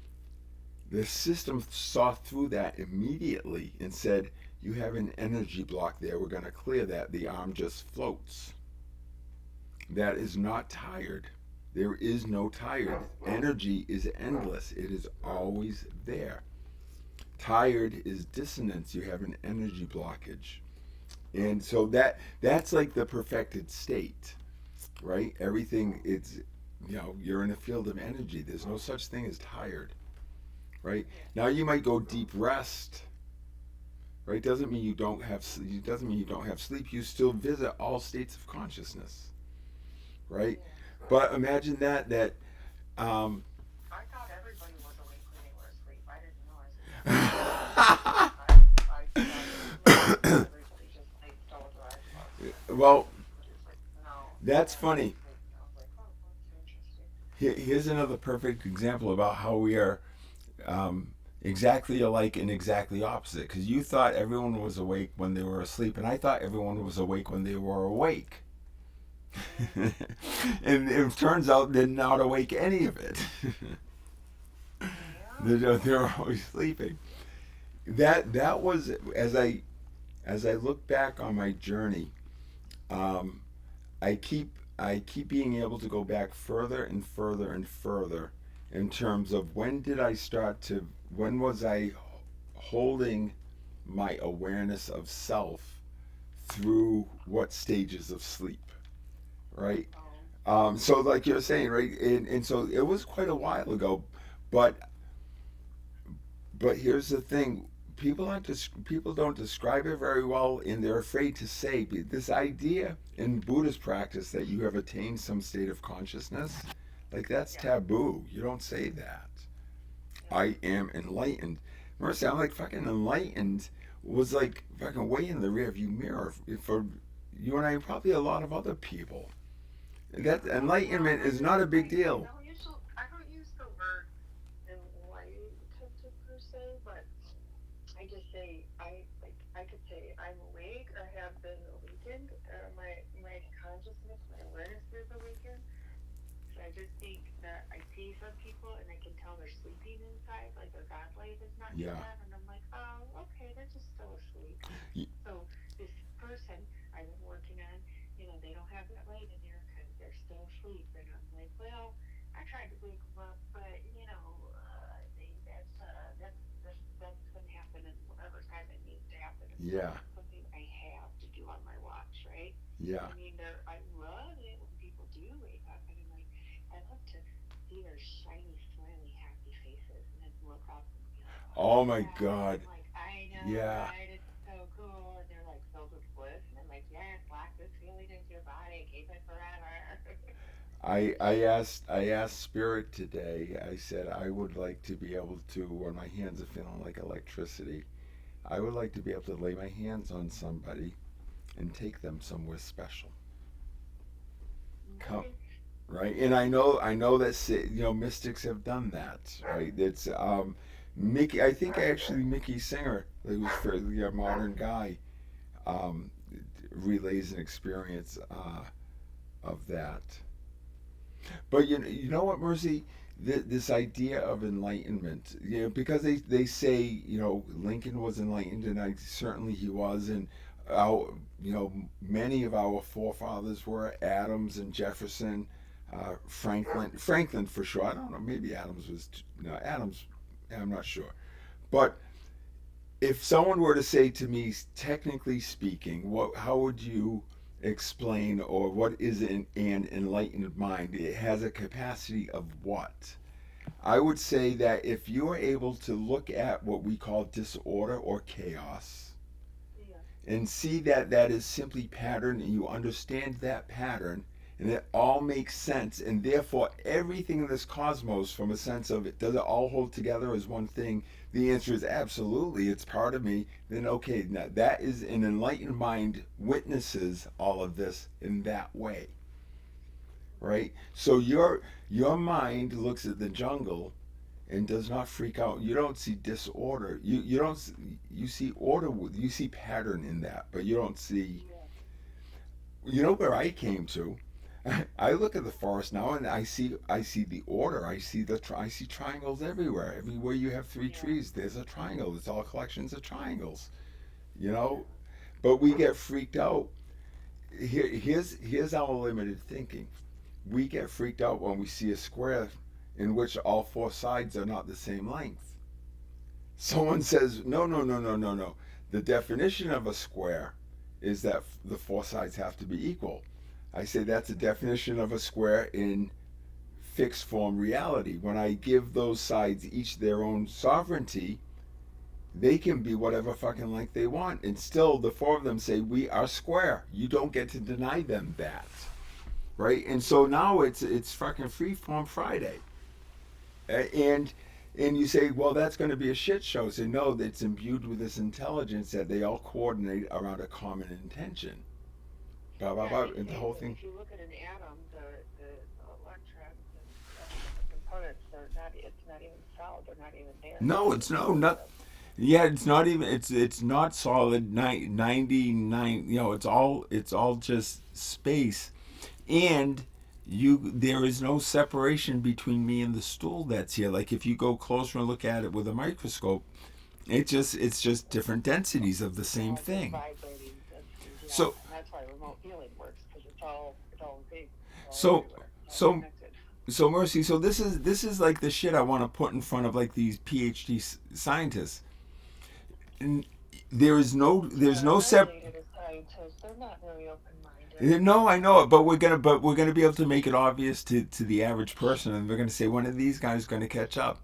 the system saw through that immediately and said, "You have an energy block there. We're going to clear that." The arm just floats. That is not tired. There is no tired. Energy is endless. It is always there. Tired is dissonance. You have an energy blockage. And so that's like the perfected state, right? Everything, you're in a field of energy. There's no such thing as tired, right? Now you might go deep rest, right? Doesn't mean you don't have sleep. You still visit all states of consciousness, right? But imagine that I thought everybody was awake when they were asleep. I didn't know I everybody just laid so dry. well, Like, no. that's funny. I was like, oh, that's interesting. Here's another perfect example about how we are exactly alike and exactly opposite. Because you thought everyone was awake when they were asleep, and I thought everyone was awake when they were awake. And it turns out they're not awake any of it. They're always sleeping. That was as I look back on my journey. I keep being able to go back further and further and further in terms of when was I holding my awareness of self through what stages of sleep, right? So like you're saying, right? And so it was quite a while ago, but here's the thing: people don't describe it very well, and they're afraid to say this idea in Buddhist practice that you have attained some state of consciousness. Like that's taboo. You don't say that. I am enlightened. Mercy, I'm like fucking enlightened was like fucking way in the rearview mirror for you and I, and probably a lot of other people. That enlightenment is not a big deal. I don't use the word enlightened per se, but I just say I could say I'm awake or have been awakened, or my consciousness, my awareness is awakened. So I just think that I see some people and I can tell they're sleeping inside, like their God light is not to them, and I'm like, oh, okay, they're just still asleep. So this person I've been working on, they don't have that light in there because they're still asleep, and I'm like, well, I tried to wake them up, but that's going to happen in whatever time it needs to happen. It's not something I have to do on my watch, right? Yeah. I mean, I love it when people do wake up, and I'm like, I love to see their shiny, smiley, happy faces, and then look up and be like, oh my God. I'm like, I know, right? It's so cool, and they're like filled with bliss, and I'm like, yes, lock this feeling into your body, keep it forever. I asked Spirit today. I said I would like to be able to, when my hands are feeling like electricity, I would like to be able to lay my hands on somebody and take them somewhere special. Come, right? And I know that mystics have done that, right? It's Mickey. I think actually Mickey Singer, who's a fairly modern guy, relays an experience of that. But you know what, Mercy? This idea of enlightenment, because they say, Lincoln was enlightened, and certainly he was, and many of our forefathers were. Adams and Jefferson, Franklin for sure. I don't know, maybe Adams was, Adams, I'm not sure. But if someone were to say to me, technically speaking, how would you explain, or what is an enlightened mind? It has a capacity of what? I would say that if you are able to look at what we call disorder or chaos, and see that is simply pattern, and you understand that pattern, And it all makes sense. And therefore, everything in this cosmos, from a sense of it, does it all hold together as one thing? The answer is absolutely. It's part of me. Then, okay, now that is an enlightened mind witnesses all of this in that way. Right? So your mind looks at the jungle and does not freak out. You don't see disorder. You don't you see order. You see pattern in that, but you don't see. You know where I came to. I look at the forest now and I see the order. I see triangles everywhere. Everywhere you have three trees, there's a triangle. It's all collections of triangles. You know, but we get freaked out. Here's our limited thinking. We get freaked out when we see a square in which all four sides are not the same length. Someone says, no, no, no, no, no, no. The definition of a square is that the four sides have to be equal. I say that's a definition of a square in fixed form reality. When I give those sides each their own sovereignty, they can be whatever fucking length they want. And still, the four of them say, we are square. You don't get to deny them that. Right? And so now it's fucking freeform Friday. And you say, well, that's going to be a shit show. So no, it's imbued with this intelligence that they all coordinate around a common intention. Blah, blah, blah, and the whole thing. If you look at an atom, the electrons and components, it's not even solid. They're not even there. No, it's not. Yeah, it's not even. It's not solid. 99. It's all just space, and there is no separation between me and the stool that's here. Like if you go closer and look at it with a microscope, it's just different densities of the same thing. So that's why remote viewing works, because it's all big. So Mercy, so this is like the shit I want to put in front of like these PhD scientists. And there's no They're not really open-minded. No, I know it, but we're gonna be able to make it obvious to the average person, and we're gonna say one of these guys is gonna catch up.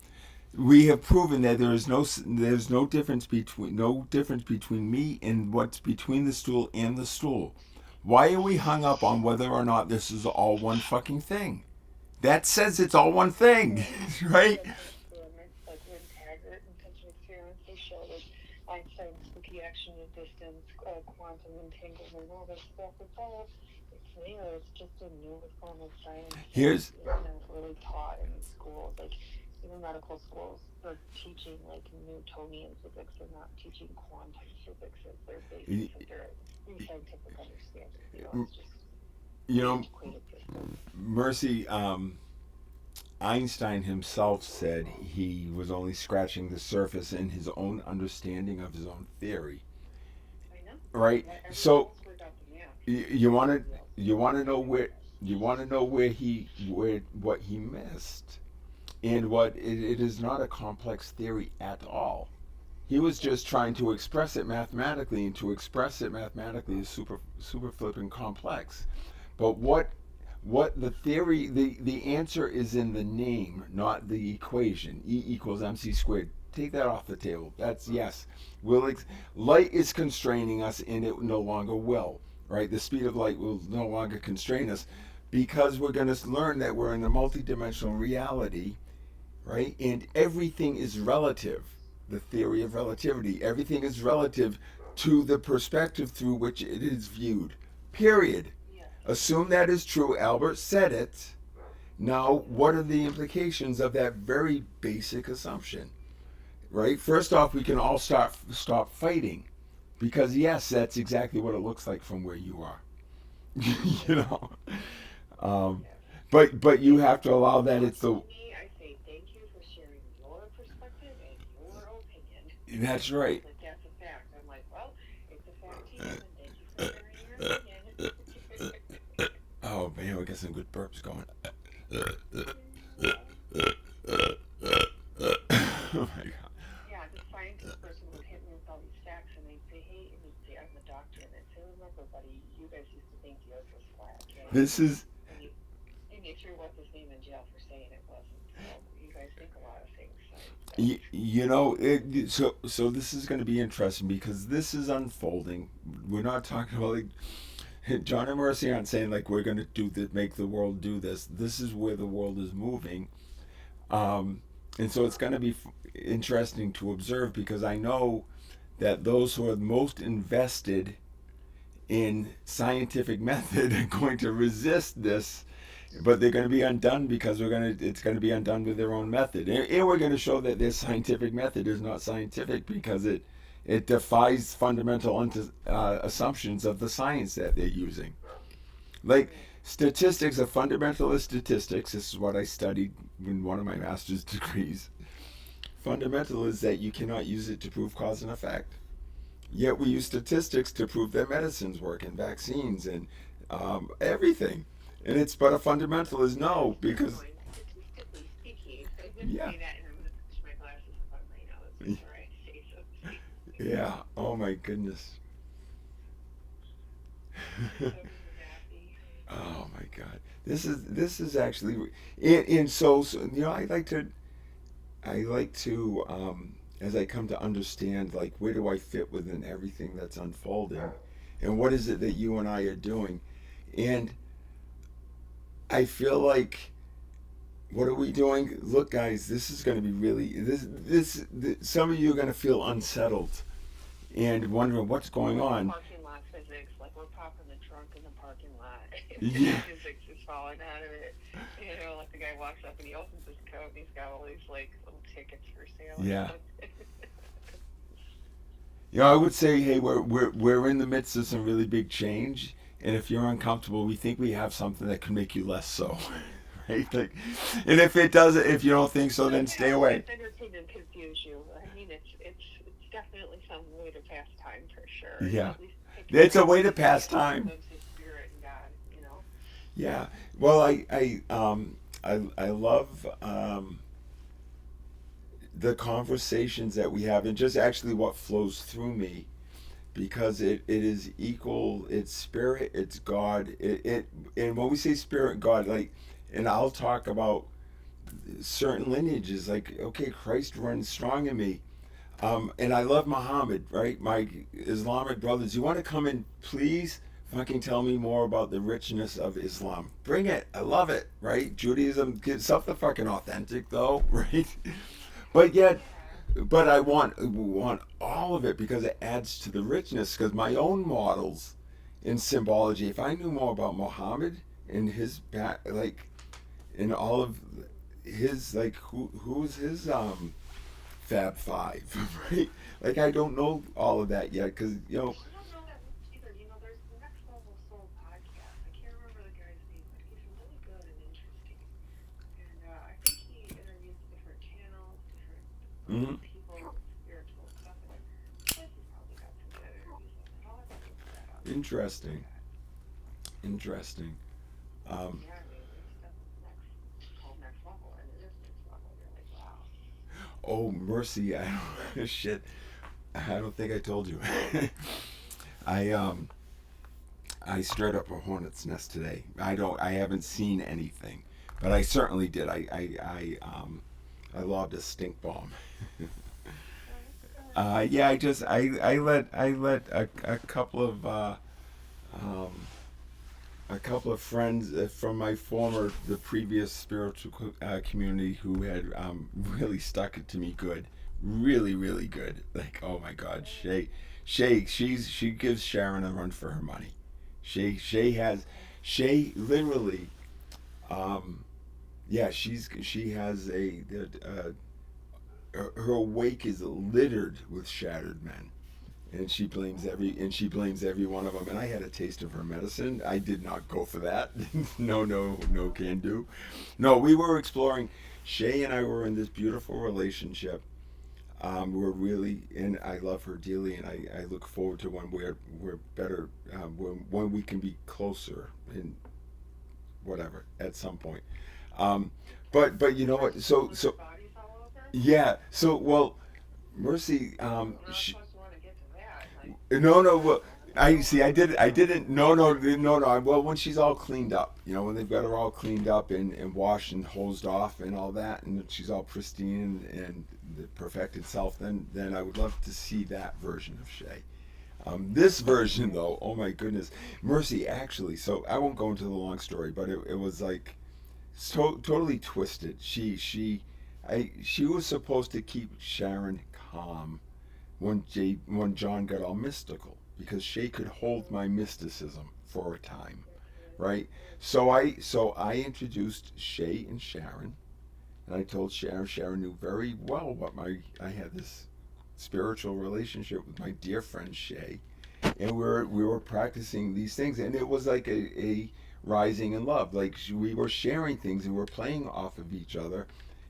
We have proven that there's no difference between me and what's between the stool and the stool. Why are we hung up on whether or not this is all one fucking thing? That says it's all one thing, right? Like when Taggart and such experiments, they show that Einstein's spooky action at distance, quantum entanglement, all this stuff. It's there. It's just a new form of science. It's not really taught in schools. Like even medical schools, they're teaching like Newtonian physics. They're not teaching quantum physics as their basis of their scientific understanding. It's just antiquated system. Mercy, Einstein himself said he was only scratching the surface in his own understanding of his own theory. I know. Right? So you want to know what he missed, and it is not a complex theory at all. He was just trying to express it mathematically, and to express it mathematically is super flipping complex. But what the theory, the answer is in the name, not the equation. E equals mc squared. Take that off the table. That's yes. Light is constraining us, and it no longer will. Right? The speed of light will no longer constrain us, because we're going to learn that we're in a multidimensional reality, right? And everything is relative. The theory of relativity. Everything is relative to the perspective through which it is viewed. Period. Assume that is true. Albert said it. Now, what are the implications of that very basic assumption? Right? First off, we can all stop fighting, because yes, that's exactly what it looks like from where you are. But you have to allow that it's the. I say thank you for sharing your perspective and your opinion. That's right. Like that's a fact. I'm like, well, it's a fact to you, and thank you for sharing your opinion. Oh man, we got some good burps going. Oh my god. Yeah, the scientist person would hit me with all these facts, and they'd say, hey, and they'd say, I'm the doctor, and they'd say, remember, buddy, you guys used to think the earth was flat. Okay? This is. And you threw what's his name in jail for saying it wasn't. So you guys think a lot of things. So this is going to be interesting, because this is unfolding. We're not talking about John and Mercy aren't saying like we're going to do this, make the world do this. This is where the world is moving, and so it's going to be interesting to observe because I know that those who are most invested in scientific method are going to resist this, but they're going to be undone because it's going to be undone with their own method, and we're going to show that their scientific method is not scientific because it defies fundamental assumptions of the science that they're using. Like statistics, a fundamentalist statistics. This is what I studied in one of my master's degrees. Fundamental is that you cannot use it to prove cause and effect. Yet we use statistics to prove that medicines work and vaccines and everything. And it's but a fundamental is no because Statistically speaking, I did yeah say that, and I'm going to push my glasses up on my nose before I say something. yeah oh my goodness. So happy. Oh my God, this is actually and so I like to as I come to understand like where do I fit within everything that's unfolding, and what is it that you and I are doing, and I feel like what are we doing? Look, guys, this is going to be really this. Some of you are going to feel unsettled and wondering what's going Like on. parking lot physics, like we're popping the trunk in the parking lot. Yeah, Physics is falling out of it. You know, like the guy walks up and he opens his coat and he's got all these like little tickets for sale. yeah. I would say, hey, we're in the midst of some really big change, and if you're uncomfortable, we think we have something that can make you less so, right? Like, and if it doesn't, if you don't think so, then stay away. It's entertain and confuse you. I mean, it's definitely some way to pass time for sure. Yeah, At least take it's a care way to of pass the time. of his spirit and God. You know. Yeah. Well, I love the conversations that we have, and just actually what flows through me, because it is equal. It's spirit. It's God. And when we say spirit, God, like, and I'll talk about certain lineages. Like, okay, Christ runs strong in me. And I love Muhammad, right? My Islamic brothers, you want to come in, please? Fucking tell me more about the richness of Islam. Bring it. I love it, right? Judaism, get stuff the fucking authentic though, right? But yet, but I want all of it because it adds to the richness. Because my own models in symbology, if I knew more about Muhammad and his back, like, in all of his, like, who's his Fab Five, right? Like, I don't know all of that yet because You don't know that much either. You know, there's the Next Level Soul podcast. I can't remember the guy's name, but he's really good and interesting. And I think he interviews different channels, different mm-hmm. people, spiritual stuff. And I think he's probably got some good interviews on it. I'll have to look that up. Interesting. Yeah, I mean, it's definitely it's called Next Level, and it is Next Level. You're like, wow. Oh, Mercy, shit. I don't think I told you. I I stirred up a hornet's nest today. I haven't seen anything, but I certainly did. I lobbed a stink bomb. Yeah, I let um, a couple of friends from my the previous spiritual community who had really stuck it to me good, really really good. Like, oh my God, she gives Sharon a run for her money. Shay literally, yeah, she has her wake is littered with shattered men, and she blames every one of them. And I had a taste of her medicine. I did not go for that. No can do. No, we were exploring. Shay and I were in this beautiful relationship. We're really, and I love her dearly, and I look forward to when we're better, when we can be closer in whatever at some point. But you know what? So Bodies all over? yeah. So well, Mercy. We're not supposed to want to get to that. Like, No. Well, I see. I didn't. No. Well, when she's all cleaned up, when they've got her all cleaned up and washed and hosed off and all that, and she's all pristine and the perfected self, then I would love to see that version of Shay. This version, though, oh my goodness, Mercy actually. So I won't go into the long story, but it was like totally twisted. She was supposed to keep Sharon calm when John got all mystical because Shay could hold my mysticism for a time, right? So I introduced Shay and Sharon, and I told Sharon. Sharon knew very well what I had this spiritual relationship with my dear friend Shay, and we were practicing these things, and it was like a rising in love. Like we were sharing things and we were playing off of each other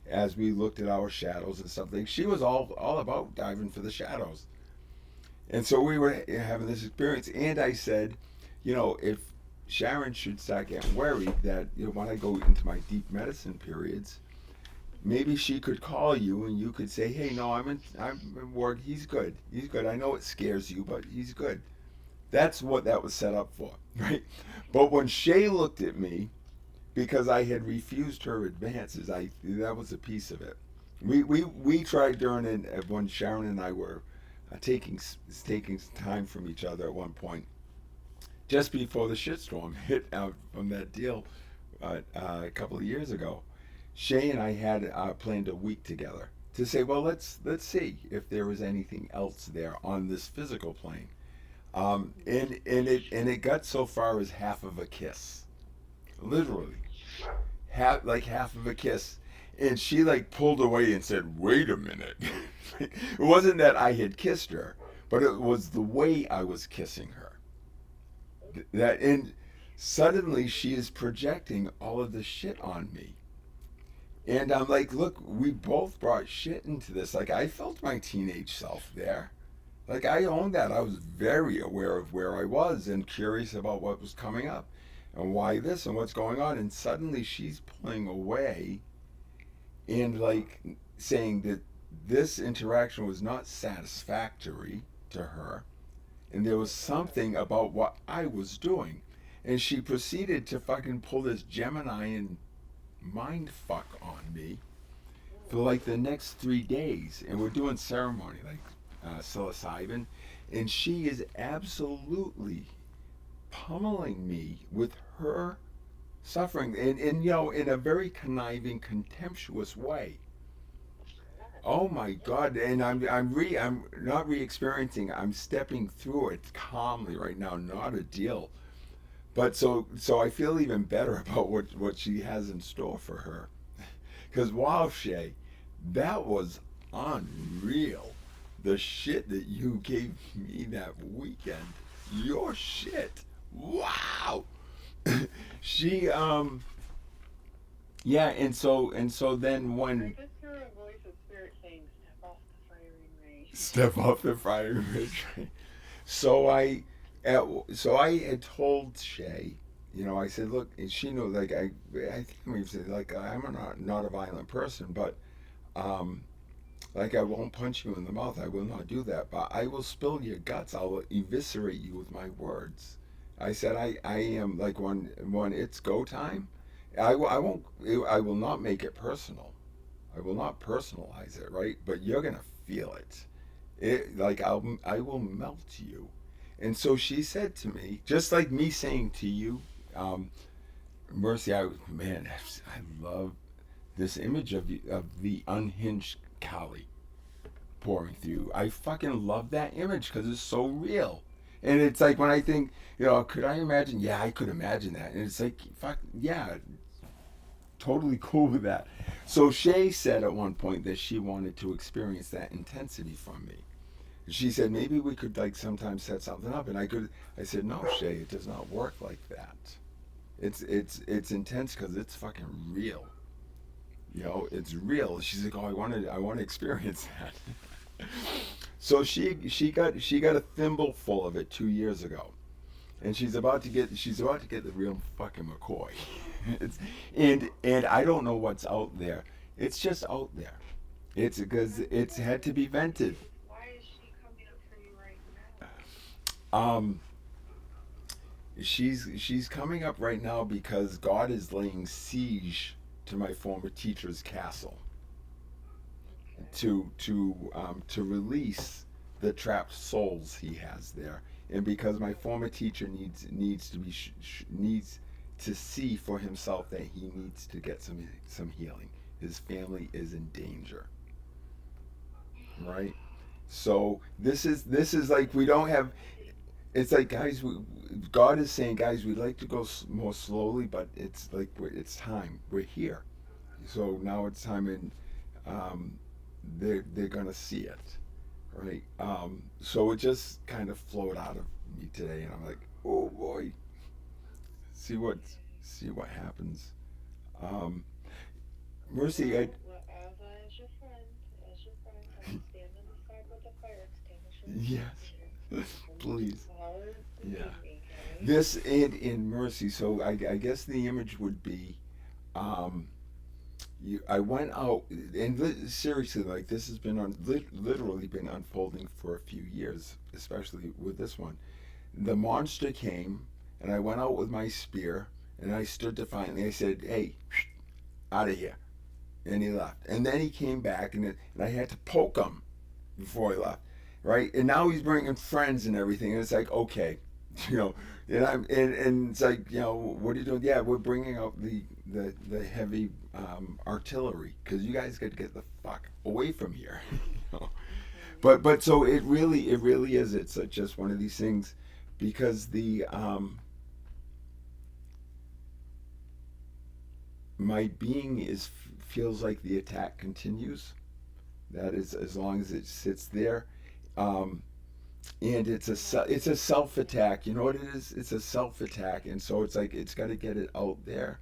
as we looked at our shadows and stuff. Like she was all about diving for the shadows, and so we were having this experience. And I said, if Sharon should start getting worried that when I go into my deep medicine periods, maybe she could call you and you could say, "Hey, no, I'm in work. He's good. He's good. I know it scares you, but he's good." That's what that was set up for, right? But when Shay looked at me, because I had refused her advances, that was a piece of it. We tried during it when Sharon and I were taking time from each other at one point, just before the shitstorm hit out from that deal a couple of years ago. Shay and I had planned a week together to say, well, let's see if there was anything else there on this physical plane. And it got so far as half of a kiss, literally half of a kiss, and she like pulled away and said, "Wait a minute." It wasn't that I had kissed her, but it was the way I was kissing her. That and suddenly she is projecting all of the shit on me. And I'm like, look, we both brought shit into this. Like, I felt my teenage self there. Like, I owned that. I was very aware of where I was and curious about what was coming up and why this and what's going on. And suddenly she's pulling away and, like, saying that this interaction was not satisfactory to her. And there was something about what I was doing. And she proceeded to fucking pull this Gemini and mind fuck on me for like the next 3 days, and we're doing ceremony like psilocybin, and she is absolutely pummeling me with her suffering, and in a very conniving, contemptuous way. Oh my God! And I'm not re-experiencing. I'm stepping through it calmly right now. Not a deal. But so I feel even better about what she has in store for her. Because wow, Shay, that was unreal. The shit that you gave me that weekend, your shit. Wow. she yeah, and so then when I just hear a voice of spirit saying, "Step off the firing range." step off the firing range. So I had told Shay, I said, look, and she knew, like, I think we said, like, I'm not a violent person, but, like, I won't punch you in the mouth. I will not do that, but I will spill your guts. I will eviscerate you with my words. I said, I am, like, when it's go time, I won't, I will not make it personal. I will not personalize it, right? But you're going to feel it. Like, I will melt you. And so she said to me, just like me saying to you, Mercy, man, I love this image of the unhinged Kali pouring through. I fucking love that image because it's so real. And it's like when I think, could I imagine? Yeah, I could imagine that. And it's like, fuck, yeah, totally cool with that. So Shay said at one point that she wanted to experience that intensity from me. She said maybe we could like sometimes set something up, and I said no, Shay, it does not work like that. It's intense because it's fucking real. It's real. She's like, oh, I want to experience that. So she got a thimble full of it 2 years ago, and she's about to get the real fucking McCoy. And I don't know what's out there. It's just out there. It's because it's had to be vented. Why is she coming up for you right Um, she's coming up right now because God is laying siege to my former teacher's castle now? Okay. to release the trapped souls he has there, and because my former teacher needs to see for himself that he needs to get some healing. His family is in danger, right? So this is like we don't have. It's like, guys, God is saying, guys, we'd like to go more slowly, but it's like it's time. We're here, so now it's time, and um, they're gonna see it, right? So it just kind of flowed out of me today, and I'm like, oh boy, see what see what happens. Um, Mercy, I Well, as your friend, I will stand on the side with the fire extinguisher. yes, please, Holler if you yeah. need me, okay? This and in Mercy. So I guess the image would be, um, I went out and seriously, like this has been literally been unfolding for a few years, especially with this one. The monster came, and I went out with my spear, and I stood defiantly. I said, "Hey, out of here!" And he left. And then he came back, and I had to poke him before he left, right? And now he's bringing friends and everything, and it's like, okay, you know, and it's like, what are you doing? Yeah, we're bringing out the heavy artillery because you guys got to get the fuck away from here. you know? But so it really is. It's just one of these things because the my being is feels like the attack continues. That is as long as it sits there. Um, and it's a self attack. You know what it is? It's a self attack, and so it's like it's got to get it out there.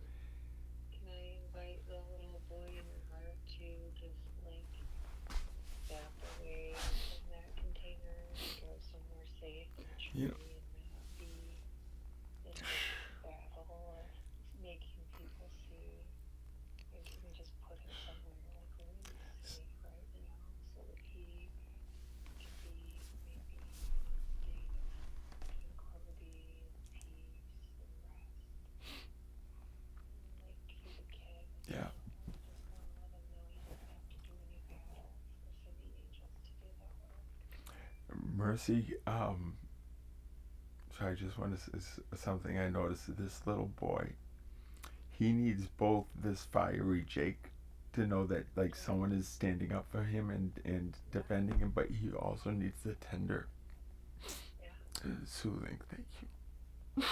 Can I invite the little boy in your heart to just like step away from that container and go somewhere safe in a You tree and not be in this battle of making people see? Maybe we can just put him somewhere like really safe right now so that he can be maybe in a state of tranquility and peace and rest. Like he's a kid, know, yeah, we're just gonna let him know he doesn't have to do any battles. We're sending angels to do that work. Mercy. So I just want to something I noticed. This little boy, he needs both this fiery Jake to know that like someone is standing up for him and defending him, but he also needs the tender, Yeah, soothing. Thank you. yeah,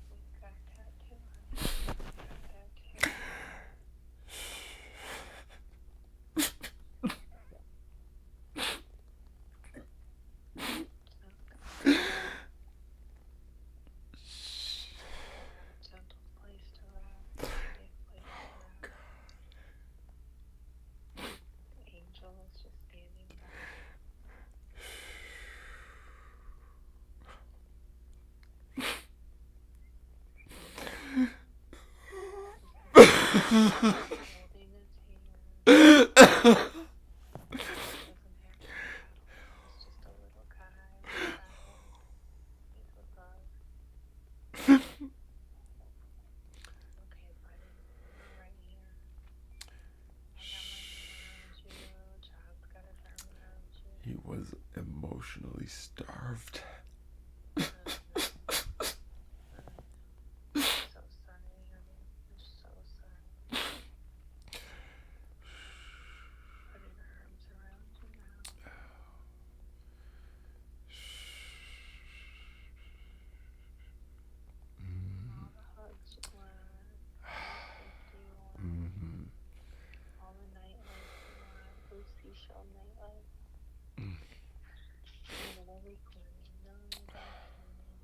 we've got that too, honey. We've got that too. Okay. We've got a gentle place to rest, a safe place to rest. The angel is just standing by. Holding his hand. He doesn't have to battle. He's just a little guy without him. He's with us. Okay, buddy. We're right here. I got my arm around you. Child's got his arm around you. He was emotionally starved. I know. I'm so sorry, honey. I'm so sorry. Putting our arms around you now. All the hugs you want, all the safety you want, Mm-hmm. all the nightlife you want, blue seashell nightlife. In every corner, none of that corner.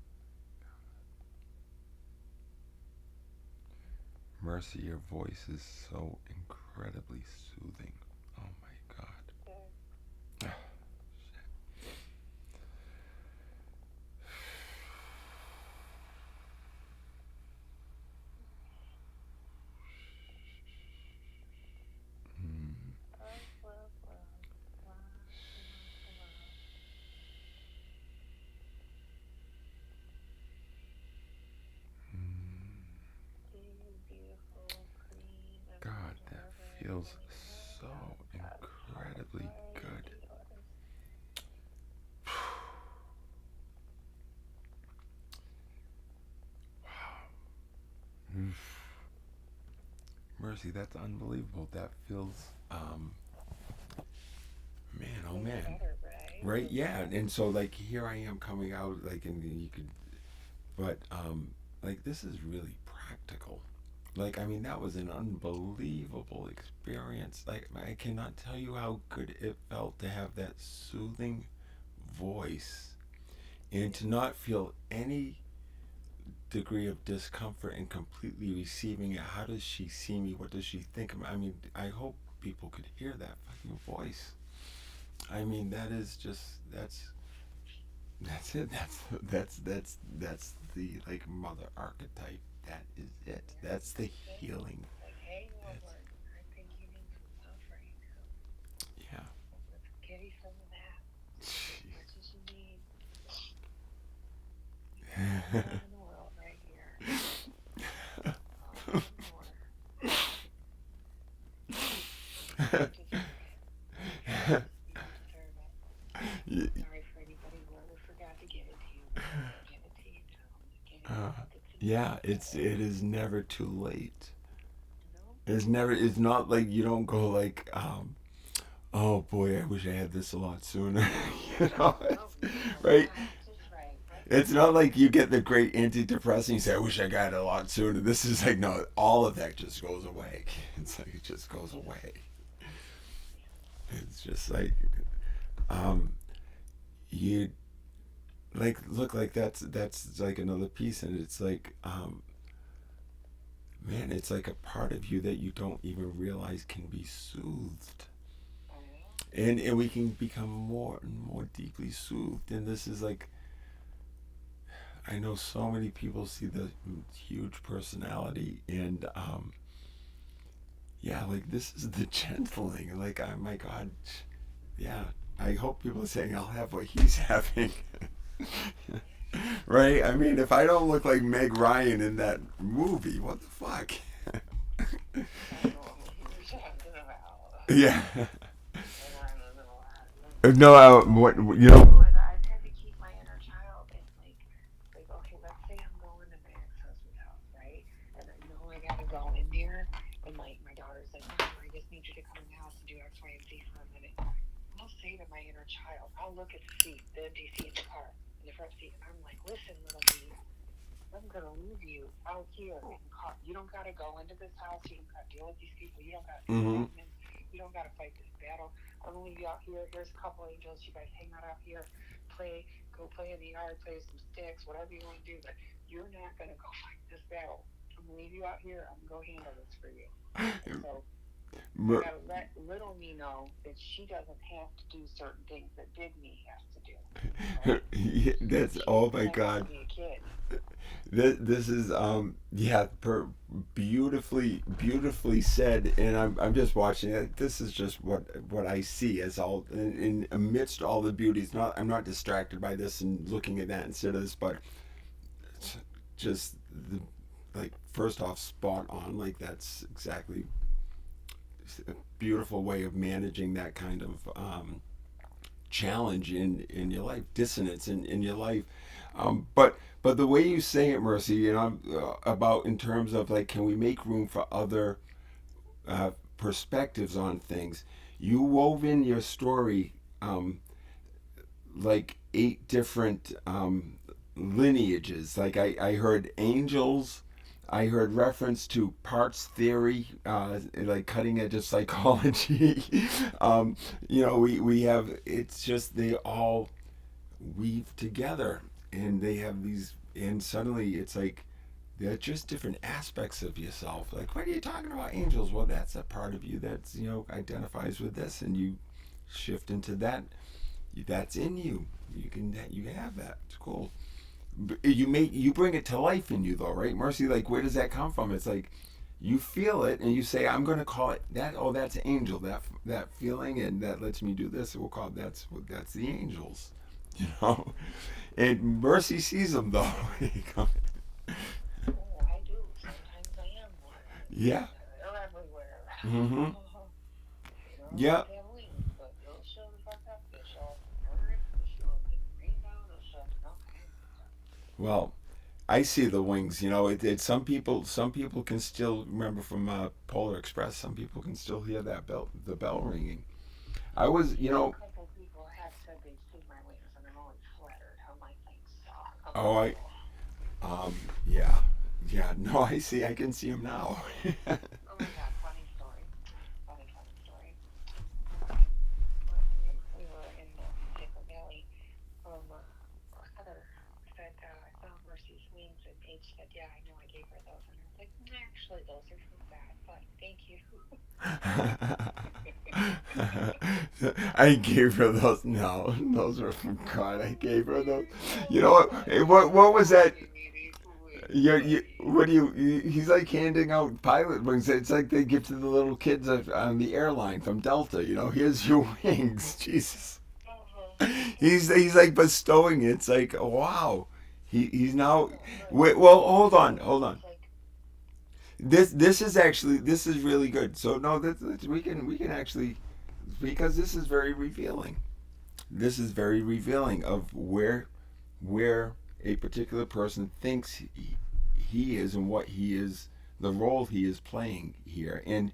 Mercy, your voice is so incredibly soothing. Oh my God. There. Love, love, love. Lots and lots of love. Big, beautiful, green, God, emerald that orbit feels pointing right so at the child incredibly right good. into yours. Mercy, that's unbelievable. That feels, man, oh Feels man. better, right? Right, Feels yeah. better. And so, like, here I am coming out, like, and you could, but, like, this is really practical. Like, I mean, that was an unbelievable experience. Like, I cannot tell you how good it felt to have that soothing voice and to not feel any degree of discomfort and completely receiving it. How does she see me? What does she think of me? I mean, I hope people could hear that fucking voice. I mean, that is just that's it. That's the like mother archetype. That is it. Yeah, That's the that's it. healing. Like, hey, That's Woodward, I think you need some love right now. yeah. Let's give you some of that. As much as you need. You got all the love in the world right here. All and more. You deserve it. You deserve it. Sorry for anybody who ever forgot to give it to you. I'll give it to you now. Give it uh, back. It's in yeah, you. it is never too late. No? It's never. It's not like you don't go like, oh boy, I wish I had this a lot sooner. you know, No, it's, no, right? that's just right. That's It's just not like right. you get the great antidepressant. You say, I wish I got it a lot sooner. This is like, no, all of that just goes away. It's like, it just goes Yeah, away. yeah. It's just like, um, you like look like that's like another piece, and it's like, man, it's like a part of you that you don't even realize can be soothed. I know. And we can become more and more deeply soothed. And this is like, I know so many people see the huge personality, and yeah, like this is the gentling. Like, oh my God, yeah. I hope people are saying I'll have what he's having. Yeah. right? I mean, if I don't look like Meg Ryan in that movie, what the fuck? I know what you were talking about. yeah. And I don't know. No, what you You know? know, and I've had to keep my inner child and like, okay, let's say I'm going to my ex-husband's house, right? And I know I gotta go in there, and like my daughter's like, oh, I just need you to come in the house and do X, Y, and Z for a minute. I'll say to my inner child, I'll look at the seat, the empty seat in the car, in the front seat, and I'm like, listen, little me, I'm gonna leave you out here in the car. You don't gotta go into this house. You don't gotta deal with these people. You don't gotta do these Mm-hmm. admins. You don't gotta fight this battle. I'm gonna leave you out here. Here's a couple angels. You guys hang out here, play, go play in the yard, play with some sticks, whatever you want to do. But you're not gonna go fight this battle. I'm gonna leave you out here. I'm gonna go handle this for you. And so I gotta let little me know that she doesn't have to do certain things that big me has to do. Right? yeah, that's She oh needs to my learn how to God. be a kid. This is yeah, beautifully said, and I'm just watching it. This is just what I see as all in amidst all the beauties. Not I'm not distracted by this and looking at that instead of this, but it's just the like first off spot on. Like that's exactly a beautiful way of managing that kind of challenge in your life, dissonance in your life. But the way you say it, Mercy, you know, about in terms of like, can we make room for other perspectives on things? You wove in your story like 8 different lineages. Like I heard angels. I heard reference to parts theory, like cutting edge of psychology. um, you know, we have, it's just they all weave together and they have these, and suddenly it's like they're just different aspects of yourself. Like, what are you talking about angels? Well, that's a part of you that's, you know, identifies with this, and you shift into that. That's in you. You have that. It's cool. You bring it to life in you though, right, Mercy? Like, where does that come from? It's like you feel it and you say, I'm going to call it that. Oh, that's angel. That feeling, and that lets me do this. We'll call it, that's the angels, you know. And Mercy sees them though. Oh, I do. Sometimes I am one. yeah. They're everywhere. Mm-hmm. They don't always Yeah. have wings, but they'll show the fuck up. They'll show up in murder. They'll show up in rainbow. They'll show up in all kinds of stuff. Well, I see the wings. You know, some people can still remember from Polar Express. Some people can still hear that bell, the bell ringing. I was, you A know, couple people have said they've seen my wings, and I'm always flattered how my things suck. I'm oh, like, I, oh, yeah, yeah. No, I see. I can see them now. oh my god, funny story. Funny story. One time when we were in Jacob Valley, Heather said, I saw Mercy's wings, and Paige said, yeah, I know I gave her those. And I was like, actually, those are from God, but thank you. I gave her those. No, those were from God. I gave her those. You know what? What was that? Gave me these wings, What buddy. do you? He's like handing out pilot wings. It's like they give to the little kids on the airline from Delta. You know, here's your wings, Jesus. Uh-huh. He's like bestowing it. It's like wow. He's now. No, but Wait, well, it's hold on, funny. hold on. It's like, This is actually this is really good. So no, we can actually because this is very revealing. This is very revealing of where a particular person thinks he is and what he is, the role he is playing here, and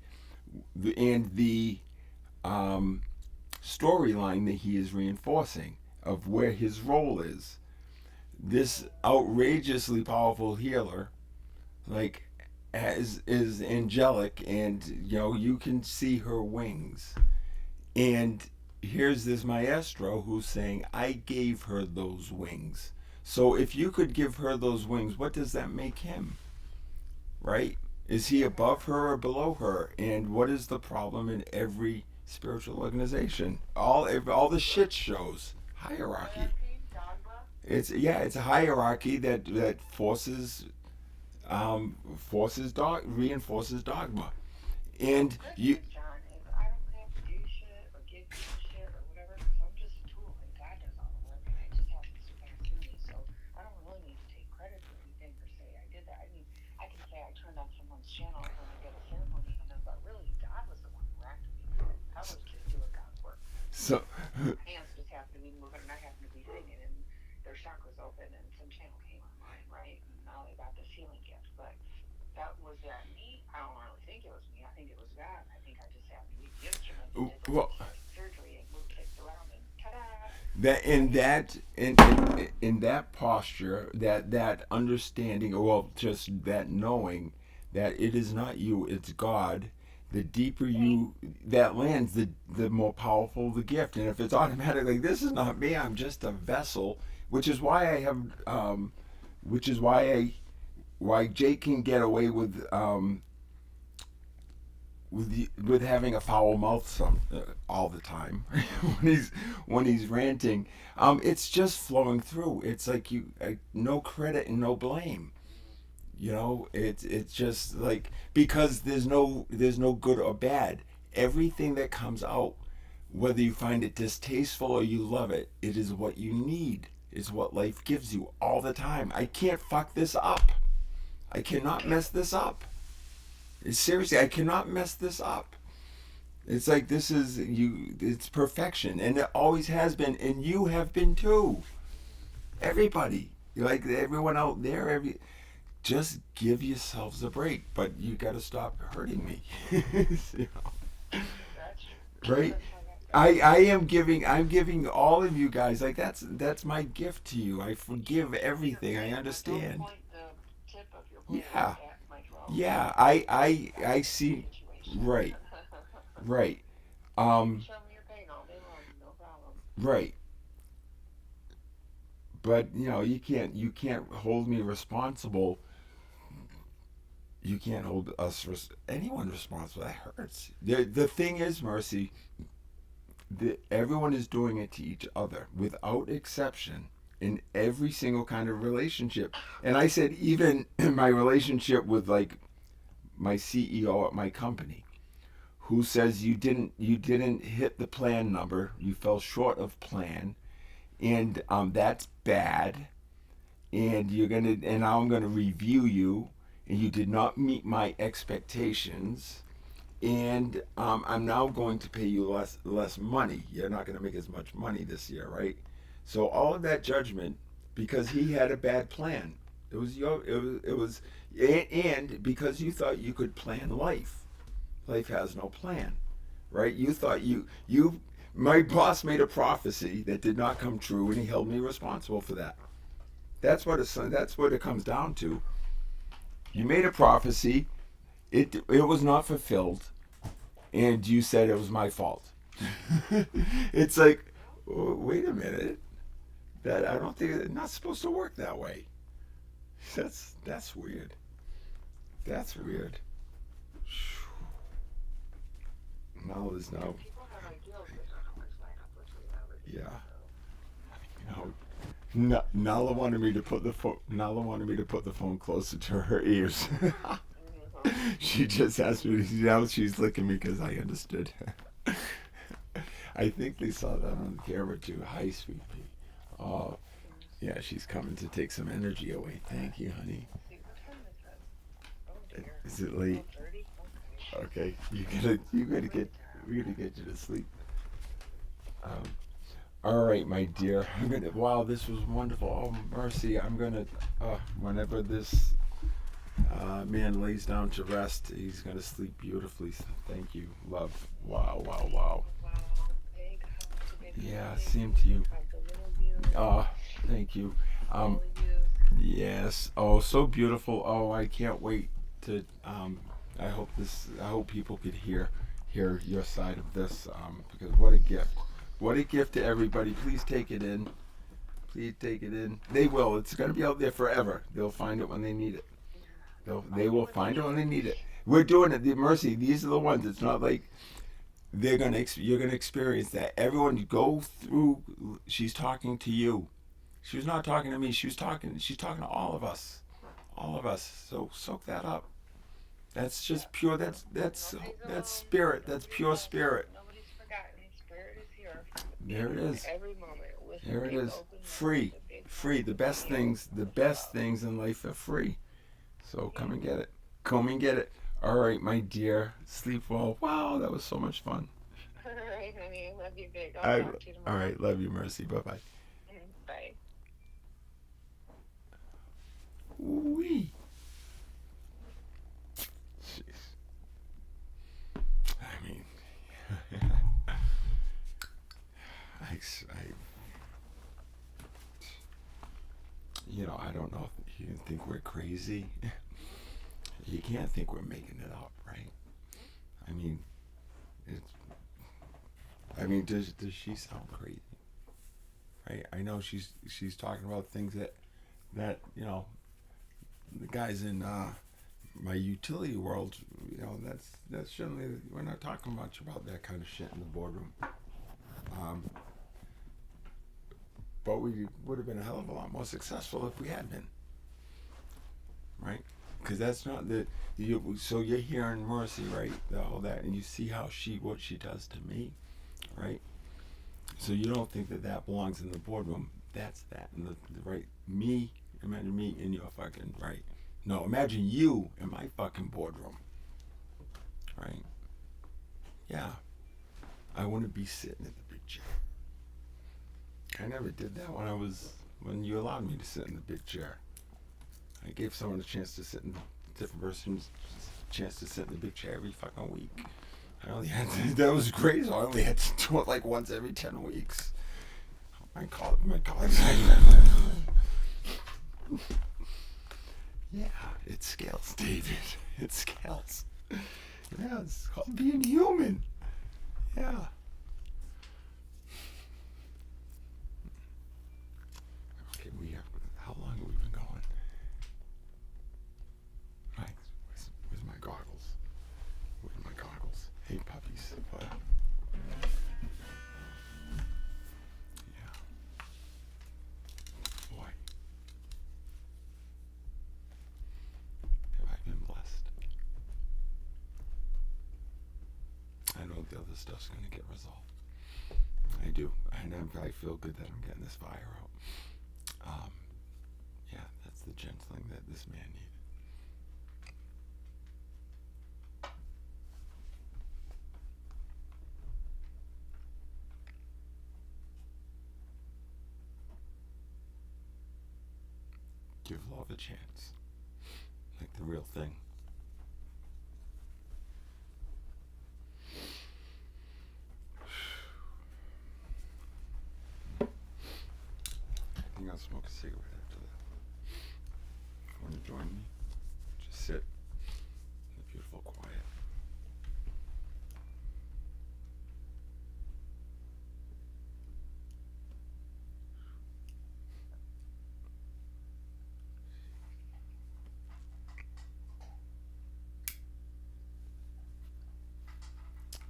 the um, storyline that he is reinforcing of where his role is. This outrageously powerful healer, like, is angelic, and you know you can see her wings. And here's this maestro who's saying, I gave her those wings. So if you could give her those wings, what does that make him? Right? Is he above her or below her? And what is the problem in every spiritual organization? All the shit shows hierarchy. hierarchy, dogma. It's a hierarchy that reinforces dogma. Well, And the good you news, John, is I don't have to do shit or give people shit or whatever because I'm just a tool and God does all the work and I just have to surpass through me. So I don't really need to take credit for anything or say I did that. I mean, I can say I turned on someone's channel when I did a ceremony on them, but really, God was the one who activated it. I was just doing God's work. so My hands just happened to be moving and I happened to be singing and their chakras open and some channel came online, right? And now they got this healing gift. But that was that me? I don't really think it was me. I think it was God. I think I just happened to be the instrument that did the well, surgery and moved things around and ta-da! that Right? in that posture, that understanding, or well, just that knowing that it is not you, it's God. The deeper Right. you that lands, the more powerful the gift. And if it's automatically, this is not me, I'm just a vessel, which is why I have, which is why Jake can get away with having a foul mouth all the time when he's ranting. It's just flowing through. It's like no credit and no blame. You know, it's just like because there's no good or bad. Everything that comes out, whether you find it distasteful or you love it, it is what you need. It's what life gives you all the time. I can't fuck this up. I cannot mess this up. Seriously, I cannot mess this up. It's like this is you. It's perfection, and it always has been, and you have been too. Everybody, like everyone out there, just give yourselves a break. But you got to stop hurting me. You That's true. know, right? That's how that I goes. I am giving. I'm giving all of you guys like that's my gift to you. I forgive Here, everything. I don't understand. point the tip of your blade Yeah, at my throat. yeah. I That's a see. situation. Right, right. You can Um, show me your pain all day long, no problem. right. But you can't hold me responsible. You can't hold anyone responsible. That hurts. The thing is, Mercy, everyone is doing it to each other without exception in every single kind of relationship. And I said even in my relationship with like my CEO at my company, who says you didn't hit the plan number, you fell short of plan, and that's bad, and now I'm gonna review you, and you did not meet my expectations, and I'm now going to pay you less money. You're not going to make as much money this year, right? So all of that judgment because he had a bad plan. It was your. It was, and because you thought you could plan life. Life has no plan, right? You thought you. My boss made a prophecy that did not come true, and he held me responsible for that. That's what it comes down to. You made a prophecy. It was not fulfilled, and you said it was my fault. It's like, oh, wait a minute. That I don't think it's not supposed to work that way. That's weird. That's weird. No, there's no. People have ideals that don't always line up with reality. Yeah. So. You know, Nala wanted me to put the phone. Nala wanted me to put the phone closer to her ears. She just asked me. Now she's licking me because I understood. I think they saw that on the camera too. Hi, sweet pea. Oh, yeah, she's coming to take some energy away. Thank you, honey. Is it late? Okay, we gotta get you to sleep. All right, my dear. Wow, this was wonderful. Oh, Mercy, I'm gonna. Whenever this man lays down to rest, he's gonna sleep beautifully. So thank you, love. Wow, wow, wow. Yeah, same to you. Thank you. Yes. Oh, so beautiful. Oh, I can't wait to. I hope people could hear your side of this. Because what a gift. What a gift to everybody. Please take it in. Please take it in. They will. It's going to be out there forever. They'll find it when they need it. They will find it when they need it. We're doing it. The Mercy. These are the ones. It's not like you're going to experience that. Everyone you go through. She's talking to you. She was not talking to me. She's talking to all of us. All of us. So soak that up. That's just pure. That's spirit. That's pure spirit. Nobody's forgotten. Spirit is here. There it is. Every moment. There it is. Free. Free. The best things in life are free. So come and get it. Come and get it. All right, my dear. Sleep well. Wow, that was so much fun. All right, honey. I love you big. I'll talk to you tomorrow. All right. Love you, Mercy. Bye-bye. Bye. Wee. Jeez. I mean, I don't know if you think we're crazy. You can't think we're making it up, right? Does she sound crazy? Right? I know she's talking about things that the guys in my utility world, that's generally, we're not talking much about that kind of shit in the boardroom. But we would have been a hell of a lot more successful if we had been, right? Because that's not so you're hearing Mercy, right? All that, and you see what she does to me, right? So you don't think that belongs in the boardroom. That's that, and the right me. Imagine me in your fucking right. No, imagine you in my fucking boardroom, right? Yeah, I want to be sitting in the big chair. I never did that when you allowed me to sit in the big chair. I gave someone a chance to sit in different person's chance to sit in the big chair every fucking week. I only had to, that was great. So I only had to do it like once every 10 weeks. My colleagues. Yeah, it scales, David. It scales. Yeah, it's called being human. Yeah. Okay, how long have we been going? Right, where's my goggles? Where's my goggles? Hey, puppies. What? Yeah. Boy. Have I been blessed? I know the other stuff's going to get resolved. I do. And I feel good that I'm getting this fire out. Yeah, that's the gentling that this man needed. Give love a chance. Like the real thing. I think I'll smoke a cigarette after that. If you want to join me, just sit in the beautiful quiet.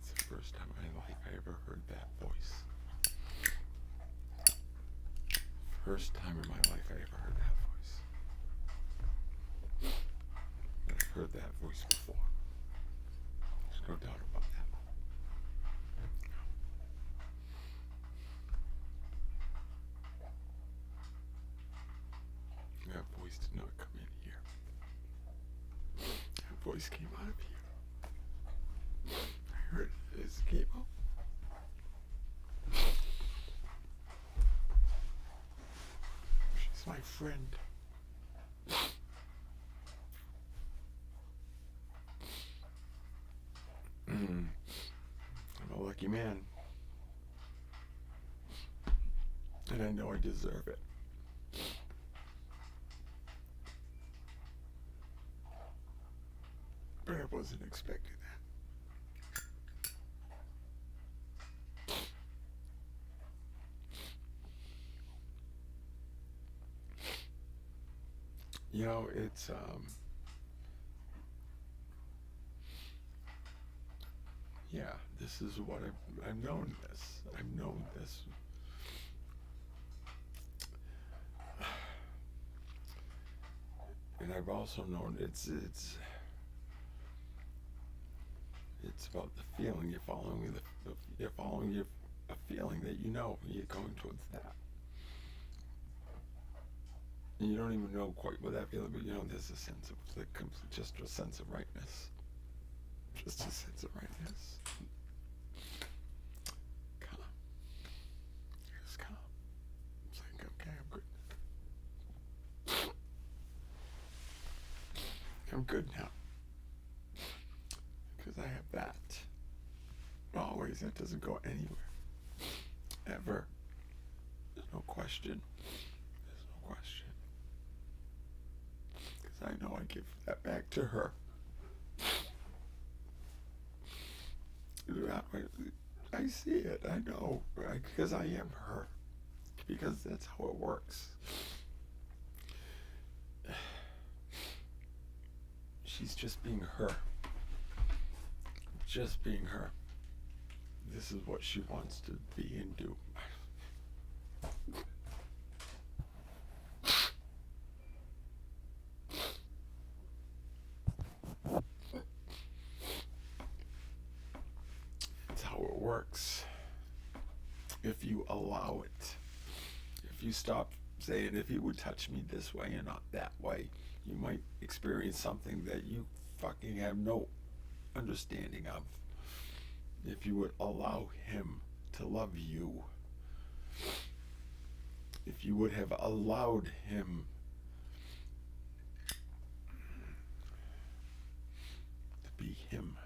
It's the first time in my life I ever heard that voice. First time in my life I ever heard that voice. But I've heard that voice before. There's no doubt about that. That voice did not come in here. That voice came out of here. I heard it as it came out. She's my friend. I'm a lucky man. And I know I deserve it. But I wasn't expecting that. You know, it's yeah, this is what I've known this. I've known this. And I've also known it's about the feeling. You're following a feeling that you know you're going towards that. And you don't even know quite what that feeling, but you know there's a sense of just a sense of rightness. Just a sense of rightness. Calm. Just calm. It's like, okay, I'm good. I'm good now. Because I have that. Always, that doesn't go anywhere. Ever. There's no question. There's no question. Because I know I give that back to her. I see it, I know, because I am her. Because that's how it works. She's just being her. Just being her. This is what she wants to be and do. It's how it works. If you allow it. If you stop saying, if you would touch me this way and not that way, you might experience something that you fucking have no understanding of. If you would allow him to love you, if you would have allowed him to be him,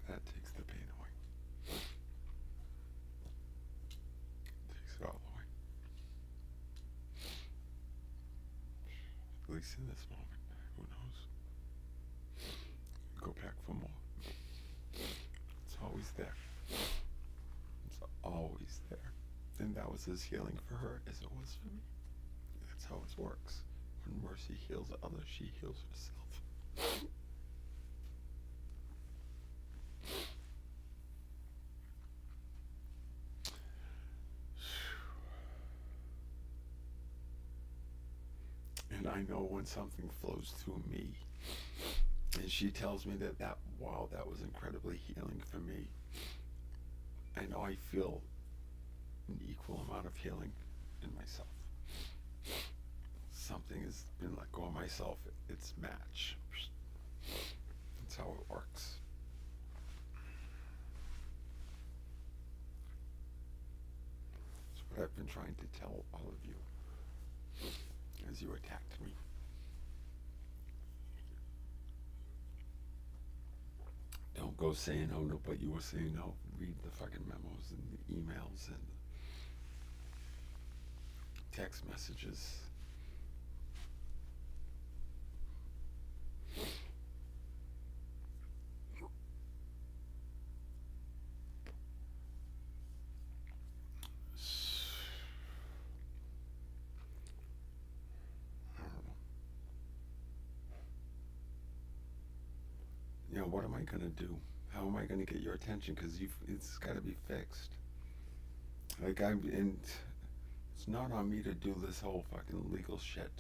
that takes the pain away. Takes it all away. At least in this moment. Who knows? Go back for more. It's always there. It's always there. And that was as healing for her as it was for me. That's how it works. When Mercy heals others, she heals herself. And I know when something flows through me, and she tells me wow, that was incredibly healing for me. I know I feel an equal amount of healing in myself. Something has been let go of myself, it's match. That's how it works. That's what I've been trying to tell all of you as you attacked me. Don't go saying oh no, but you were saying no. Read the fucking memos and the emails and the text messages. You know, what am I going to do? How am I going to get your attention? Because it's got to be fixed. Like, and it's not on me to do this whole fucking legal shit.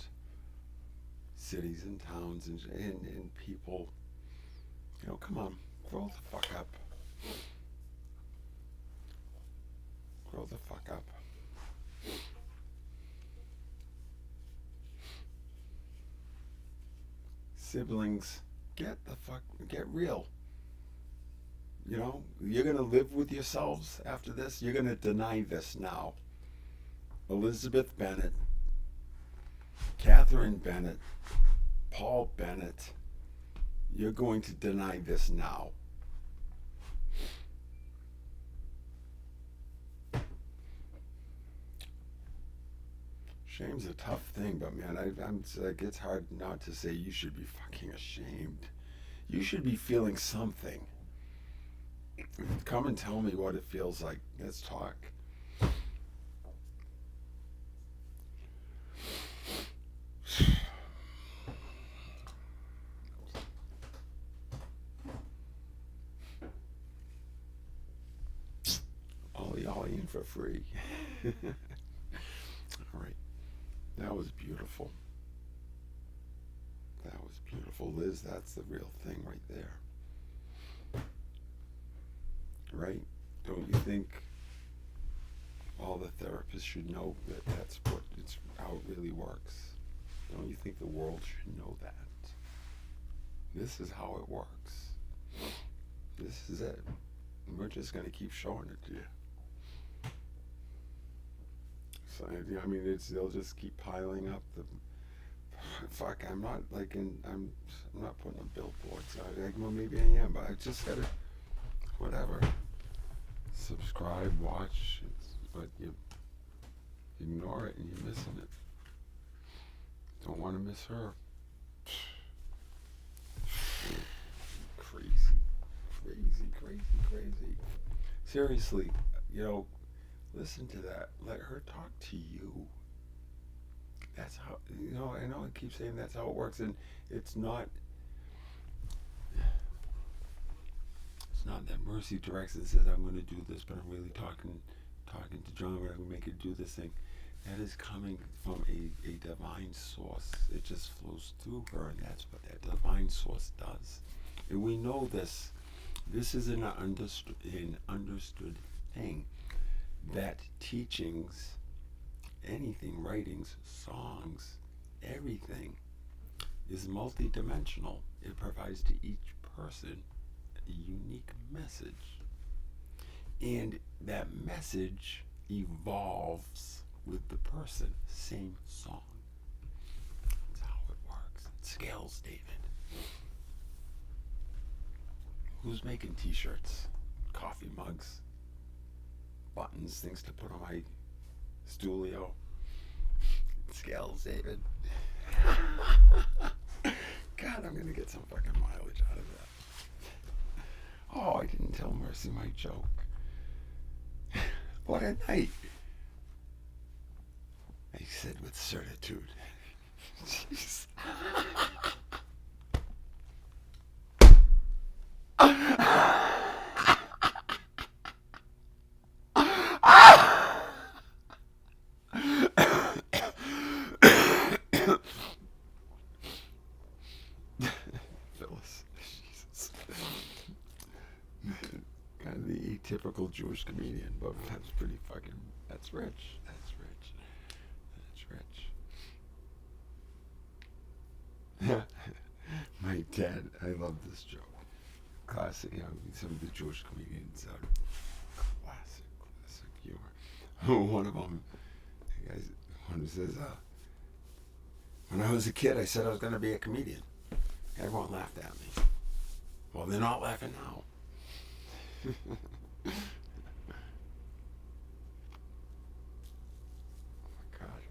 Cities and towns and people, you know, come on, grow the fuck up. Grow the fuck up. Siblings, get real. You know, you're going to live with yourselves after this. You're going to deny this now. Elizabeth Bennet, Catherine Bennett, Paul Bennett, you're going to deny this now. Shame's a tough thing, but man, I'm like, it's hard not to say you should be fucking ashamed. You should be feeling something. Come and tell me what it feels like. Let's talk. All in for free. All right. That was beautiful. That was beautiful. Liz, that's the real thing right there. Right? Don't you think all the therapists should know that that's how it really works? Don't you think the world should know that? This is how it works. This is it. And we're just going to keep showing it to you. So, I mean, they'll just keep piling up the. Fuck, I'm not putting up billboards. Well, maybe I am, but I just gotta, whatever. Subscribe, watch, but you ignore it and you're missing it. Don't want to miss her. Crazy. Seriously, you know, listen to that. Let her talk to you. That's how, you know, I know I keep saying that's how it works, and it's not that Mercy directs and says, I'm going to do this, but I'm really talking to John, but I'm going to make it do this thing. That is coming from a divine source. It just flows through her, and that's what that divine source does. And we know this. This is an understood thing, that teachings, anything, writings, songs, everything is multidimensional. It provides to each person a unique message. And that message evolves with the person. Same song. That's how it works. It scales, David. Who's making t-shirts, coffee mugs, buttons, things to put on my Stulio? Scales, David. God, I'm gonna get some fucking mileage out of that. Oh, I didn't tell Mercy my joke. What a night. I said with certitude. Jeez. Phyllis, Jesus. God, the typical Jewish comedian, but that's pretty fucking, that's rich. That's rich. That's rich. My dad, I love this joke. Classic, you know, some of the Jewish comedians are classic humor. One of them, the guys, one who says, when I was a kid, I said I was going to be a comedian. Everyone laughed at me. Well, they're not laughing now. Oh my God.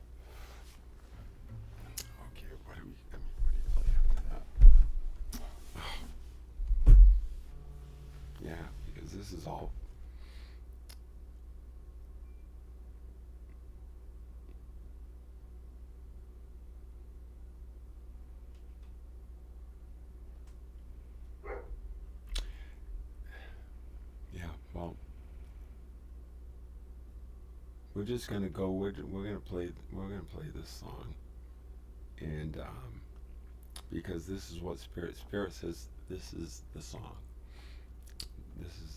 Okay, what do you play after that? Yeah, because this is all. Well, we're just gonna go. We're gonna play this song, and because this is what Spirit says. This is the song. This is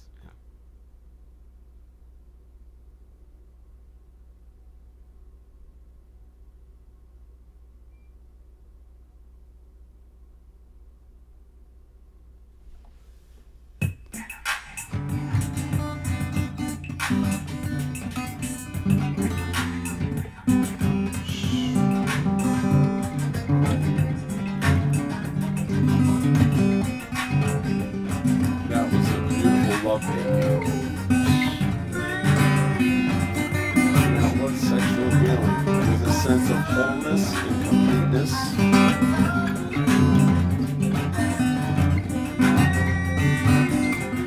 sexual healing with a sense of wholeness and completeness.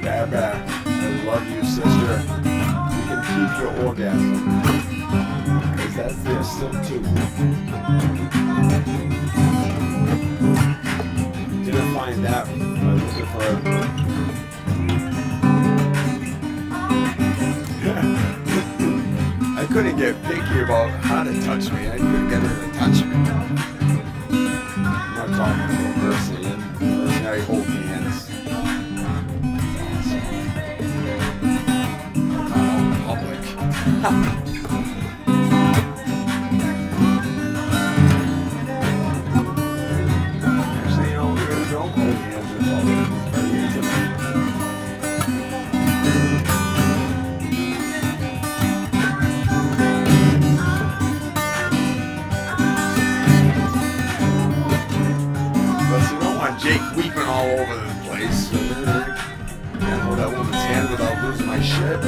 Baba, I love you, sister. You can keep your orgasm, because that's there still too. Didn't find that. I was looking for I couldn't get picky about how to touch me. I couldn't get her to touch me. I'm not talking about Mercy, and Mercy, I hold hands. It's awesome. Not out in public. Actually, you know, we don't hold hands in public. It's very intimate. Jake weeping all over the place. Can't hold that woman's hand without losing my shit.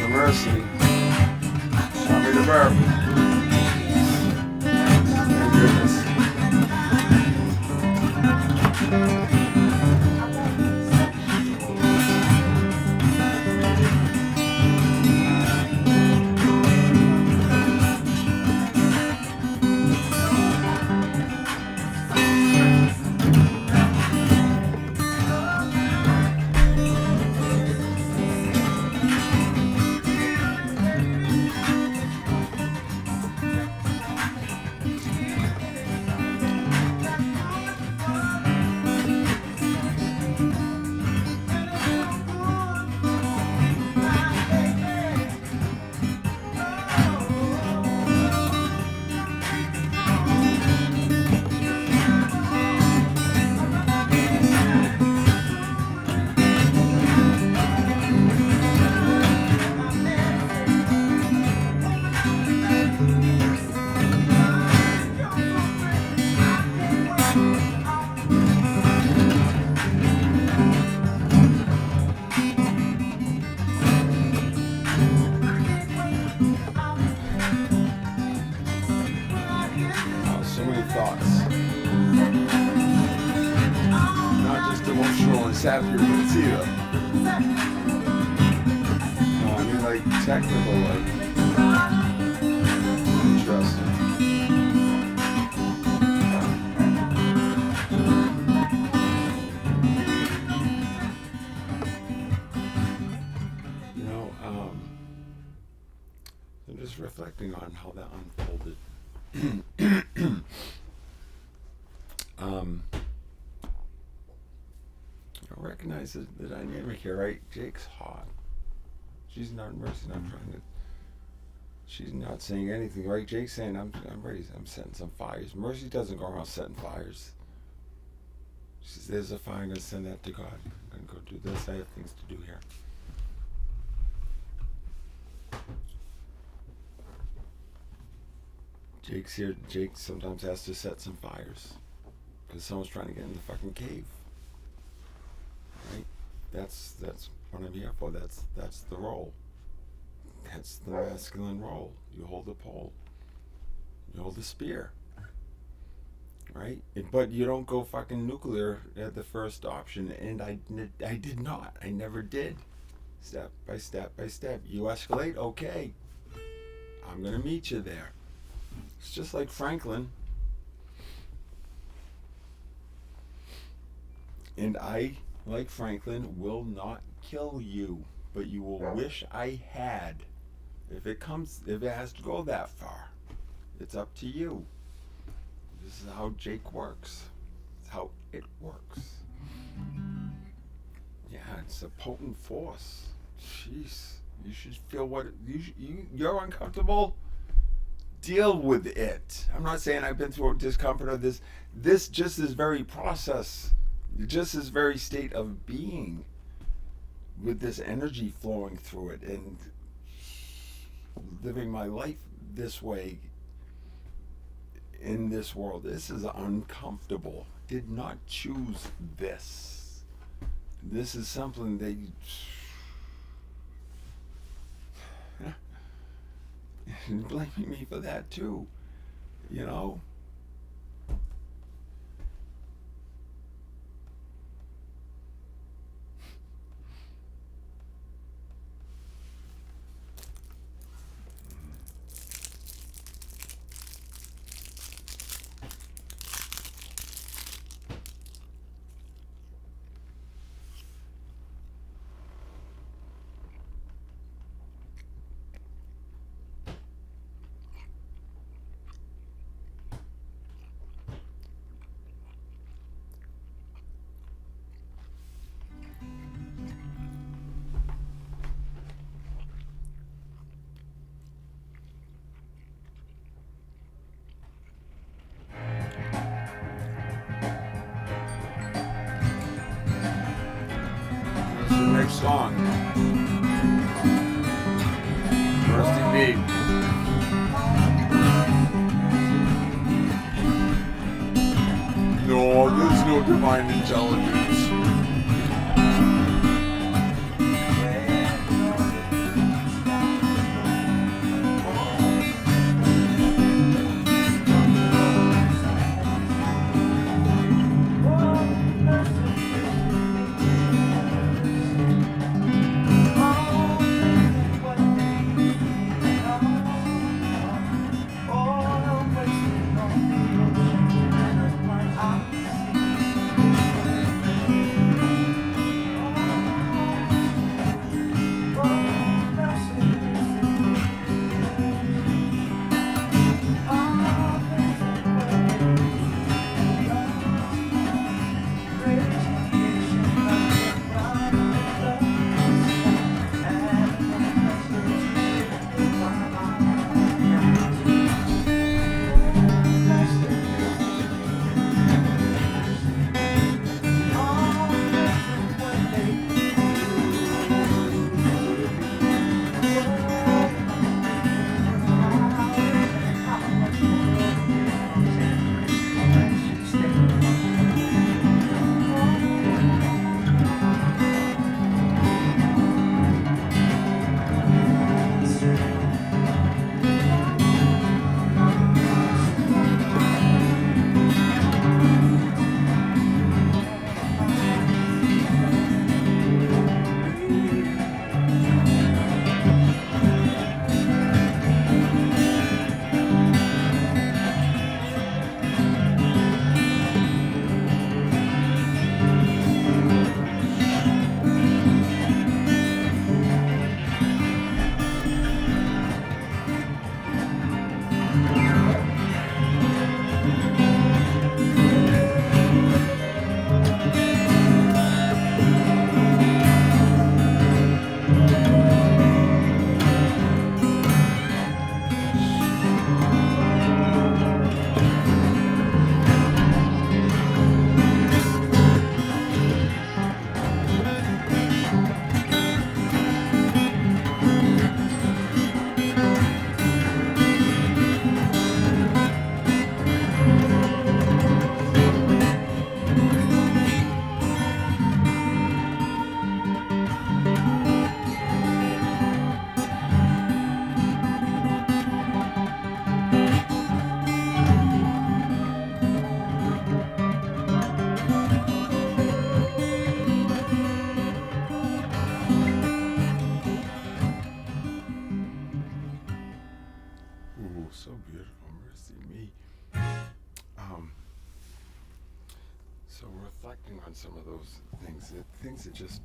Mercy. Show me the verb. Thank goodness. accuracy either. No, I mean like technical, like interesting. You know, I'm just reflecting on how that unfolded. I recognize that the dynamic here, right? Jake's hot. She's not Mercy, not trying to. She's not saying anything, right? Jake's saying, I'm ready. I'm setting some fires. Mercy doesn't go around setting fires. She says, there's a fire. I'm gonna send that to God. I'm gonna go do this. I have things to do here. Jake's here. Jake sometimes has to set some fires because someone's trying to get in the fucking cave. Right? That's what I'm here for. That's the role. That's the masculine role. You hold the pole. You hold the spear. Right? But you don't go fucking nuclear at the first option, and I did not. I never did. Step by step by step. You escalate, okay. I'm gonna meet you there. It's just like Franklin. And I, like Franklin, will not kill you, but you will wish I had. If it has to go that far, it's up to you. This is how Jake works. It's how it works. Yeah, it's a potent force. Jeez, you should feel what you're uncomfortable. Deal with it. I'm not saying I've been through discomfort of this. This just is very process. Just this very state of being with this energy flowing through it and living my life this way in this world. This is uncomfortable. Did not choose this. This is something that and blaming me for that too, you know. Next song, Rusty B. No, there's no divine intelligence. so beautiful, Mercy Me. So reflecting on some of those things that just,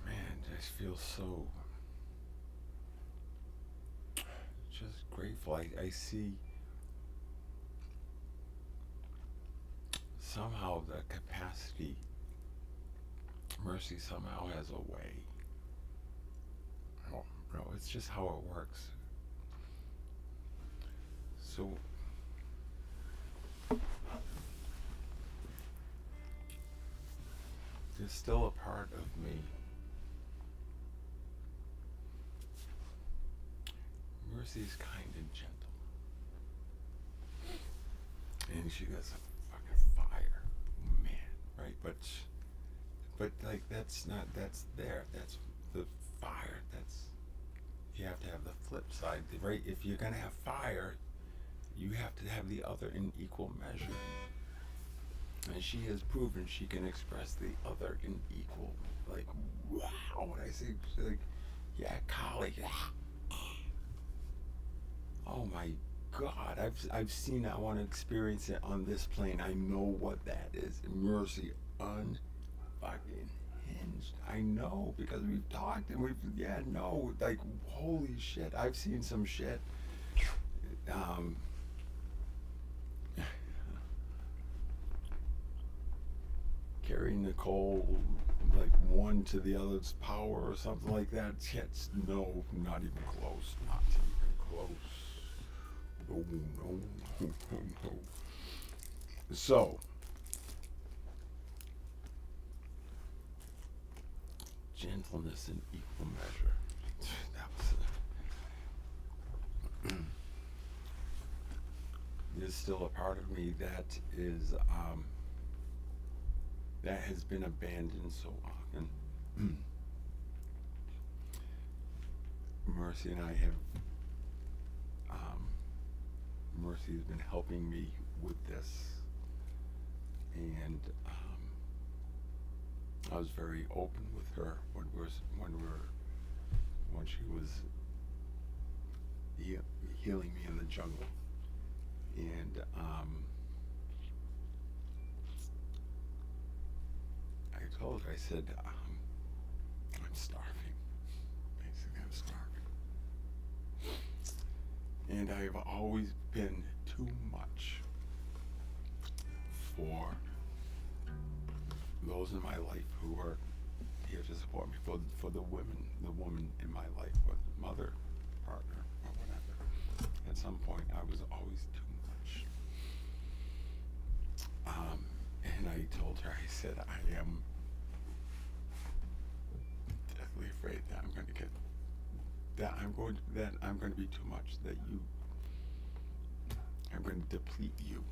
man, just feel so, just grateful. I see somehow the capacity, Mercy somehow has a way. Oh, no, it's just how it works. So there's still a part of me. Mercy's kind and gentle. And she got some fucking fire. Man, right? But like that's there. That's the fire. You have to have the flip side, right? If you're gonna have fire, you have to have the other in equal measure. And she has proven she can express the other in equal, like, wow, when I say, like, yeah, colleague, oh my God, I've seen it, I want to experience it on this plane. I know what that is. Mercy unfucking hinged. I know, because we've talked and like, holy shit, I've seen some shit. Carry Nicole like one to the other's power or something like that. It's no, not even close. Not even close. No. So gentleness in equal measure. That was there's still a part of me that is that has been abandoned so often. Mercy and I have, Mercy has been helping me with this, and I was very open with her when she was healing me in the jungle, and I told her, I said, I'm starving. Basically, I'm starving. And I've always been too much for those in my life who are here to support me, for the woman in my life, or the mother, partner, or whatever. At some point, I was always too much. And I told her, I said, I am deathly afraid that I'm going to be too much, I'm going to deplete you.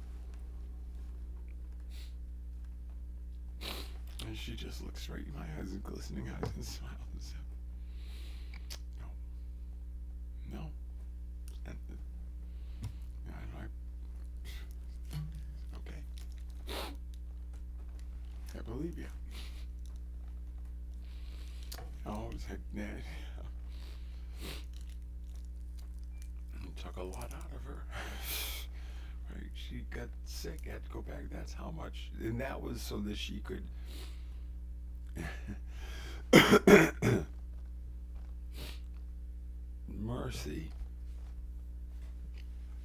And she just looked straight in my eyes, and glistening eyes, and smiled and said, no. And okay. I believe you. I was like, it took a lot out of her. Right? She got sick, had to go back. That's how much. And that was so that she could Mercy,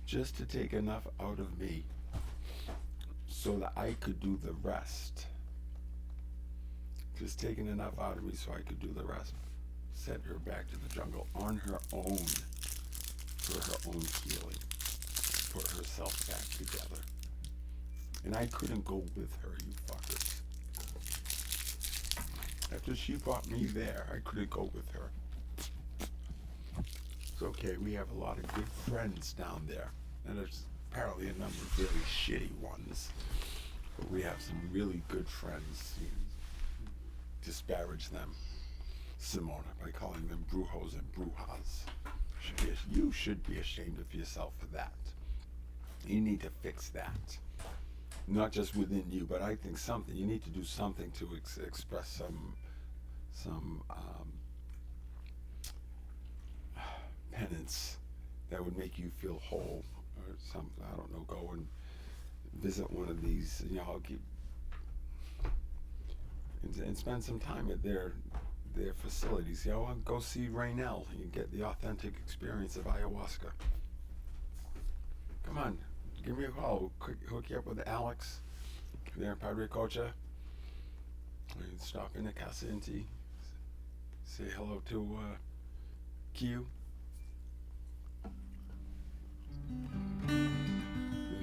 just to take enough out of me so that I could do the rest. Just taking enough out of me so I could do the rest. Sent her back to the jungle on her own, for her own healing. Put herself back together. And I couldn't go with her, you fuckers. After she brought me there, I couldn't go with her. It's okay, we have a lot of good friends down there. And there's apparently a number of really shitty ones. But we have some really good friends. Disparage them, Simona, by calling them brujos and brujas. You should be ashamed of yourself for that. You need to fix that. Not just within you, but I think you need to do something to express some experience that would make you feel whole or something. I don't know. Go and visit one of these. And spend some time at their facilities. Go see Raynell. You get the authentic experience of ayahuasca. Come on, give me a call. Hook you up with Alex there in Padre Cocha. Stop in at Casa Inti. Say hello to Q.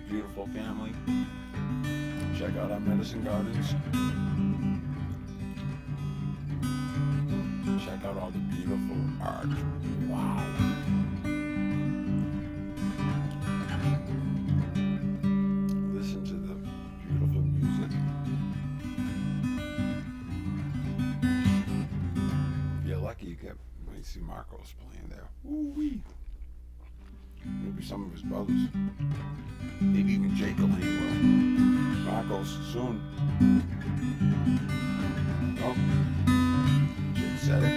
Beautiful family. Check out our medicine gardens. Check out all the beautiful art. Wow. Listen to the beautiful music. If you're lucky, you might see Marcos playing there. Woo-wee. Maybe some of his brothers. Maybe even JakeLive will. Marcos soon. Oh, Jake said it.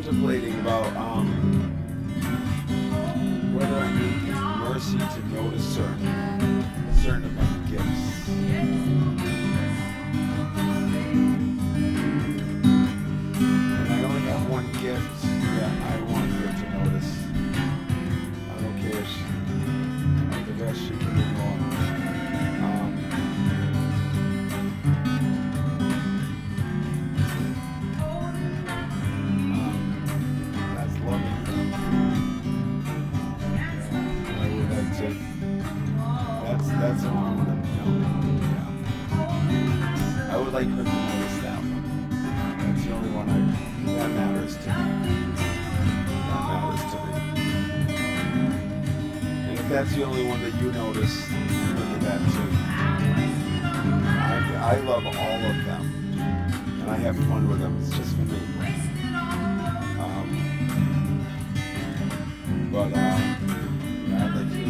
contemplating about whether I need Mercy to notice certain of my gifts. And I only have one gift that I want her to notice. I don't care if the rest she can move on. That's loving them. I would like to. That's what I want to know. Yeah. I would like her to notice that one. That's the only one that matters to me. That matters to me. And if that's the only one that you notice, look at that too. I love all of them. And I have fun with them. It's just for me. But yeah, I'd like to.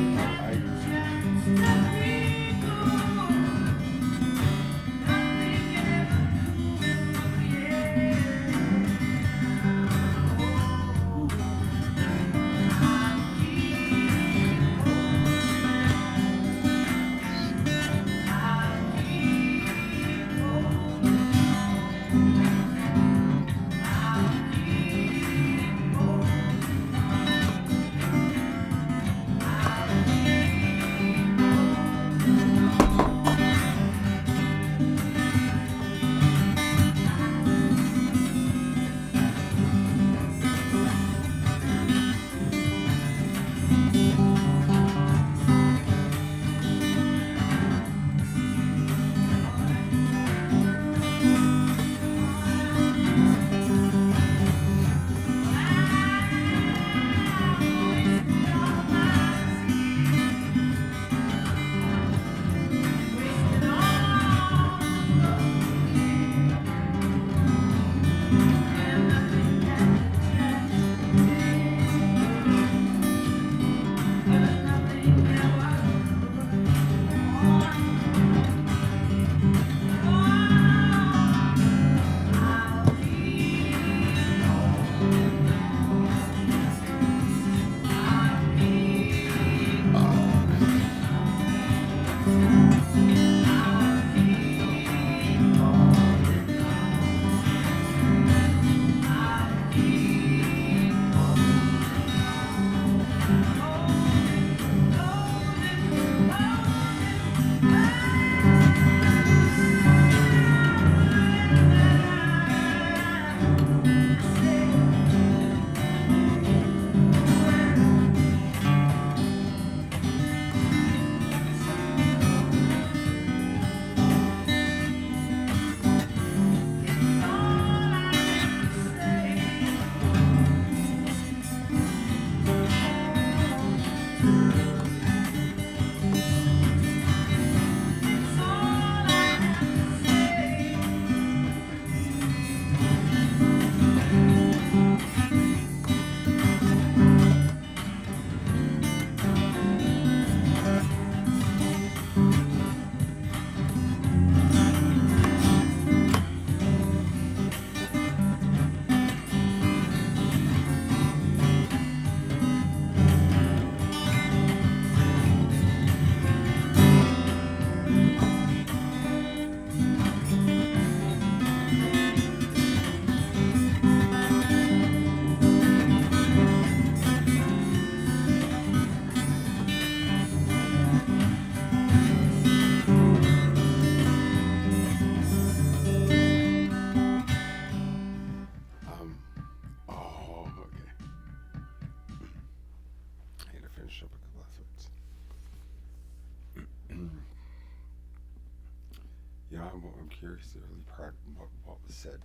I'm curious the early part of what was said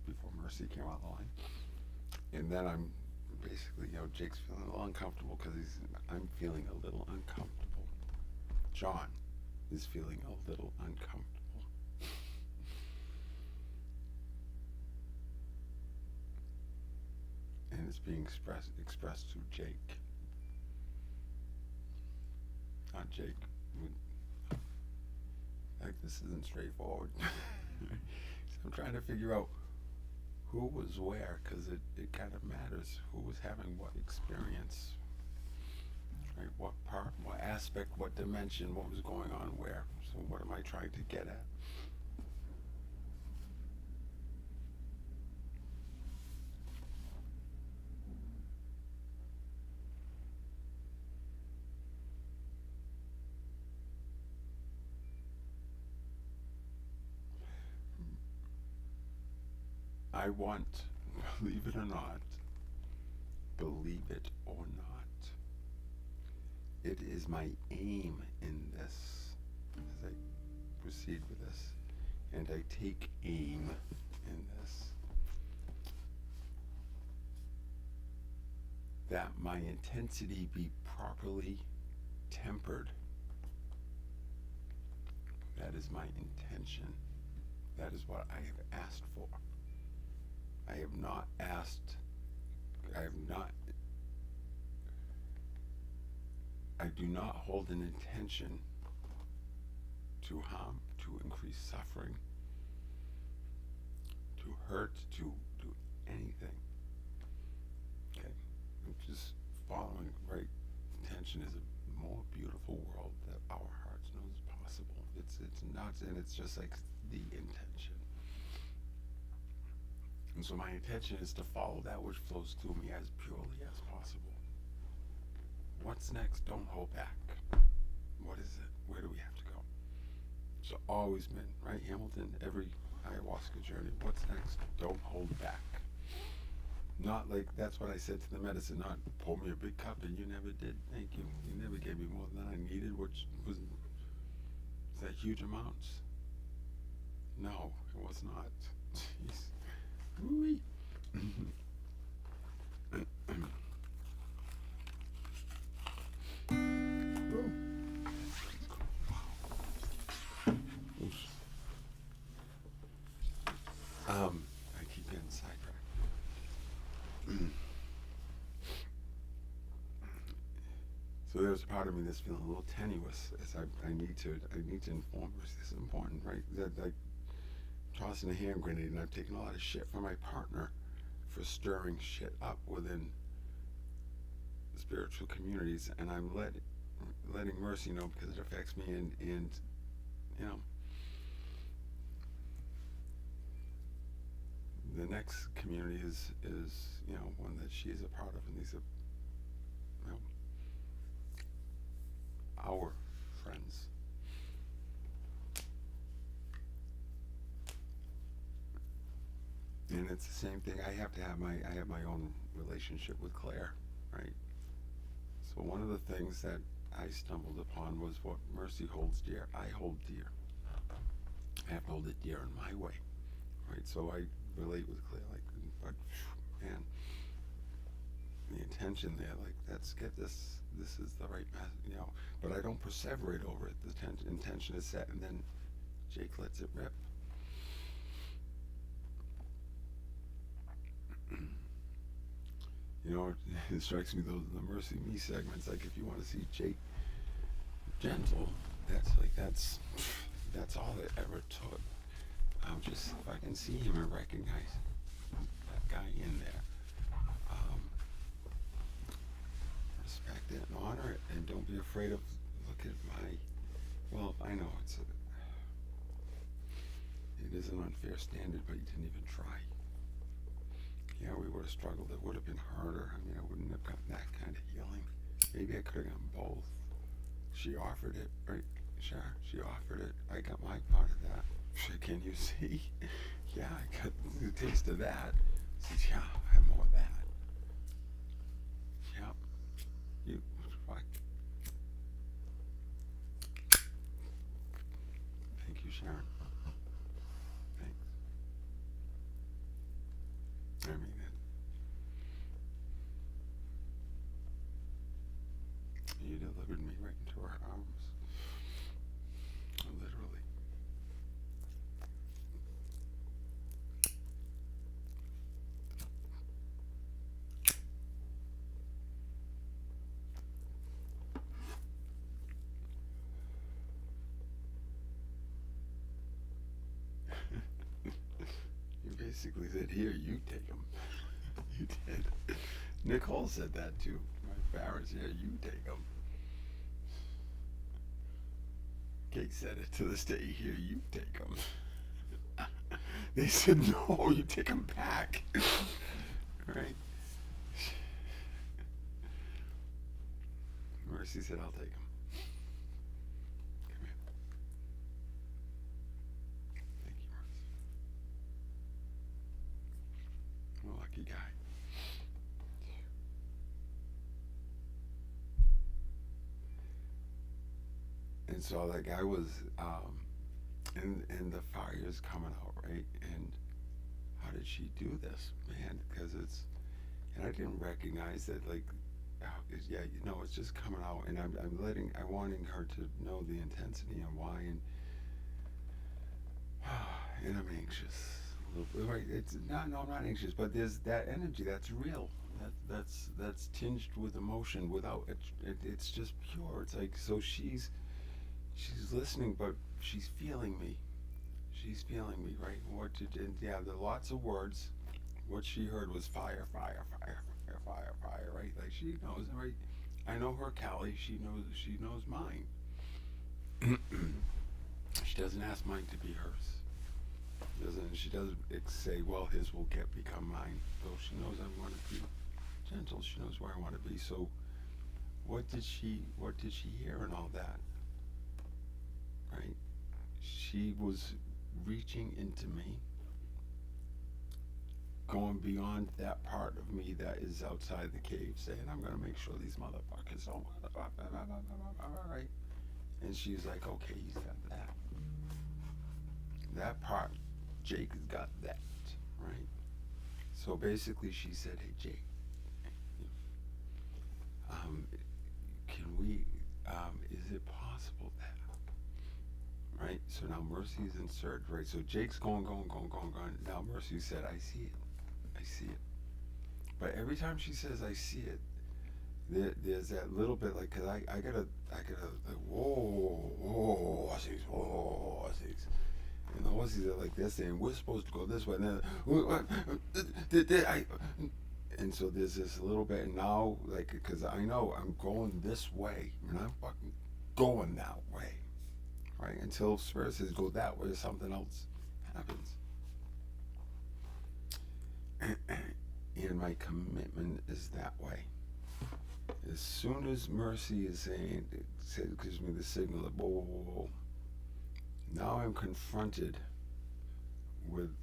before Mercy came on the line. And then I'm basically, Jake's feeling a little uncomfortable because I'm feeling a little uncomfortable. John is feeling a little uncomfortable. And it's being expressed through Jake. Not Jake. Like, this isn't straightforward. So I'm trying to figure out who was where, because it kind of matters who was having what experience, right? What part, what aspect, what dimension, what was going on where. So what am I trying to get at? I want, believe it or not, believe it or not, it is my aim in this, as I proceed with this, and I take aim in this, that my intensity be properly tempered. That is my intention. That is what I have asked for. I have not asked, I do not hold an intention to harm, to increase suffering, to hurt, to do anything. Okay? I'm just following, right? Intention is a more beautiful world that our hearts know is possible. It's nuts, and it's just like the intention. And so my intention is to follow that which flows through me as purely as possible. What's next? Don't hold back. What is it? Where do we have to go? It's always been, right, Hamilton? Every ayahuasca journey. What's next? Don't hold back. Not like, that's what I said to the medicine, not pour me a big cup and you never did. Thank you. You never gave me more than I needed, which was that huge amounts. No, it was not. Jeez. Ooh-wee. I keep getting sidetracked. So there's a part of me that's feeling a little tenuous as I need to inform her. This is important, right? That like tossing a hand grenade, and I've taken a lot of shit from my partner for stirring shit up within spiritual communities, and I'm letting Mercy know because it affects me, and you know, the next community is you know, one that she is a part of, and these are, you know, our friends. And it's the same thing. I have my own relationship with Claire, right? So one of the things that I stumbled upon was what Mercy holds dear, I hold dear. I have to hold it dear in my way, right? So I relate with Claire, like, but man, the intention there, like, let's get this. This is the right message, you know. But I don't perseverate over it. The intention is set, and then Jake lets it rip. You know, it strikes me, those the Mercy Me segments, like, if you want to see Jake gentle, that's all it ever took. Just if I can see him and recognize that guy in there, respect it and honor it, and don't be afraid of, look at my, well, I know it is an unfair standard, but you didn't even try. Yeah, we would have struggled. It would have been harder. I mean, I wouldn't have gotten that kind of healing. Maybe I could have gotten both. She offered it, right? Sure, she offered it. I got my part of that. Can you see? Yeah, I got the taste of that. She said, yeah, I have more of that. Yep. You, fuck. Thank you, Sharon. Thanks. I mean it. You delivered me right into her arms. Literally. You're basically said, here, you take them. You did. Nicole said that too. My parents, here, you take them. Kate said it to this day, here, you take them. They said, no, you take them back. Right? Mercy said, I'll take them. Come here. Thank you, Mercy. I'm a lucky guy. And so, like, I was, and the fire's coming out, right? And how did she do this, man? Because and I didn't recognize that, like, yeah, it's just coming out, and I'm wanting her to know the intensity and why, and I'm anxious. Right? I'm not anxious, but there's that energy that's real. That's tinged with emotion. Without it's just pure. It's like, so she's listening, but she's feeling me. She's feeling me, right? There are lots of words. What she heard was fire, fire, fire, fire, fire, fire, right? Like, she knows, right? I know her Callie. She knows mine. She doesn't ask mine to be hers. She doesn't say, well, his will become mine. Though she knows I want to be gentle. She knows where I want to be. So, what did she hear in all that? Right? She was reaching into me, going beyond that part of me that is outside the cave, saying, I'm going to make sure these motherfuckers don't, right? And she's like, okay, he's got that. That part, Jake has got that, right? So basically she said, hey, Jake, can we, is it possible that, right? So now Mercy's in surge, right? So Jake's going. Now Mercy said, I see it. But every time she says, I see it, there's that little bit, like, cause I gotta, like, whoa, horses. And the horses are like this, saying, we're supposed to go this way, and then, and so there's this little bit, and now, like, cause I know I'm going this way, and I'm fucking going that way, right? Until Spirit says, go that way, or something else happens. And my commitment is that way. As soon as Mercy is saying, it gives me the signal of whoa. Now I'm confronted with,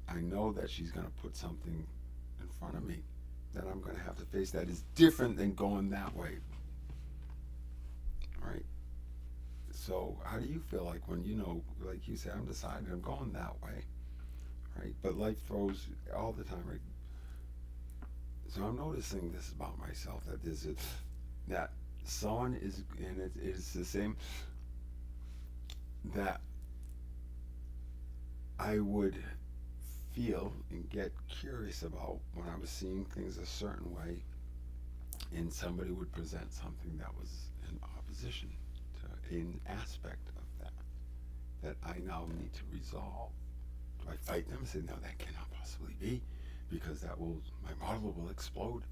I know that she's going to put something in front of me that I'm going to have to face that is different than going that way. Right? So how do you feel like when, like you said, I'm deciding I'm going that way? Right? But life throws all the time, right? So I'm noticing this about myself, that that someone is, and it's the same, that I would feel and get curious about when I was seeing things a certain way, and somebody would present something that was in opposition to an aspect of that I now need to resolve. Do I fight them and say, no, that cannot possibly be, because my model will explode?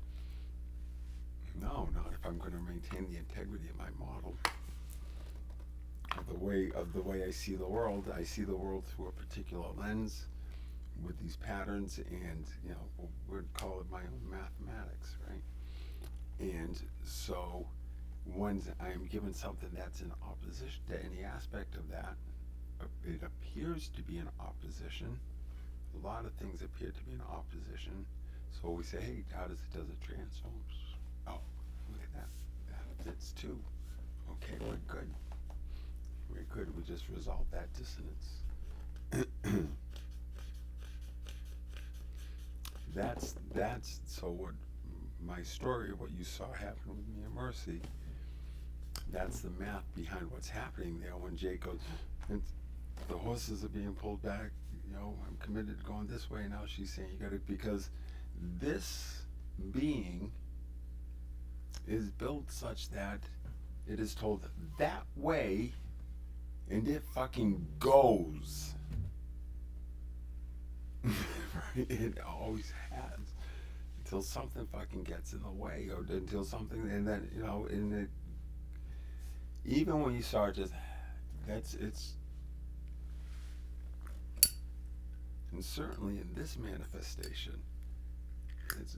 No, not if I'm going to maintain the integrity of my model. Of the way I see the world. I see the world through a particular lens with these patterns, and we'd call it my own mathematics, right? And so when I am given something that's in opposition to any aspect of that, it appears to be in opposition. A lot of things appear to be in opposition. So we say, hey, does it transform? Oh, look at that. That fits too. Okay, we're good. We're good. We just resolved that dissonance. That's so what my story, what you saw happen with me and Mercy, that's the math behind what's happening there when Jake goes, and the horses are being pulled back, I'm committed to going this way. Now she's saying, you gotta, because this being is built such that it is told that way, and it fucking goes. It always has. Until something fucking gets in the way, or until something, and then, in the, even when you start to, it's, and certainly in this manifestation,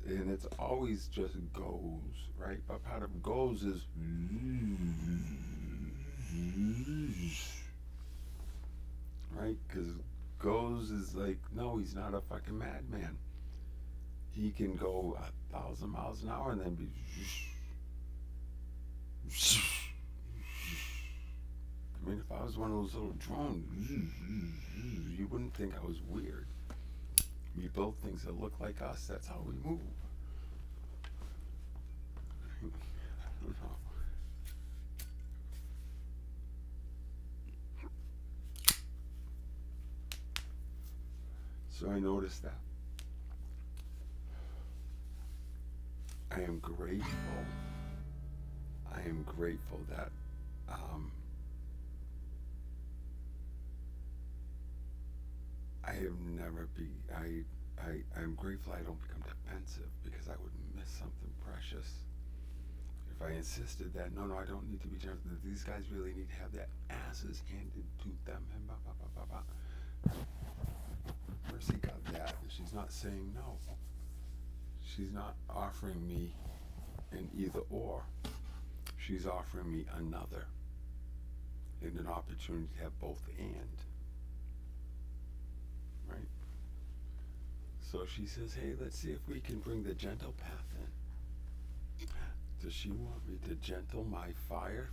it's always just goes, right? But part of goes is, right? Because goes is like, no, he's not a fucking madman. He can go 1,000 miles an hour and then be. I mean, if I was one of those little drones, you wouldn't think I was weird. We build things that look like us. That's how we move. I don't know. So I noticed that. I am grateful. I am grateful that I have never be. I'm grateful I don't become defensive, because I would miss something precious if I insisted that no, I don't need to be gentle. These guys really need to have their asses handed to them. And blah, blah, blah, blah, blah. Mercy got that. She's not saying no. She's not offering me an either or. She's offering me another, and an opportunity to have both and. Right? So she says, hey, let's see if we can bring the gentle path in. Does she want me to gentle my fire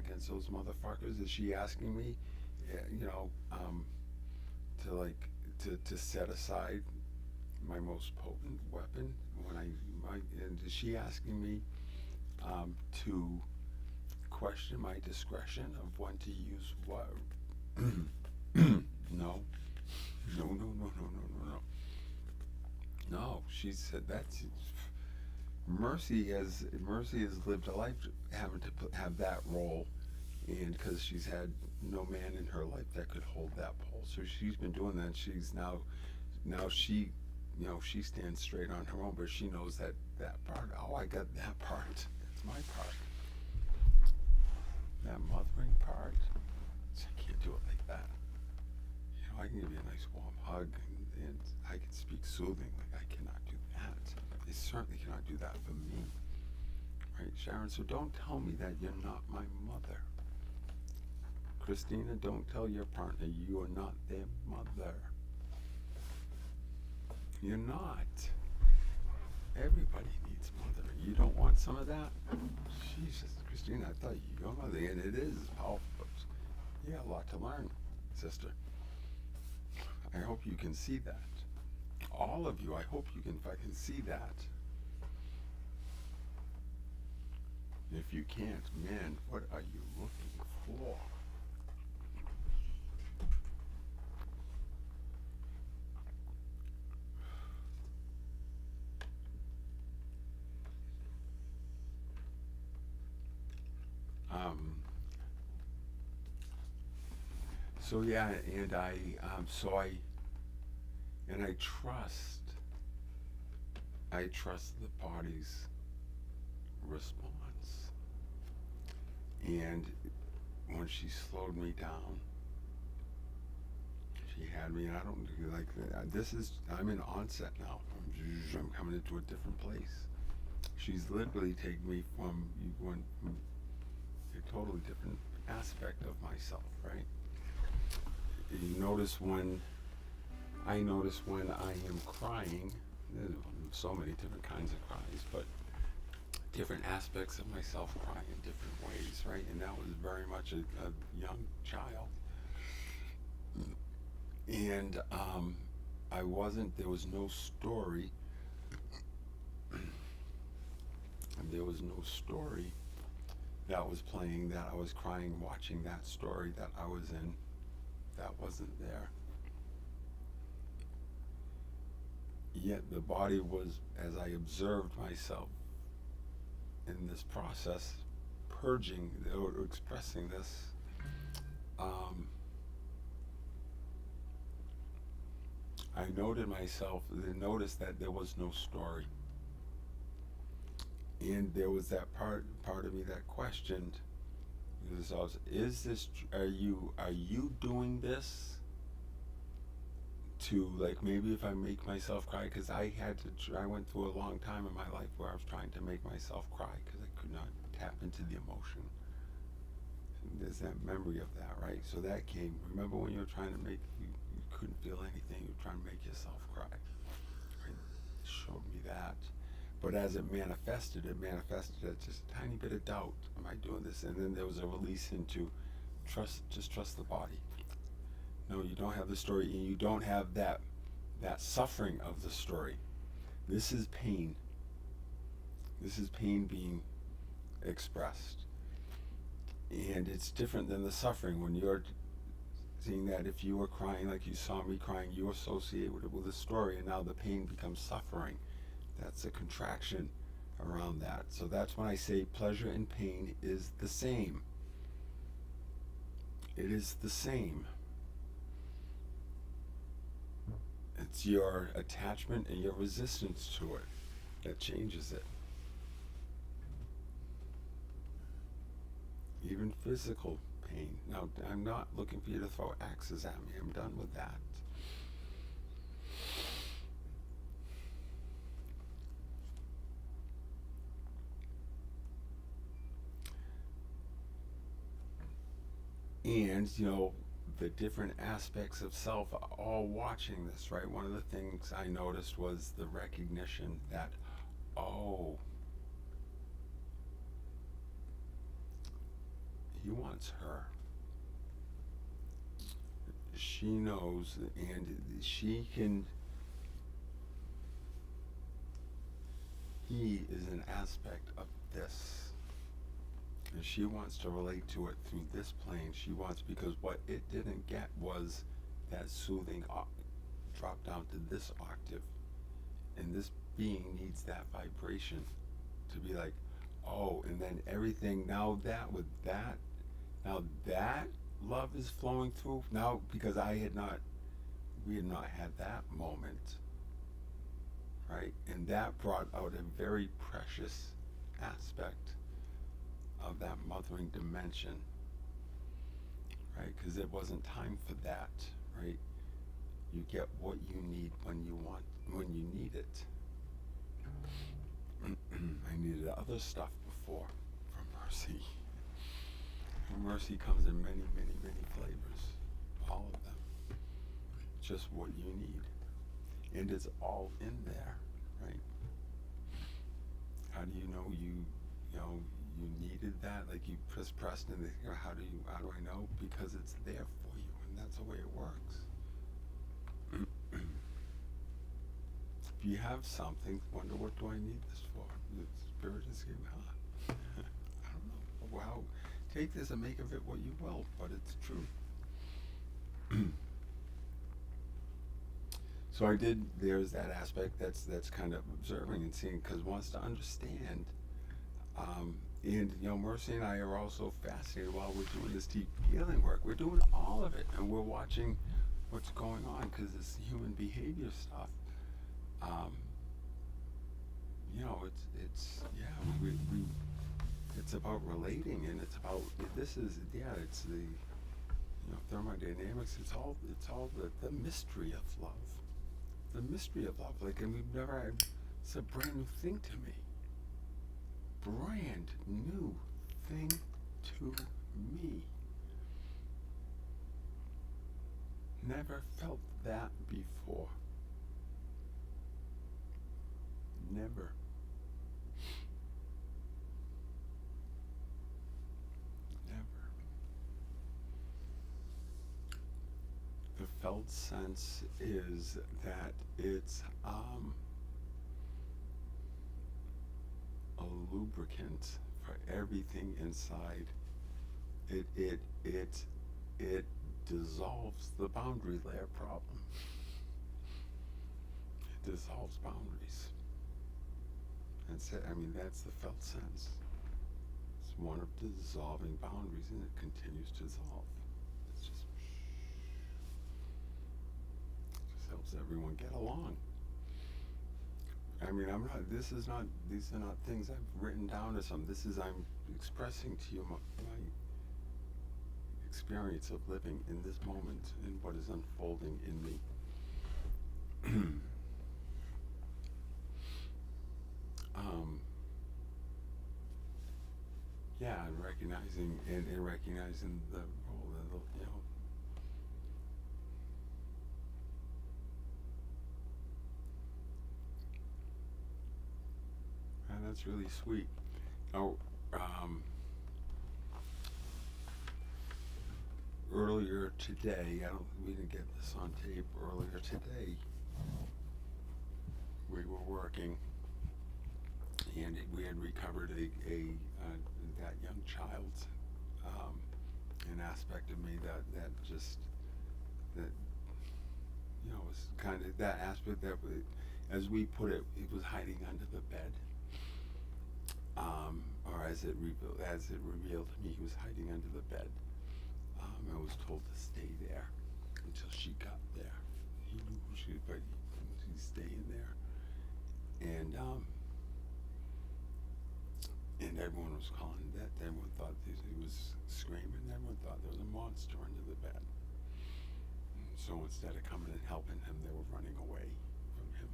against those motherfuckers? Is she asking me, to set aside my most potent weapon and is she asking me to question my discretion of when to use what? No. No, she said that's Mercy has lived a life having to have that role, and because she's had no man in her life that could hold that pole, so she's been doing that. She's now she she stands straight on her own, but she knows that part. Oh, I got that part. That's my part. That mothering part. I can't do it like that. I can give you a nice warm hug, and I can speak soothingly. I cannot do that. I certainly cannot do that for me. Right, Sharon? So don't tell me that you're not my mother. Christina, don't tell your partner you are not their mother. You're not. Everybody needs mothering. You don't want some of that? Jesus, Christina, I thought you were your mother, and it is powerful. You got a lot to learn, sister. I hope you can see that. All of you, I hope you can fucking see that. If you can't, man, what are you looking for? So yeah, and I trust the body's response. And when she slowed me down, she had me. I don't do like that. I'm in onset now. I'm coming into a different place. She's literally taken me from a totally different aspect of myself, right? You notice when I am crying, there's so many different kinds of cries, but different aspects of myself cry in different ways, right? And that was very much a young child. And there was no story. There was no story that was playing that I was crying watching that story that I was in. That wasn't there. Yet the body was, as I observed myself in this process, purging or expressing this, I noticed that there was no story. And there was that part of me that questioned, is this, are you doing this to, like, maybe if I make myself cry, because I went through a long time in my life where I was trying to make myself cry because I could not tap into the emotion. And there's that memory of that, right? So that came, remember when you were trying to you couldn't feel anything, you were trying to make yourself cry, right? It showed me that. But as it manifested as just a tiny bit of doubt. Am I doing this? And then there was a release into just trust the body. No, you don't have the story, and you don't have that suffering of the story. This is pain. This is pain being expressed. And it's different than the suffering. When you're seeing that, if you were crying like you saw me crying, you associate it with the story, and now the pain becomes suffering. That's a contraction around that. So that's when I say pleasure and pain is the same. It is the same. It's your attachment and your resistance to it that changes it. Even physical pain. Now, I'm not looking for you to throw axes at me. I'm done with that. And, the different aspects of self are all watching this, right? One of the things I noticed was the recognition that, oh, he wants her. She knows, and he is an aspect of this. And she wants to relate to it through this plane. Because what it didn't get was that soothing drop down to this octave. And this being needs that vibration to be like, oh, and then everything, now that love is flowing through. Now, because we had not had that moment, right? And that brought out a very precious aspect of that mothering dimension, right? Because it wasn't time for that, right? You get what you need when you need it. I needed other stuff before from Mercy. And Mercy comes in many, many, many flavors, all of them. Just what you need, and it's all in there, right? How do you know you needed that? Like you pressed and how do I know? Because it's there for you, and that's the way it works. If you have something, wonder, what do I need this for? The Spirit is giving, I don't know. Well, take this and make of it what you will, but it's true. So there's that aspect that's kind of observing and seeing, because it wants to understand. And Mercy and I are also fascinated while we're doing this deep healing work. We're doing all of it, and we're watching what's going on, because it's human behavior stuff. It's about relating, and it's about, it's the thermodynamics. It's all the mystery of love. The mystery of love, it's a brand new thing to me. Brand new thing to me. Never felt that before. Never. Never. The felt sense is that it's a lubricant for everything inside. It dissolves the boundary layer problem. It dissolves boundaries. That's it. That's the felt sense. It's one of the dissolving boundaries, and it continues to dissolve. It's just helps does everyone get along? I mean, these are not things I've written down or something. I'm expressing to you my experience of living in this moment and what is unfolding in me. Yeah, and recognizing the role that, and that's really sweet. Now, earlier today, we didn't get this on tape. Earlier today, we were working, and we had recovered that young child's an aspect of me that was kind of that aspect that, as we put it, was hiding under the bed. Or as it revealed to me, he was hiding under the bed. I was told to stay there until she got there. He knew who she was, but he's staying there. And everyone was calling that. Everyone thought he was screaming. Everyone thought there was a monster under the bed. So instead of coming and helping him, they were running away from him.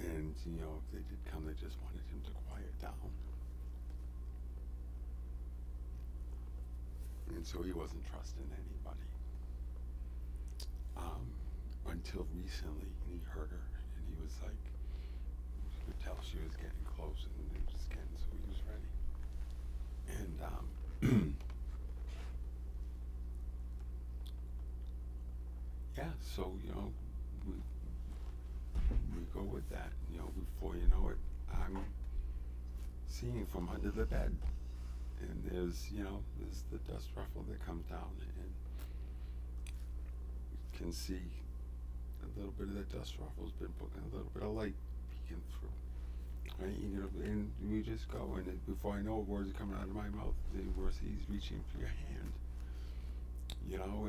And, if they did come, they just wanted him to quiet down. And so he wasn't trusting anybody. Until recently, and he heard her, and he was like, you could tell she was getting close, and they were just getting, so he was ready. And, yeah, so, we go with that. Before you know it, I'm seeing from under the bed, and there's the dust ruffle that comes down, and you can see a little bit of that dust ruffle's been putting a little bit of light peeking through. Right? And we just go, and before I know it, words are coming out of my mouth. He's reaching for your hand.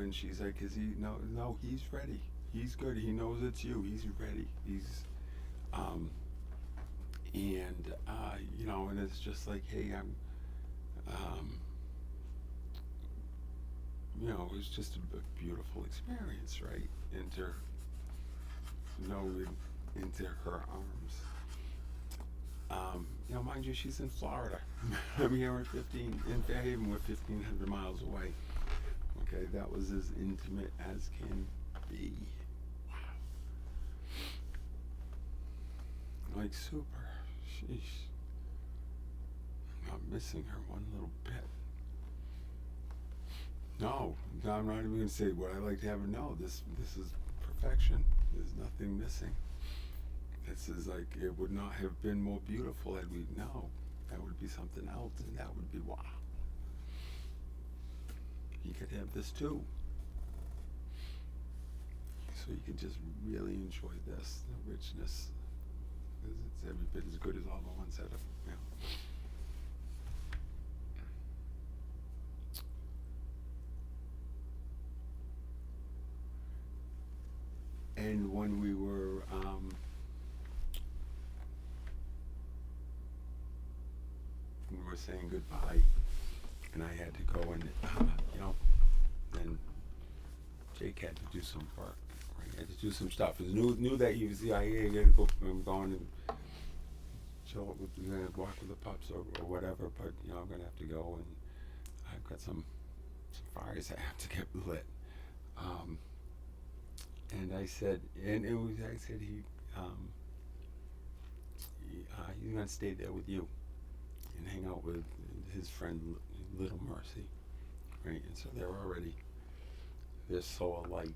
And she's like, "Is he? No, he's ready. He's good. He knows it's you. He's ready. He's, and it's just like, hey, it's just a beautiful experience, right? Into her arms. Mind you, she's in Florida. I'm here in Fairhaven. We're 1,500 miles away. Okay, that was as intimate as can be. Wow. Like super. Sheesh. I'm not missing her one little bit. No, I'm not even going to say what I like to have her know. This is perfection. There's nothing missing. This is like, it would not have been more beautiful had we, no. That would be something else, and that would be wow. You could have this too. So you can just really enjoy this, the richness. Because it's every bit as good as all the ones that have, And when we were saying goodbye, and I had to go and, then Jake had to do some work. Right? He had to do some stuff. He knew that he was, yeah, you gotta go, I'm going and chill walk with the pups or whatever, but, I'm gonna have to go, and I've got some fires I have to get lit. And I said, he's gonna stay there with you and hang out with his friend Little Mercy, right? And so they're so alike.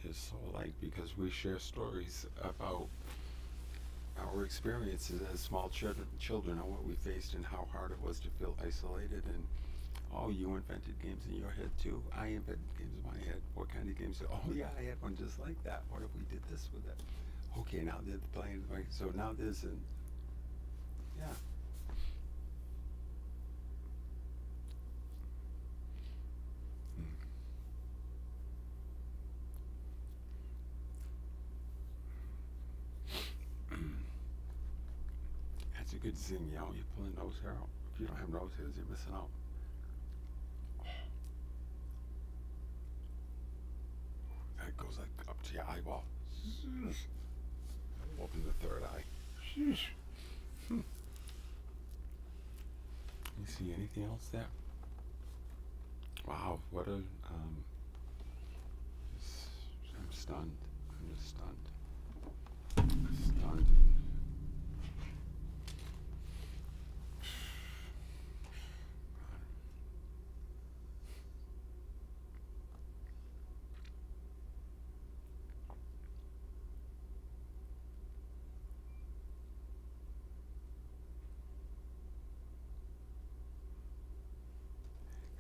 They're so alike because we share stories about our experiences as small children and what we faced and how hard it was to feel isolated. And oh, you invented games in your head too. I invented games in my head. What kind of games? Oh yeah, I had one just like that. What if we did this with it? Okay, now they're playing. Right? So now there's yeah. Good seeing you out. You're pulling nose hair out. If you don't have nose hairs, you're missing out. That goes like up to your eyeball. Open the third eye. You see anything else there? Wow, what a I'm stunned. I'm just stunned. Stunned.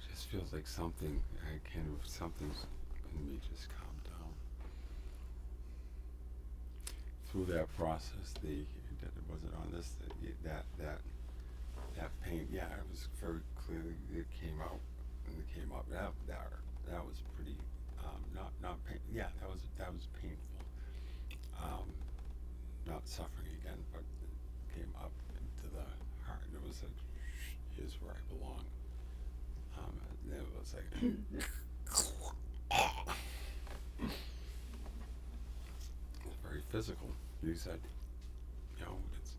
Just feels like something. Something's in me just calmed down. Through that process, it wasn't on this. That pain. Yeah, it was very clearly. It came out and it came up. That was pretty. Not pain. Yeah, that was painful. Not suffering again, but it came up into the heart. It was like, here's where I belong. And it was like. It's very physical. You said, it's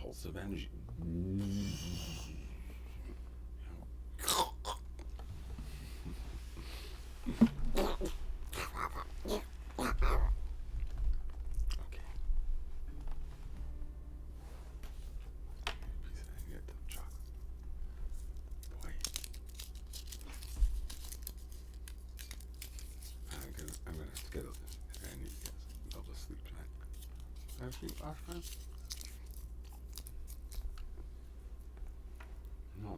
pulse of energy. Okay. Piece of get the chocolate. Boy. I'm gonna get I need to get another sleep tonight. Did I sleep last night? No.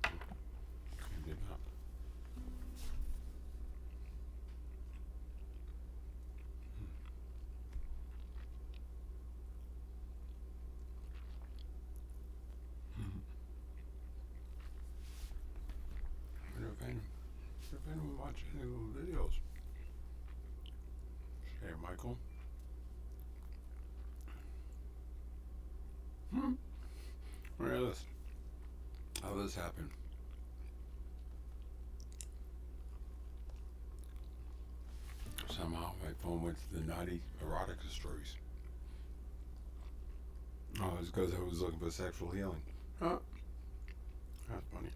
I did not. I wonder if anyone watched any of those videos. Hey, Michael. Look at this. How this happened. Somehow my phone went to the naughty erotica stories. Oh, it's because I was looking for sexual healing. Huh? That's funny.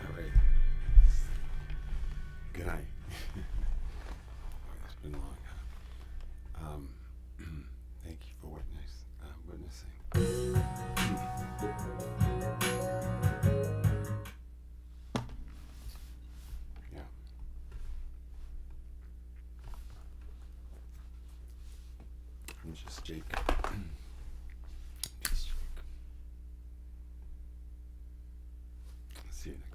All right. Good night. It's been long. Thank you for witnessing. Yeah. I'm just Jake. Just Jake. See you next time.